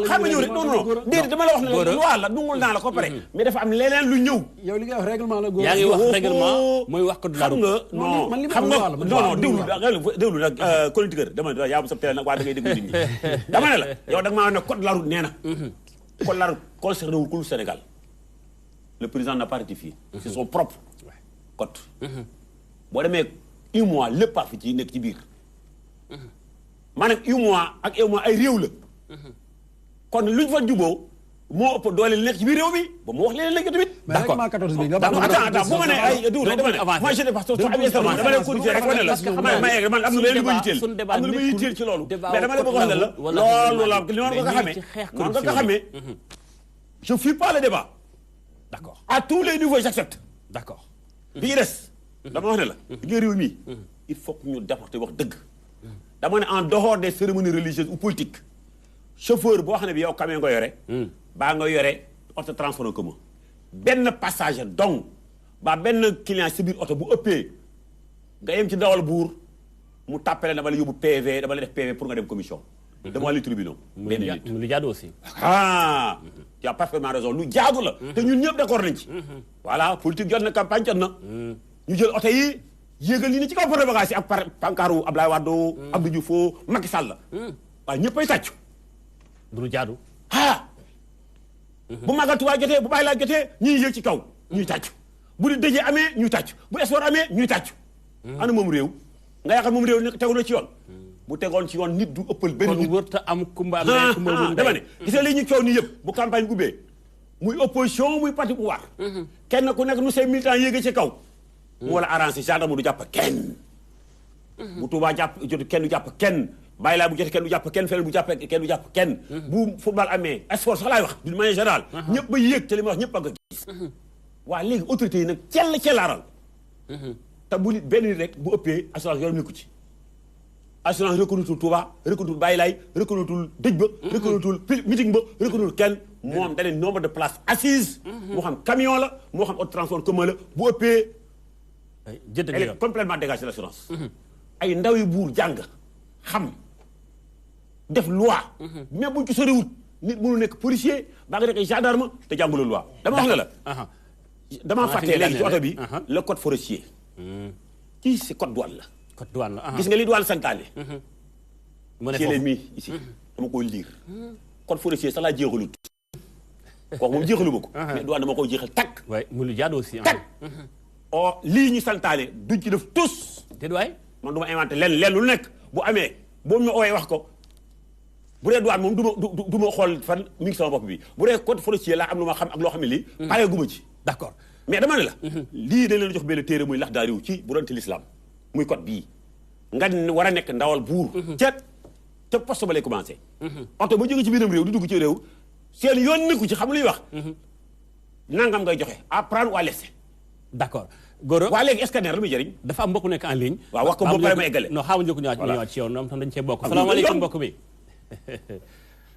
xam nga ñëw rek non déedéet dama la wax ne la loi la dungul naa la ko pare mais dafa am leneen lu ñëw yow li ngay wax règlement la góor yaa ngi wax règlement mooy wax ko xam nga non déglu nag chroniqueur dama ne yaa am sa télé nag waa da ngay déglu nit ñi dama ne la yow da nga maa ne code de la route nee na code de la route concerné wul ku Sénégal le président n'a pas ratifié c'est son propre code boo demee UMOA lépp a fi ci nekk ci biir maanaam UMOA ak UMOA ay réew la kon luñ fa juboo moo ëpp doole li nekk ci biir réew mi ba mu wax leneen léegi tamit. d'accord attends bu ma ne ay dugub rek dama ne moi je ne pas dama leen corriger rek wane la ma yegg man am na leneen lu ma yitteel am na lu ma yitteel ci loolu mais dama leen bëgg wax ne la loolu la li noonu nga ko xamee je fuis pas le débat d'accord à tous les niveaux j'accepte d'accord bi ñu des dama wax ne la liggéey réew mi il faut que ñu déporter wax dëgg dama ne en dehors des cérémonies religieuses ou politiques chauffeur boo xam ne bi yow camion nga yore baa nga yore auto transport en commun benn passager donc ba benn client si biir oto bu ëppee nga yem ci dawal buur mu tàppale dama la yóbbu PV dama la def PV pour nga dem commission devant les tribunaux benn nit lu jaadu aussi tu as parfaitement raison lu jaadu la te ñun ñëpp d'accord nañ ci voilà politique jot na campagne jot na ñu jël oto yi yéegal ni ci kaw porte bagage yi ak pankaaru Abdoulaye Wade Abdou Diouf Macky Sall waaw ñëppay tàccu du jaadu bu Magal Tuubaa jotee bu Baay Laay jotee ñuy yéeg ci kaw ñuy tàccu bu di dëjee amee ñuy tàcc bu sport amee ñuy tàcc ana moom réew nga yaakaar moom réew ne tegu na ci yoon bu tegoon ci yoon nit du ëppal benn nit kon wërta am kumba am kumba dama ne gis nga li ñu coow nii yëpp bu campagne bi ubbee muy opposition muy parti pouvoir kenn ku nekk nu say militant yéege ci kaw mu wala arrangé gendarme du jàpp kenn bu Tuubaa jàpp jot kenn du jàpp kenn bàyyi laa bu jotee kenn du jàpp kenn feneen bu jàppee kenn du jàpp kenn bu football amee sport sax laay wax d'une manière générale ñëpp ba yéeg te li ma wax ñëpp a nga gis waa léegi autorités yi nag cellaaral te bu nit benn nit rek bu ëppee assurance yorom nekku ci assurance reconnaître Touba reconnaître Baye Laye reconnaître dëj ba reconnaître meeting ba reconnaître kenn moom da ne nombre de places assises moo xam camion la moo xam auto transport commun la bu ëppee elle est complètement dégagée de l'assurance ay ndaw yu buur jàng xam def loi mais buñ ci soriwut nit mënu nekk policier baa nga nekk ay gendarme te jànguloo loi dama wax ne la dama fàttee léegi ci oto bi le code forestier kii c'est code douane la code douane la gis nga li douane santaane ci leen mi ici dama koy lire code forestier sax laa jeexalut kooku moom jeexalu ma ko mais douane dama koy jeexal takk waay mu lu jaadu aussi takk lii ñu santaane duñ ci def tous te waay man du ma inventé lenn lu nekk bu amee boo ma ooyee wax ko bu dee douane moom du ma xool fan mi ngi sama bopp bi bu dee code forestier laa am lu ma xam ak loo xam ne lii paree guma ci d'accord mais dama ne la lii dañ leen jox benn téere muy lax daariw ci bu doon ci l'islam muy code bii nga war a nekk ndawal buur ca poste ba lay commencé oto ba jóge ci biiram réew di dugg ci réew seen yoon nekku ci xam luy wax nangam ngay joxe à prendre ou à laisser d'accord Gora waa léegi scanner la muy jëriñ dafa am mbokk nekk en ligne waaw wax ko boo paree ma eggale non xaaral njëkk ñëwaat ci yow ñoom tam dañ cee bokk salaamaaleykum mbokk bi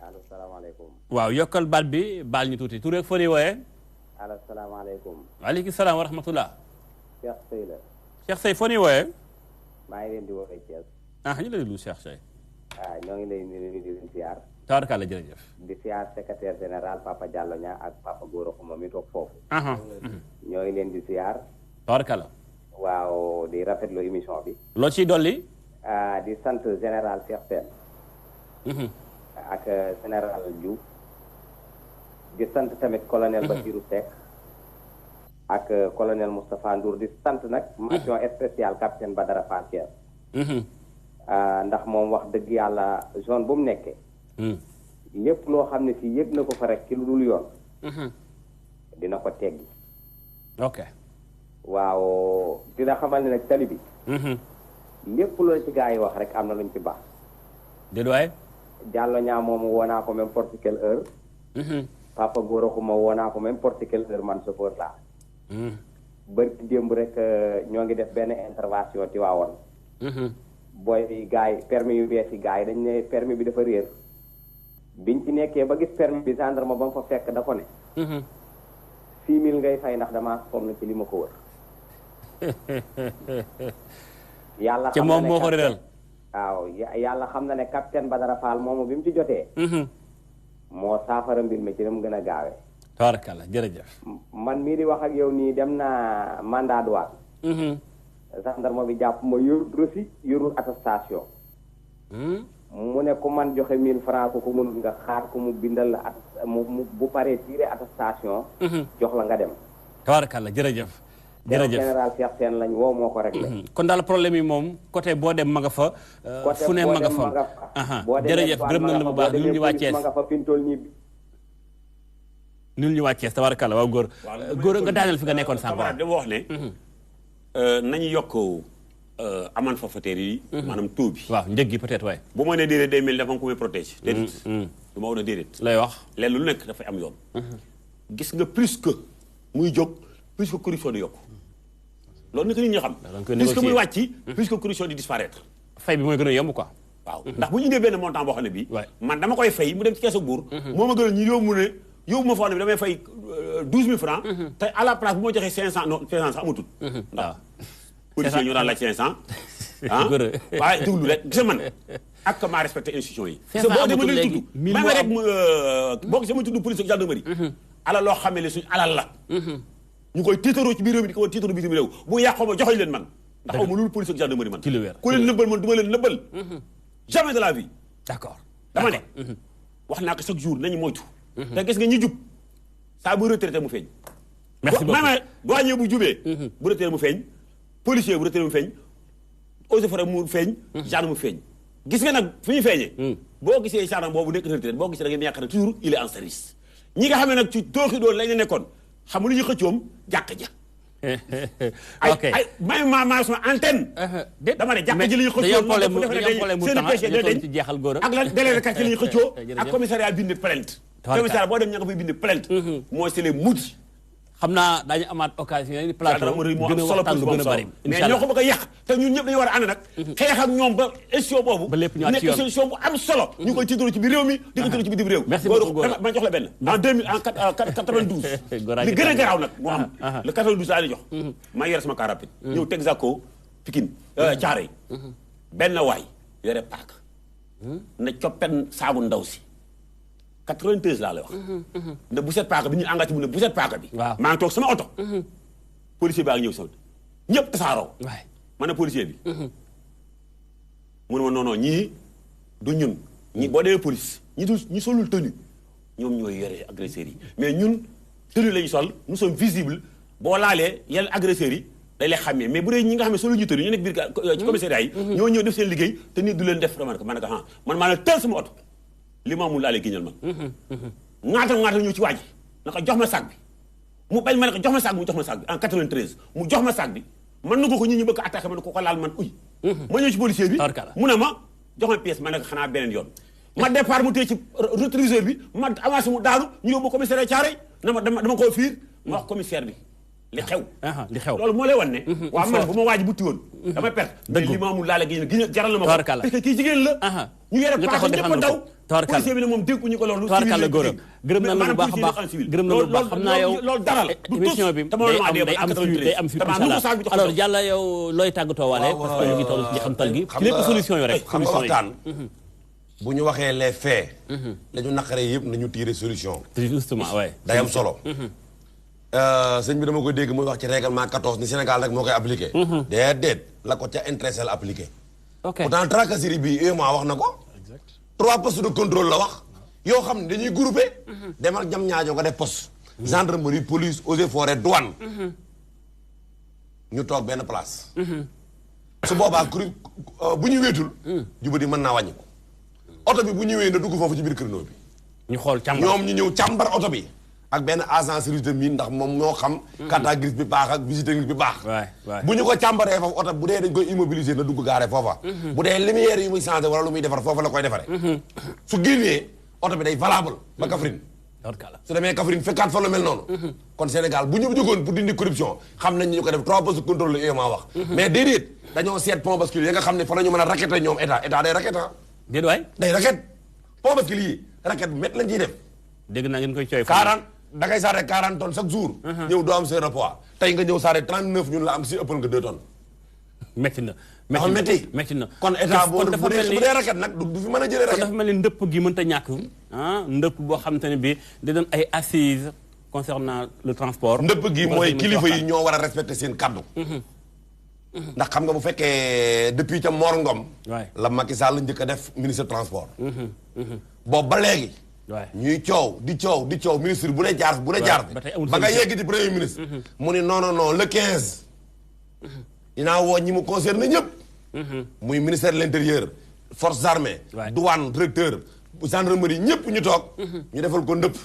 allo salaamaaleykum waaw yokkal baat bi baal ñu tuuti tur rek foo di wooyee allo salaamaaleykum waaleykum salaam wa rahmatullah Cheikh Sey la Cheikh Sey foo di wooyee maa ngi leen di woowee Thiès ñu la déglu Cheikh Sey waaw ñoo ngi leen di leen siyaar tabarkalla jërëjëf di siyaar secrétaire général Papa Diallo Niang ak Papa Gora Xuma mi toog foofu ñoo ngi leen di siyaar tabarkalla waaw di rafetlu émission bi loo ciy dolli di sant général Cheikh Sène ak général Diouf di sant tamit colonel Bassirou Seck ak colonel Moustapha Ndour di sant nag mention spéciale capitaine Badara Fassière ndax moom wax dëgg yàlla zone bu mu nekkee lépp loo xam ne si yëg na ko fa rek ci lu dul yoon dina ko teggi ok waaw dina xamal ne nag tali bi lépp loo ci gaa yi wax rek am na luñ ci baax déet waay Diallo Niang moomu woo naa ko n'importe quelle heure Papa Gora Xuma woo naa ko n'importe quelle heure man chauffeur laa bari démb rek ñoo ngi def benn intervention ci waawoon booy gars yi permis yu bees yi gars yi dañ ne permis bi dafa réer biñ ci nekkee ba gis permis bi gendarme ba mu fa fekk da ko ne 6 000 ngay fay ndax damaa sonn ci li ma ko wër yàlla xam moom moo ko réeral waaw yàlla xam na ne capitaine Badara Fall moomu bi mu ci jotee moo saafara mbir mi ci na mu gën a gaawee tabarakalla jërëjëf man mii di wax ak yow nii dem naa mandat douane gendarme bi jàpp ma yorul reçu yorul attestation mu ne ku man joxe 1000 francs ko mënul nga xaar ko mu bindal la mu bu paree tiré attestation jox la nga dem tabarakalla jërëjëf jërëjëf général Cheikh Sène lañ woo moo ko réglé kon daal problème yi moom côté boo dem ma nga fa fu ne ma nga fa jërëjëf gërëm na la bu baax ñun ñu waa Thiès ma nga fa fintool nii ñun ñu waa Thiès tabarakalla waaw góor nga daaneel fi nga nekkoon sànq dama wax ne nañu yokk amende forfaitaire yi maanaam taux bi waaw njëg gi peut-être waaye bu ma nee déedéet day mel dafa am ku may protéger déedéet du ma wax ne déedéet lay wax leen lu nekk dafay am yoon gis nga plus que muy jóg plus que corruption di yokk loolu nit ñi xam plus que muy wàcc plus que corruption di disparaître fay bi mooy gën a yomb quoi waaw ndax bu ñu indee benn montant boo xam ne bii man dama koy fay mu dem ci keesu buur moo ma gën a ñu yóbbu ne yóbbu ma foo xam ne bi damay fay 12 000 francs te à la place bu ma joxee 500 non 500 sax amatul waaw policiers ñoo daan laaj 500 waaye déglu rek gis man ak maa respecté institution yi boo dema leen tudd may ma rek boo gisee ma tudd police ak gendarmerie alal loo xam ne suñu alal la ñu koy tiitaroo ci biir réew mi di ko tiitaroo bitim réew bu yàqoo ma joxoñ leen man ndax aw ma loolu police ak gendarmerie man ku leen nëbbal man du ma leen nëbbal jamais de la vie d'accord dama ne wax naa ko chaque jour nañu moytu te gis nga ñi jub saa bu retraité mu feeñ merci beaucoup maanaam douanier bu jubee. bu retraité mu feeñ. policier bu retraité mu feeñ. eaux et forêt mu feeñ. gendarme mu feeñ. gis nga nag fu ñu feeñee. boo gisee gendarme boobu nekk retraité boo gisee da ngeen yaakaar ne toujours il est en service. ñi nga xam ne nag ci tooxi doon lañ nekkoon xam nga lu ñu xëccoom jàkk ja. ok ay maa sama antenne. dama ne jàkk ji la ñu xëccoo ak lan délégué de quartier la ñu xëccoo ak commissariat bind plainte. commissariat boo dem ña nga fay bind plainte. mooy c'est les moutis. xam naa daañu amaat occasion yi plateau gën a waxtaan lu gën a bari. mais ñoo ko bëgg a yàq te ñun ñëpp dañu war a ànd nag. xeex ak ñoom ba émission boobu. ba lépp ñëwaat ci yoon nekk solution bu am solo. ñu koy tiitaroo ci biir réew mi di ko tiitaroo ci biir réew. merci beaucoup Gora ma jox la benn. en 92. li gën a garaaw nag moo am. le 92 laa lay jox. maa yore sama car rapide. ñëw Texaco Pikine Thiaroye. benn waay yore paak. na coppen saabu ndaw si. 93 laa lay wax. ne bu set paaka bi ñu engagé mu ne bu set paaka bi. waaw maa ngi toog sama oto. policier baa ngi ñëw sama ñëpp tasaaroo. waay ma ne policier bi. mu ne ma non non ñii du ñun. ñi boo demee police ñi solul tenue ñoom ñooy yore agresseurs yi mais ñun tenue la ñu sol nous sommes visibles boo laalee yenn agresseurs yi day lay xàmmee mais bu dee ñi nga xam ne solul ñu tenue ñu nekk biir ci commissariat yi. ñoo ñëw def seen liggéey te nit du leen def remarque ma ne ko man maa ne teel sama oto. li ma amul laa lay giñal man. ŋaatal ñëw ci waa ji naka jox ma sac bi mu bañ ma ne ko jox ma sac bi mu jox ma sac bi en 93 mu jox ma sac bi man na ko ñi bëgg a attaqué ma ne ko laal man uy. ma ñëw ci policier bi mu ne ma jox ma pièce ma ne ko xanaa beneen yoon. ma départ mu téye ci rétroviseur bi ma avancé mu daanu ñu yóbbu commissariat Thiaroye na ma dama koo fiir ma wax commissaire bi li xew. li xew loolu moo lay wan ne. waaw man bu ma waaj butti woon. damay perte mais li ma amul laa lay giñal jaral na ma ko. parce que kii jigéen la. ñu yore paaka ñëpp a daw. policier bi ne moom dégg ñu ko loolu. Tubaarkàlla Gora gërëm na la bu baax a baax gërëm na la bu baax xam naa yow loolu dara la émission bi day am suite incha allah alors Diallo yow looy tàggatoo waale parce que ñu ngi toll ci xamtal gi ci lépp solution yi rek xam nga waxtaan bu ñu waxee les faits la ñu naqaree yëpp nañu tirer solution justement waay day am solo sëñ bi dama koy dégg muy wax ci règlement 14 ni Sénégal rek moo koy appliqué déedéet la ko ca intéressé la appliqué pourtant tracasserie bi UEMOA wax na ko 3 postes de contrôle la wax yoo xam ne dañuy groupé demal jam ñaajo nga def poste gendarmerie police eaux et forêts douane ñu toog benn place su boobaa bu ñu wéetul jubadi mën naa wàññi ko oto bi bu ñëwee na dugg foofu ci biir créneau bi ñu xool càmbar ñoom ñu ñëw càmbar oto bi ak benn agent service de mine ndax moom moo xam carte grise bi baax ak visite technique bi baax bu ñu ko càmbaree foofu oto bu dee dañ koy immobiliser na dugg gaare foofa bu dee lumière yi muy changé wala lu muy defar foofa la koy defare su génnee oto bi day valable ba Kaffrine su demee Kaffrine fekkaat fa lu mel noonu kon Sénégal bu ñu jógoon pour dindi corruption xam nañ ñu ko def 3 postes de contrôle la UEMOA wax mais déedéet dañoo seet pont bascule yi nga xam ne fa la ñu mën a raquette ñoom état day raquette déet waay day raquette pont bascule yi raquette bu métti lañ ciy def dégg naa ngeen koy cooy 40 da ngay saare 40 tonnes chaque jour ñëw doo am seen repoids tey nga ñëw saare 39 ñun la am si ëppal nga 2 tonnes métti na métti na kon état bu dee raquette nag du fi mën a jëlee raquette dafa mel ni ndëpp gi mënta ñàkk ndëpp boo xam te ne bi di doon ay assises concernant le transport ndëpp gi mooy kilifa yi ñoo war a respecter seen kaddu ndax xam nga bu fekkee depuis ca Mor Ngom la Macky Sall njëkk a def ministre transport boobu ba léegi ñuy coow di coow ministre bu ne jaar ba nga yegg ci premier ministre mu ni non le 15 dinaa woo ñi mu concerne ñëpp muy ministère de l'intérieur forces armées douane directeur gendarmerie ñëpp ñu toog ñu defal ko ndëpp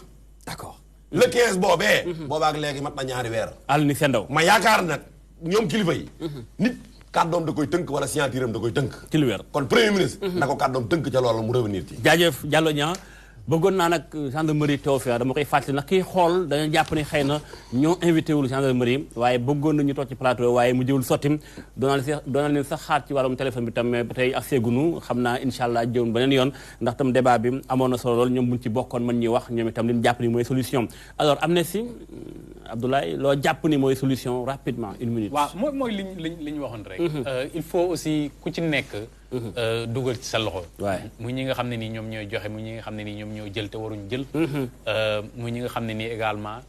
d'accord le 15 boobaak léegi mat na ñaari weer àll ni seen ndaw ma yaakaar nag ñoom kilifa yi nit kàddoom da koy tënk wala signature am da koy tënk ci lu weer kon premier ministre na ko kàddoom tënk ca loolu mu revenir ci jaajëf Diallo Niang bëggoon naa nag gendarmerie teew fi dama koy fàttali nag kii xool dañoo jàpp ne xëy na ñoo invité wul gendarmerie waaye bëggoon nañu toog ci plateau waaye mu jëwul sottim doona leen sax xaar ci wàllum téléphone bi tam mais ba tey ak seegunu xam naa incha allah jëwun beneen yoon ndax tam débat bi amoon na solo lool ñoom buñ ci bokkoon mën ñuy wax ñoom itam li ñu jàpp ni mooy solution alors Amnesty Abdoulaye loo jàpp ni mooy solution rapidement 1 minute waaw mooy li ñu waxoon rek il faut aussi ku ci nekk dugal ci sa loxo muy ñi nga xam ne nii ñoom ñooy joxe muy ñi nga xam ne nii ñoom ñoo jël te waruñ jël muy ñi nga xam ne nii également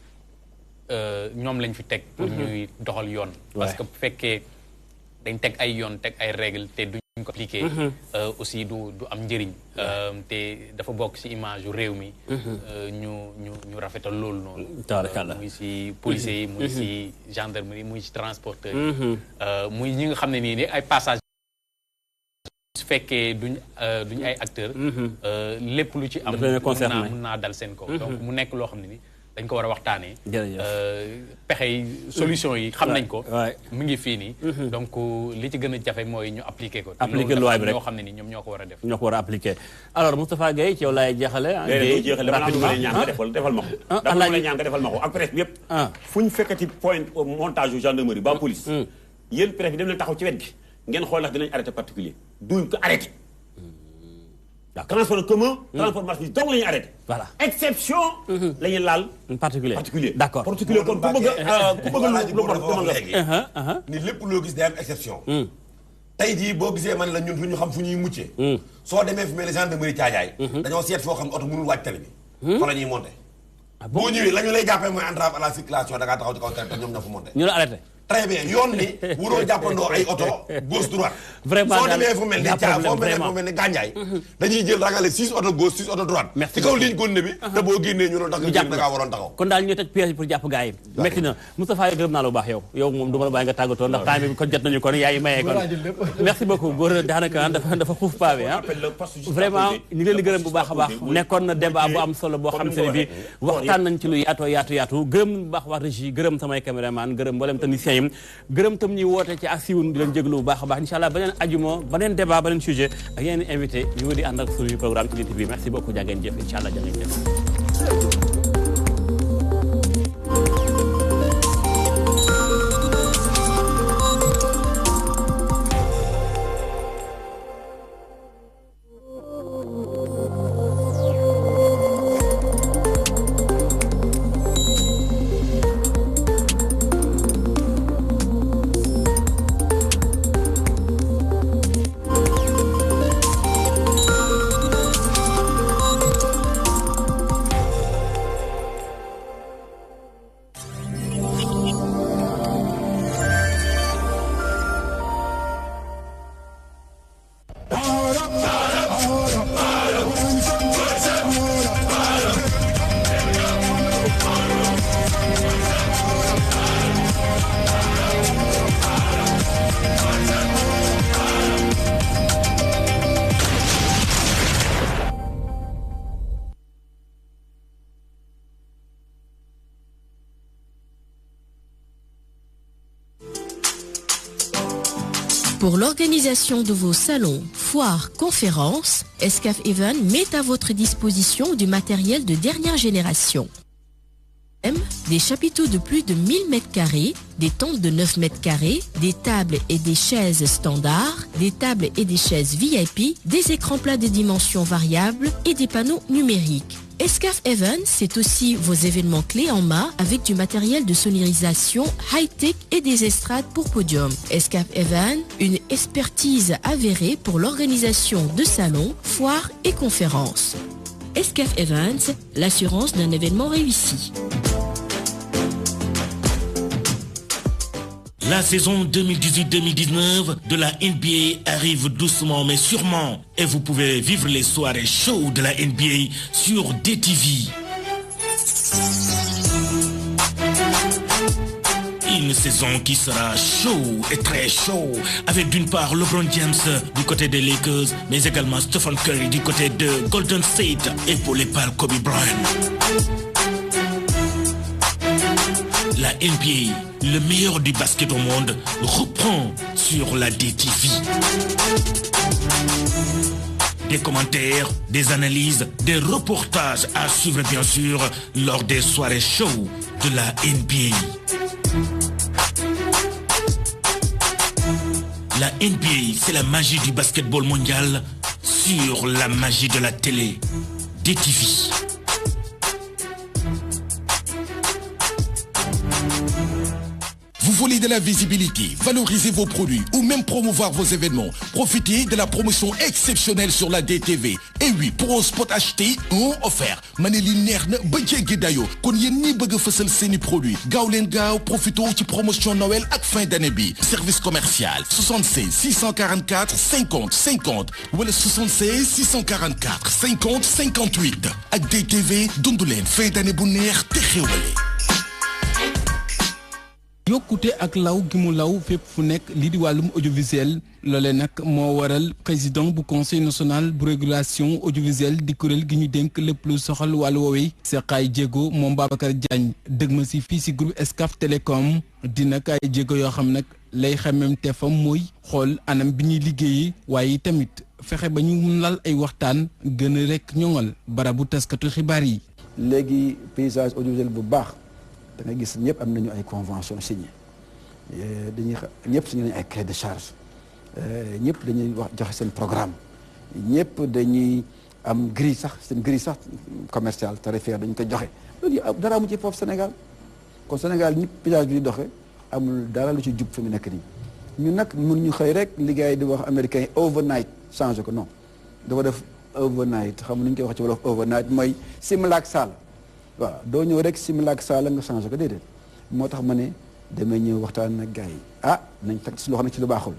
ñoom lañ fi teg pour ñuy doxal yoon parce que bu fekkee dañ teg ay yoon teg ay règle te duñ ñu ko appliqué aussi du am njëriñ te dafa bokk ci image yu réew mi ñu rafetal loolu noonu muy ci policiers yi muy ci gendarmerie muy ci transporteurs yi muy ñi nga xam ne nii ay passage su fekkee duñ ay acteurs lépp lu ci am mën naa dal seen kaw donc mu nekk loo xam ne ni dañ ko war a waxtaanee pexe yi solution yi xam nañ ko mu ngi fii nii donc li ci gën a jafe mooy ñu appliquer ko appliquer loi bi rek ñoo xam ne ni ñoom ñoo ko war a def ñoo ko war a appliquer alors Moustapha Gueye ci yow laay jeexale rapidement ñaan nga defal ma ko dama lay ñaan nga defal ma ko ak presse bi yëpp fu ñu fekkati point montage yu gendarmerie ba police yéen presse bi dem leen taxaw ci wet gi ngeen xool ndax dinañ arrêté particulier duñ ko arrêté transport commun transport marchandise donc la ñuy arrêté voilà exception la ñuy laal particulier d'accord particulier kon ku bëgg ni lépp loo gis day am exception tey jii boo gisee man la ñun fu ñu xam fu ñuy muccee soo demee fu mel ni gendarmerie Thiadiaye dañoo seet foo xam ne oto mënul wàcc tali bi fa la ñuy monté boo ñëwee la ñu lay jàppee mooy entrave à la circulation da ngaa taxaw ci kaw tali te ñoom ñoo fa monté ñu la arrêté très bien yoon ni wuroo jàppandoo ay oto gauche droite vraiment soo demee fu mel ni fu mel ni Gandiaye dañuy jël rangale 6 oto gauche 6 oto droite ci kaw ligne gónne bi te boo génnee ñu loolu tax nga da ngaa waroon taxaw kon daal ñu tëj pièce pour jàpp gars yi metti na Moustapha yi gërëm naa la bu baax yow moom du ma la bàyyi nga tàggatoo ndax temps bi kon jot nañu kon yaa ngi mayee kon merci beaucoup góor daanaka dafa xuuf pavé vraiment ñu ngi leen di gërëm bu baax a baax nekkoon na débat bu am solo boo xam te ne bi waxtaan nañ ci lu yaatu gërëm bu baax wax régie gërëm samay caméraman gërëm mboolem technicien yi gërëm tam ñuy woote ci asiwun di leen jéglu bu baax a baax incha allah beneen ajuma beneen débat beneen sujet ak yeneen invité ñu ngi di ànd ak suñu programme ci DTV merci beaucoup jaa ngeen jëf incha allah jaa ngeen jëf Pour l'organisation de vos salons, foires, conférences, Escaf Event met à votre disposition du matériel de dernière génération. Des chapiteaux de plus de 1000 m², des tentes de 9 m², des tables et des chaises standards, des tables et des chaises VIP, des écrans plats de dimensions variables et des panneaux numériques. Escaf Event, c'est aussi vos événements clés en main avec du matériel de sonorisation high-tech et des estrades pour podium. Escaf Event, une expertise avérée pour l'organisation de salons, foires et conférences. Escaf Events, l'assurance d'un événement réussi. La saison 2018-2019 de la NBA arrive doucement mais sûrement et vous pouvez vivre les soirées chaudes de la NBA sur DTV. Une saison qui sera chaud et très chaud avec d'une part LeBron James du côté des Lakers mais également Stephen Curry du côté de Golden State épaulé par Kobe Bryant. La NBA, le meilleur du basket au monde, reprend sur la DTV. Des commentaires, des analyses, des reportages à suivre bien sûr lors des soirées show de la NBA. La NBA, c'est la magie du basketball mondial sur la magie de la télé. DTV. voulez de la visibilité, valoriser vos produits ou même promouvoir vos événements, profitez de la promotion exceptionnelle sur la DTV. Et oui, pour un spot acheté, un offert. Maneli Nerne, Budget Gedayo, kon yen ni bëgg fësal seeni produit. Gaaw leen gaaw, profito ci promotion Noël ak fin d'année bi. Service commercial 76 644 50 50 wala 76 644 50 58. Ak DTV, dundu leen fin d'année bu neex te xewale. yokkute ak law gi mu law fépp fu nekk lii di wàllum audiovisuel loole nag moo waral président bu conseil national bu régulation audiovisuel di kuréel gi ñu dénk lépp lu soxal wàllu woowee seqaay jéego moom Babacar Diagne dëgma si fii si groupe Excaf Télécom dina ay jéego yoo xam nag lay xamem te fam mooy xool anam bi ñuy liggéeyee waaye tamit fexe ba ñu lal ay waxtaan gën a rek ñoŋal barabu taskatu xibaar yi. léegi paysage audiovisuel bu baax. da nga gis ñëpp am nañu ay convention signé dañuy ñëpp signé nañu ay cahier de charge ñëpp dañuy wax joxe seen programme ñëpp dañuy am grille sax seen grille sax commercial tarifaire dañu ko joxe loolu dara amu ci foofu Sénégal kon Sénégal ñi paysage bi di doxe amul dara lu ci jub fi mu nekk nii ñun nag mun ñu xëy rek liggéey di wax américain yi overnight changé ko non dafa def overnight xam nu ñu koy wax ci wolof overnight mooy simila ak saal waaw doo ñëw rek simila ak saala nga changé ko déedéet moo tax ma ne damay ñëw waxtaan ak gars yi nañ teg si loxo nag ci lu baaxul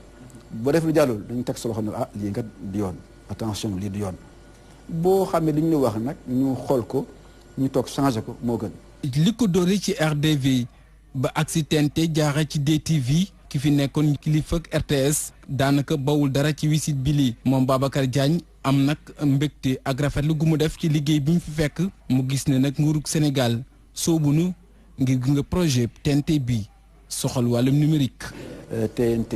boo def lu jàllul dañ teg si loxo ne lii nga di yoon attention lii di yoon boo xamee li ñu wax nag ñu xool ko ñu toog changé ko moo gën. li ko doore ci RDV ba agsi TNT jaare ci DTV ki fi nekkoon kilifa ak RTS daanaka bawul dara ci wisit bi lii moom Babacar Diagne am nag mbégte ak rafetlu gu mu def ci liggéey bi ñu fi fekk mu gis ne nag nguurug Sénégal soobunu ngir gunge projet TNT bi soxal wàllum numérique. TNT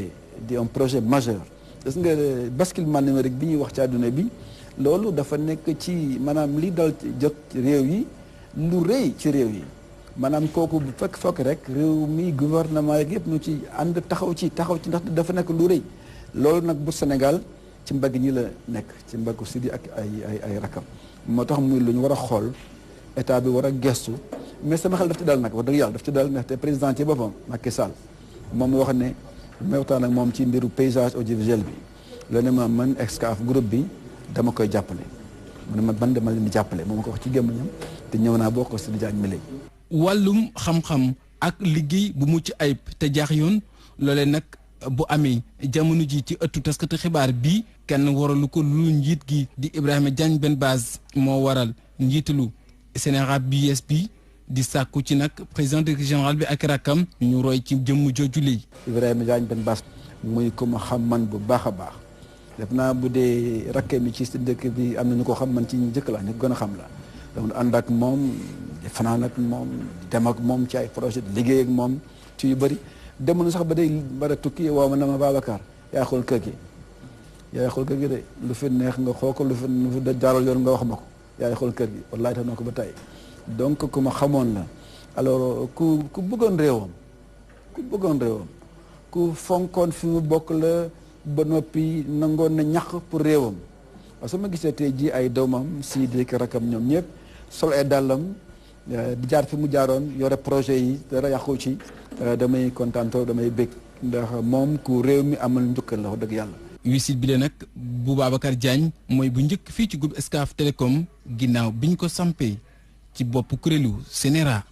di un projet majeur gis nga basculement numérique bi ñuy wax ci àdduna bi loolu dafa nekk ci maanaam li dal jot réew yi lu rëy ci réew yi maanaam kooku bu fekk rek réew mi gouvernement yeeg yëpp ñu ci ànd taxaw ci ndax dafa nekk lu rëy loolu nag bu Sénégal. ci mbagg ñi la nekk ci mbaggu Sidi ak ay rakam moo tax muy lu ñu war a xool état bi war a gestu mais sama xel daf ci dal nag wax dëgg yàlla daf ci dal ndaxte président ci boppam Macky Sall moom wax ne may waxtaan ak moom ci mbiru paysage audiovisuel bi loolu ne ma man Excaf groupe bi dama koy jàppale mu ne ma ban dama leen di jàppale moom ko wax ci gémmiñam te ñëw naa boo ko Sidi Diagne mi léegi wàllum xam-xam ak liggéey bu mucc ayib te jaax yoon loolee nag bu amee jamono ji ci ëttu taskatu xibaar bii kenn waralu ko lu njiit gi di Ibrahima Diagne Ben Baz moo waral njiitalu Sénégal BS bi di sàkku ci nag président directeur général bi ak rakam ñu roy ci jëmm jooju lii. Ibrahima Diagne Ben Baz muy ko ma xam man bu baax a baax def naa bu dee rakkee mi ci si dëkk bi am na ñu ko xam man ci njëkk la ñu gën a xam la donc ànd ak moom di fanaan ak moom dem ak moom ci ay projet liggéey ak moom ci yu bëri. dem na sax ba day bara tukki waaw ma na ma Babacar yaa xool kër gi de lu fi neex nga xool ko lu fi jaaral yoon nga wax ma ko yaay xool kër gi wallaay tax na ko ba tey donc ku ma xamoon la alors ku bëggoon réewam ku fonkoon fi mu bokk la ba noppi nangoon na ñax pour réewam parce que ma gisee tey ji ay doomam si dëkk rakam ñoom ñëpp sol ay dàllam di jaar fi mu jaaroon yore projet yi dara yàqu ci damay kontaan trop damay bég ndax moom ku réew mi amal njukkal la wax dëgg yàlla. wisit bi la nag bu Babacar Diagne mooy bu njëkk fii ci groupe Excaf Télécom ginnaaw bi ñu ko sampee ci bopp kuréelu Sénéra.